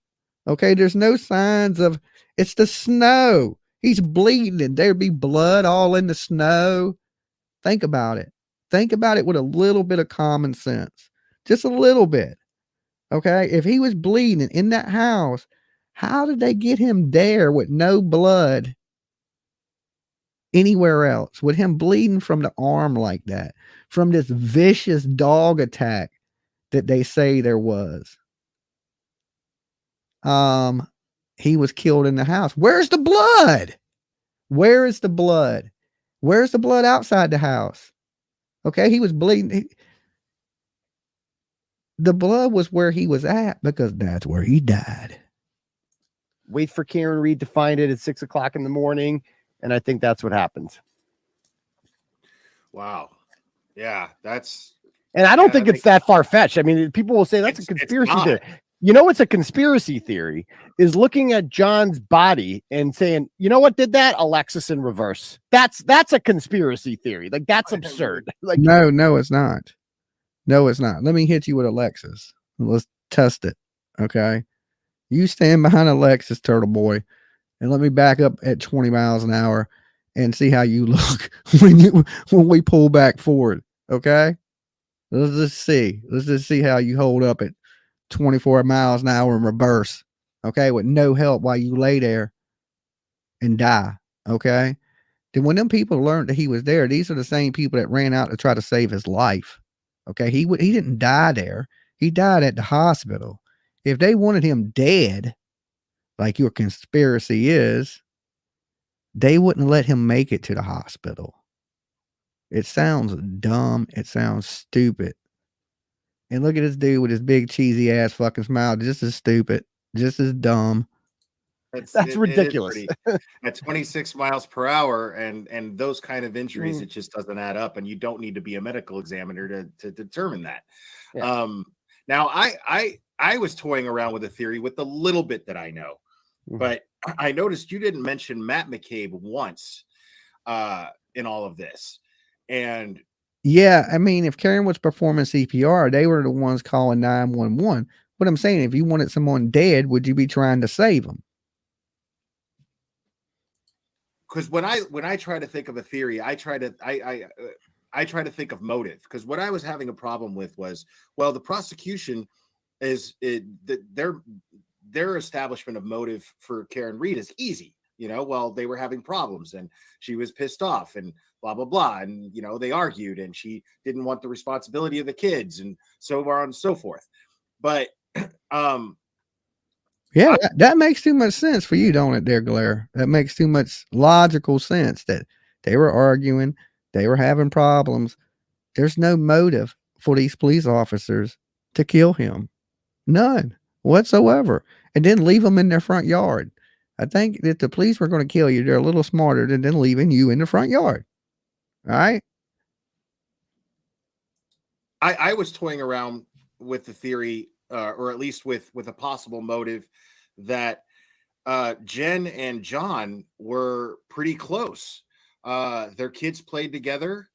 Okay. There's no signs of, it's the snow. He's bleeding and there'd be blood all in the snow. Think about it. Think about it with a little bit of common sense. Just a little bit. Okay. If he was bleeding in that house, how did they get him there with no blood anywhere else? With him bleeding from the arm like that, from this vicious dog attack that they say there was. He was killed in the house. Where's the blood? Where is the blood? Where's the blood outside the house? Okay, he was bleeding. The blood was where he was at because that's where he died. Wait for Karen Reed to find it at 6 o'clock in the morning. And I think that's what happened. Wow. Yeah, and I don't think it's that far fetched. I mean, people will say that's a conspiracy theory. It's a conspiracy theory is looking at John's body and saying, you know what did that? Alexis in reverse. That's a conspiracy theory. Like, that's absurd. Like, no, it's not. No, it's not. Let me hit you with Alexis. Let's test it. Okay. You stand behind Alexis, Turtle Boy, and let me back up at 20 miles an hour and see how you look when we pull back forward. Okay. Let's just see how you hold up at 24 miles an hour in reverse. Okay. With no help while you lay there and die. Okay. Then when them people learned that he was there, these are the same people that ran out to try to save his life. Okay, he didn't die there. He died at the hospital. If they wanted him dead, like your conspiracy is, they wouldn't let him make it to the hospital. It sounds dumb. It sounds stupid. And look at this dude with his big cheesy ass fucking smile. Just as stupid, just as dumb. That's ridiculous. At 26 miles per hour and those kind of injuries, it just doesn't add up. And you don't need to be a medical examiner to determine that. Yeah. Now I was toying around with a theory with the little bit that I know, but I noticed you didn't mention Matt McCabe once in all of this. And yeah, I mean, if Karen was performing CPR, they were the ones calling 911. What I'm saying, if you wanted someone dead, would you be trying to save them? Because when I try to think of a theory, I try to think of motive. Because what I was having a problem with was, well, the prosecution their establishment of motive for Karen Reed is easy. You know, well, they were having problems and she was pissed off and blah, blah, blah. And, you know, they argued and she didn't want the responsibility of the kids and so on and so forth. But, yeah, that makes too much sense for you, don't it, there, Glare? That makes too much logical sense that they were arguing, they were having problems. There's no motive for these police officers to kill him. None whatsoever. And then leave him in their front yard. I think that the police were going to kill you. They're a little smarter than leaving you in the front yard. All right. I was toying around with the theory, or at least with a possible motive that Jen and John were pretty close. Their kids played together.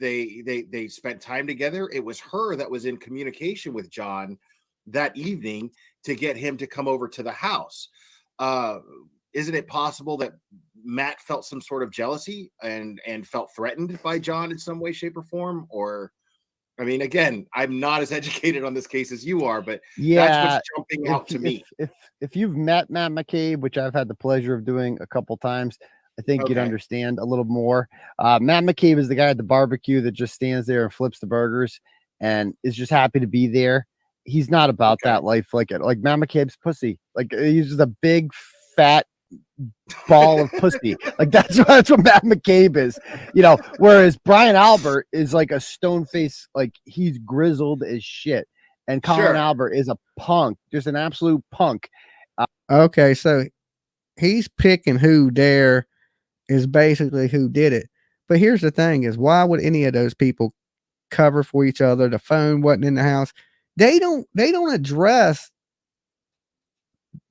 They spent time together. It was her that was in communication with John that evening to get him to come over to the house. Isn't it possible that Matt felt some sort of jealousy and felt threatened by John in some way, shape, or form? Or, I mean, again, I'm not as educated on this case as you are, but that's what's jumping out to me. If you've met Matt McCabe, which I've had the pleasure of doing a couple times, I think you'd understand a little more. Matt McCabe is the guy at the barbecue that just stands there and flips the burgers and is just happy to be there. He's not about that life like Matt McCabe's pussy. Like he's just a big fat ball of pussy. Like that's what Matt McCabe is, you know. Whereas Brian Albert is like a stone face, like he's grizzled as shit. And Colin Albert is a punk, just an absolute punk. Okay, so he's picking who there is basically who did it. But here's the thing: is why would any of those people cover for each other? The phone wasn't in the house. They don't address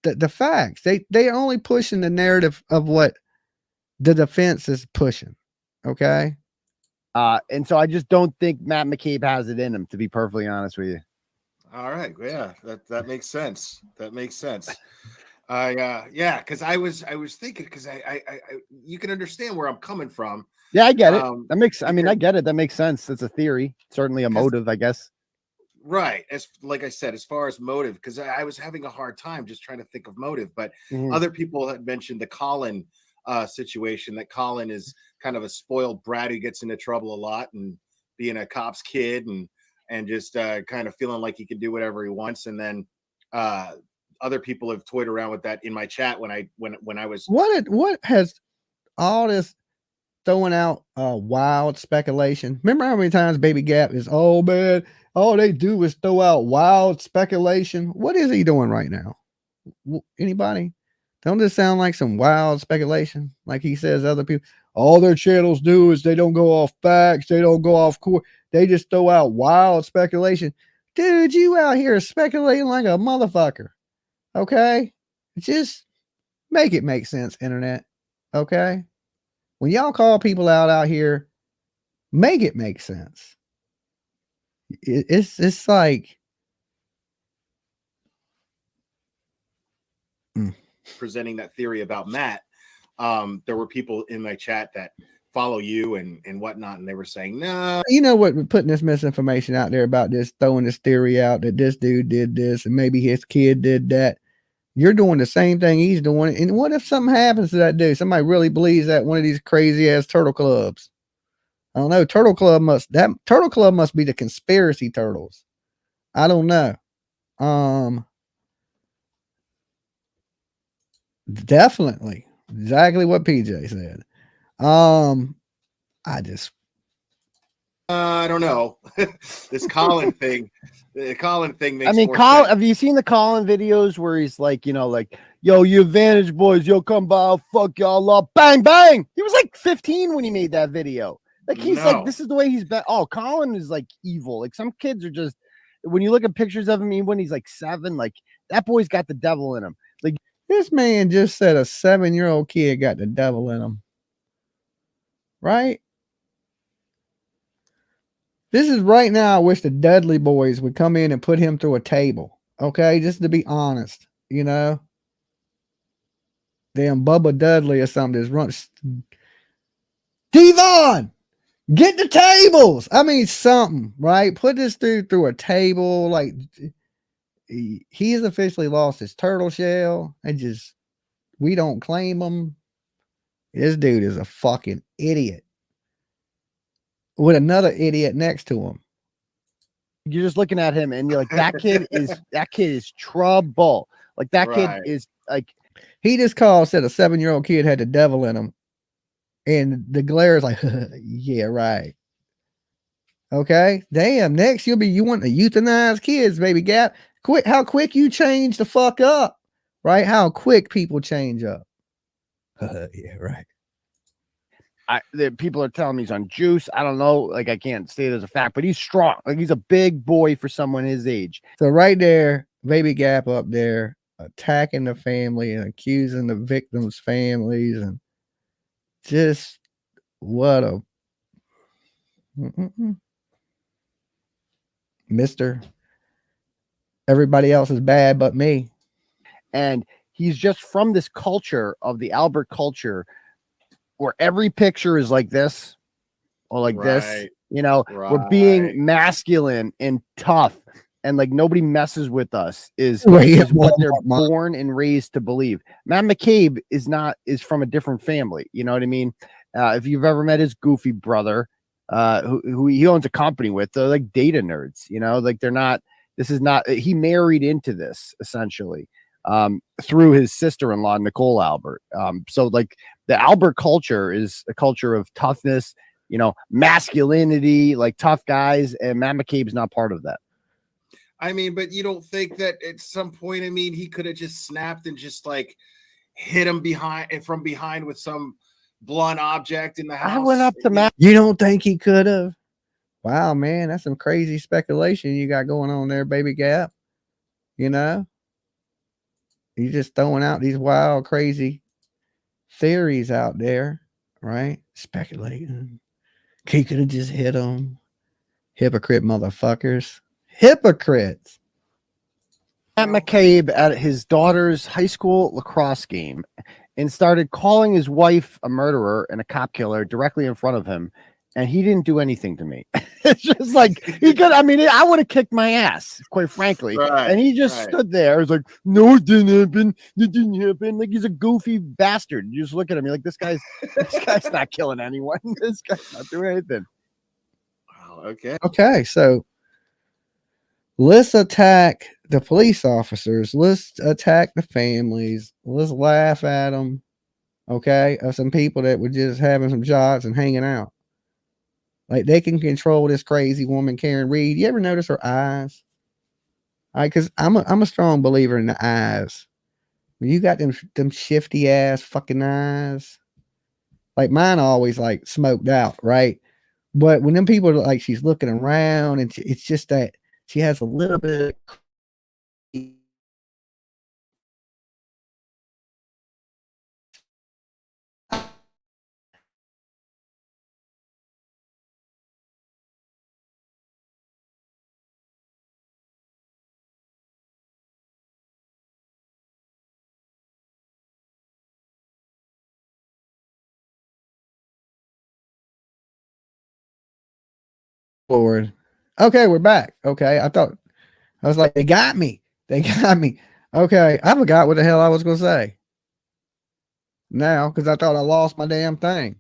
the facts. They're only pushing the narrative of what the defense is pushing. Okay. And so I just don't think Matt McCabe has it in him, to be perfectly honest with you. All right. Yeah, that makes sense. That makes sense. Yeah, because I was thinking, because I you can understand where I'm coming from. Yeah, I get it. That makes I get it. That makes sense. It's a theory, certainly a motive, I guess. Right. As like I said, as far as motive, because I was having a hard time just trying to think of motive, but other people had mentioned the Colin situation, that Colin is kind of a spoiled brat who gets into trouble a lot and being a cop's kid and just kind of feeling like he can do whatever he wants. And then other people have toyed around with that in my chat when I was what has all this throwing out wild speculation. Remember how many times Baby Gap is, oh man, all they do is throw out wild speculation. What is he doing right now? Anybody? Don't this sound like some wild speculation? Like he says other people, all their channels do is they don't go off facts, they don't go off court, they just throw out wild speculation. Dude, you out here speculating like a motherfucker. Okay? Just make it make sense, internet. Okay? When y'all call people out here, make it make sense. It's like presenting that theory about Matt. There were people in my chat that follow you and whatnot, and they were saying, no. You know what? Putting this misinformation out there about this, throwing this theory out that this dude did this and maybe his kid did that. You're doing the same thing he's doing. And what if something happens to that dude? Somebody really believes that one of these crazy ass turtle clubs. I don't know. Turtle Club must be the conspiracy turtles. I don't know. Definitely. Exactly what PJ said. I don't know. This Colin thing. The Colin thing makes I mean, more Colin, sense. have you seen the Colin videos where he's like, you know, like, yo, you Vantage boys, yo, come by, I'll fuck y'all up, bang, bang. He was like 15 when he made that video. Like, he's like, this is the way he's been. Oh, Colin is like evil. Like, some kids are just, when you look at pictures of him, even when he's like 7, like, that boy's got the devil in him. Like, this man just said a 7-year-old kid got the devil in him. Right? This is right now. I wish the Dudley boys would come in and put him through a table. Okay, just to be honest, you know. Damn Bubba Dudley or something just runs. Devon, get the tables. I mean, something, right? Put this dude through a table. Like, he's officially lost his turtle shell. And just, we don't claim him. This dude is a fucking idiot. With another idiot next to him. You're just looking at him and you're like, that kid is trouble. Like, that kid is like, he just said a 7-year-old kid had the devil in him. And the glare is like, yeah, right. Okay. Damn. Next, you want to euthanize kids, baby Gap. Quick, how quick you change the fuck up, right? How quick people change up. Yeah, right. People are telling me he's on juice. I don't know. Like, I can't say it as a fact, but he's strong. Like, he's a big boy for someone his age. So right there, baby Gap up there, attacking the family and accusing the victims' families, and just what a Mr. Everybody else is bad but me. And he's just from this culture of the Albert culture where every picture is like this or like this, you know, we're being masculine and tough and like nobody messes with us is what they're born and raised to believe. Matt McCabe is from a different family. You know what I mean? If you've ever met his goofy brother, who he owns a company with, they're like data nerds, you know, like he married into this essentially through his sister-in-law, Nicole Albert. So like the Albert culture is a culture of toughness, you know, masculinity, like tough guys, and Matt McCabe's not part of that. I mean, but you don't think that at some point, I mean, he could have just snapped and just like hit him from behind with some blunt object in the house? I went up to Matt. You don't think he could have? Wow, man, that's some crazy speculation you got going on there, baby Gap. You know? You're just throwing out these wild, crazy theories out there, right? Speculating. He could have just hit him. Hypocrite motherfuckers. Hypocrites. Matt McCabe at his daughter's high school lacrosse game and started calling his wife a murderer and a cop killer directly in front of him. And he didn't do anything to me. It's just like he could. I mean, I would have kicked my ass, quite frankly. And he just stood there. He's like, "No, it didn't happen. It didn't happen." Like he's a goofy bastard. You just look at him. You're like, this guy's not killing anyone. This guy's not doing anything. Wow. Okay. Okay. So let's attack the police officers. Let's attack the families. Let's laugh at them. Okay, of some people that were just having some shots and hanging out. Like they can control this crazy woman, Karen Reed. You ever notice her eyes? All right, because I'm a strong believer in the eyes. When you got them shifty ass fucking eyes, like mine are always like smoked out, right? But when them people are like she's looking around and it's just that she has a little bit of forward. Okay, we're back. Okay, I was like, they got me. They got me. Okay, I forgot what the hell I was gonna say. Now, because I thought I lost my damn thing.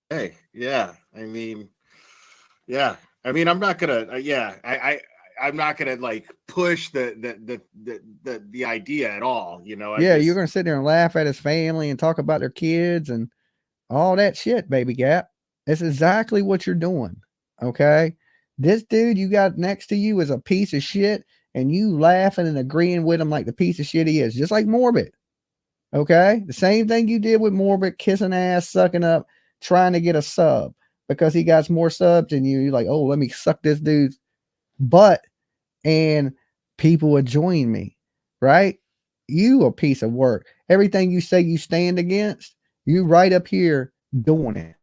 Hey, yeah. I mean, yeah. I mean, I'm not gonna. I'm not gonna like push the idea at all. You know, Yeah, you're gonna sit there and laugh at his family and talk about their kids and all that shit, baby Gap. It's exactly what you're doing. Okay. This dude you got next to you is a piece of shit, and you laughing and agreeing with him like the piece of shit he is, just like Morbid. Okay. The same thing you did with Morbid, kissing ass, sucking up, trying to get a sub because he got more subs than you. You're like, oh, let me suck this dude's butt, and people would join me, right? You a piece of work. Everything you say you stand against, you right up here doing it.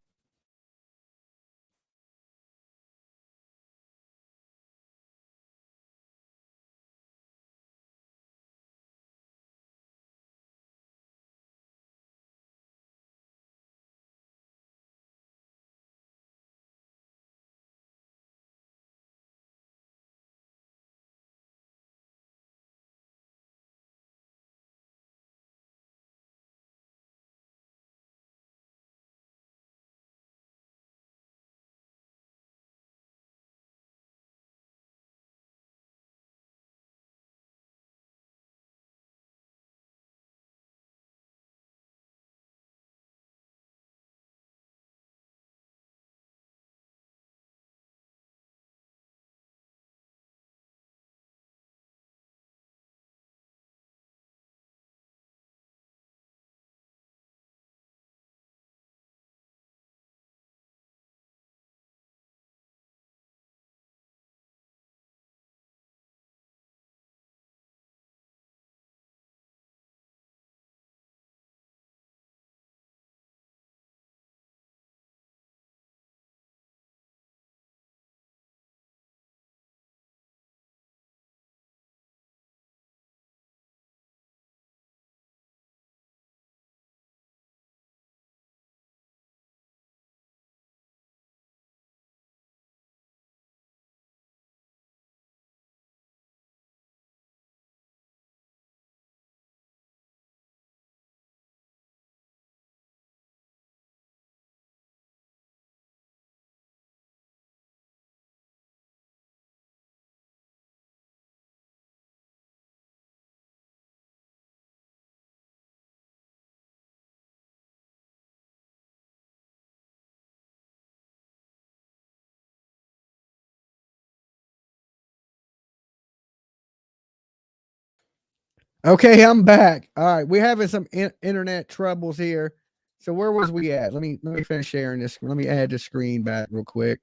Okay, I'm back. All right, we're having some internet troubles here. So where was we at? Let me finish sharing this. Let me add the screen back real quick.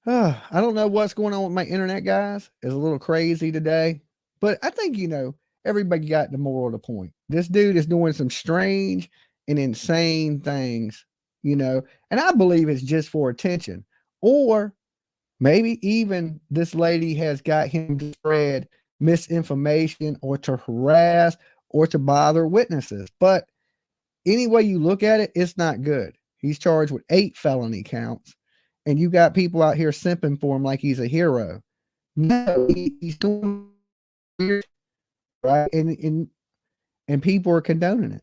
I don't know what's going on with my internet, guys. It's a little crazy today, but I think everybody got the moral of the point. This dude is doing some strange and insane things, and I believe it's just for attention, or maybe even this lady has got him to spread misinformation or to harass or to bother witnesses. But any way you look at it, it's not good. He's charged with 8 felony counts, and you got people out here simping for him like he's a hero. No, he's doing weird, right, and people are condoning it.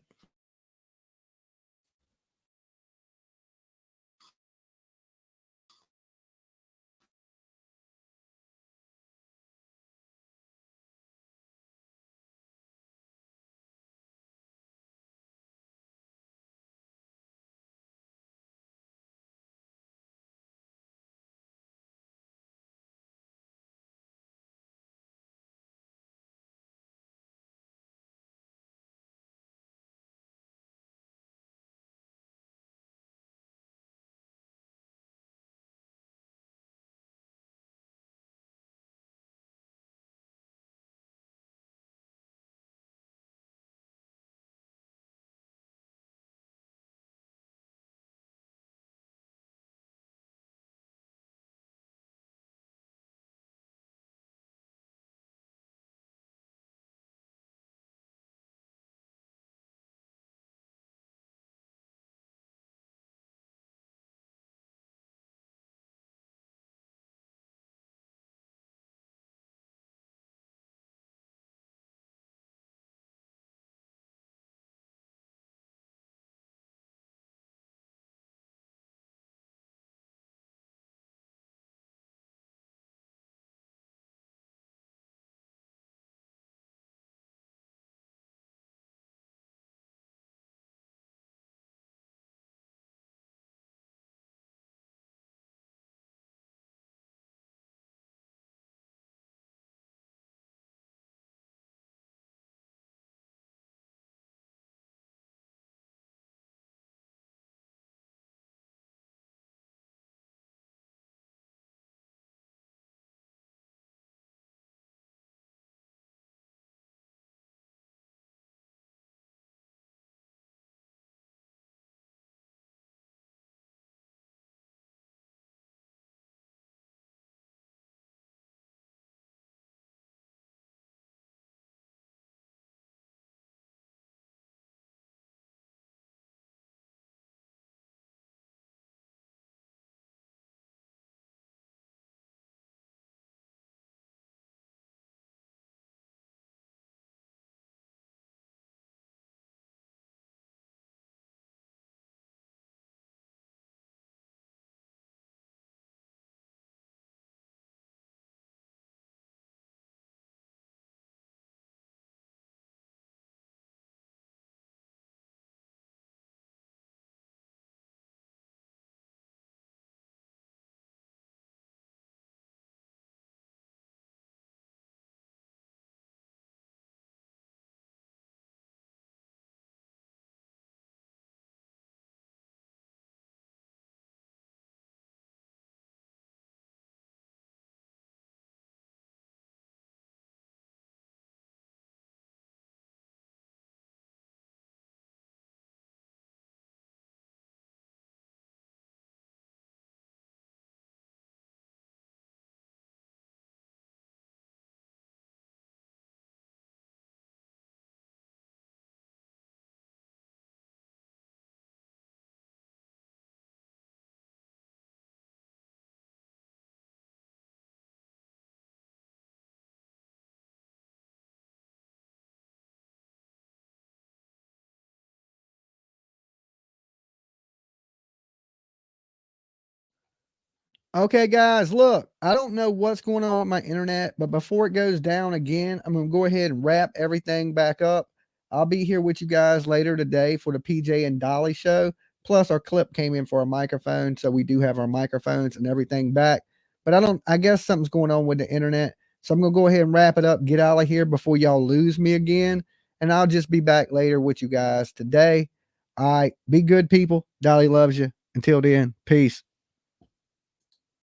Okay, guys, look, I don't know what's going on with my internet, but before it goes down again, I'm going to go ahead and wrap everything back up. I'll be here with you guys later today for the PJ and Dolly show. Plus, our clip came in for a microphone, so we do have our microphones and everything back. But I guess something's going on with the internet. So I'm going to go ahead and wrap it up, get out of here before y'all lose me again. And I'll just be back later with you guys today. All right, be good, people. Dolly loves you. Until then, peace.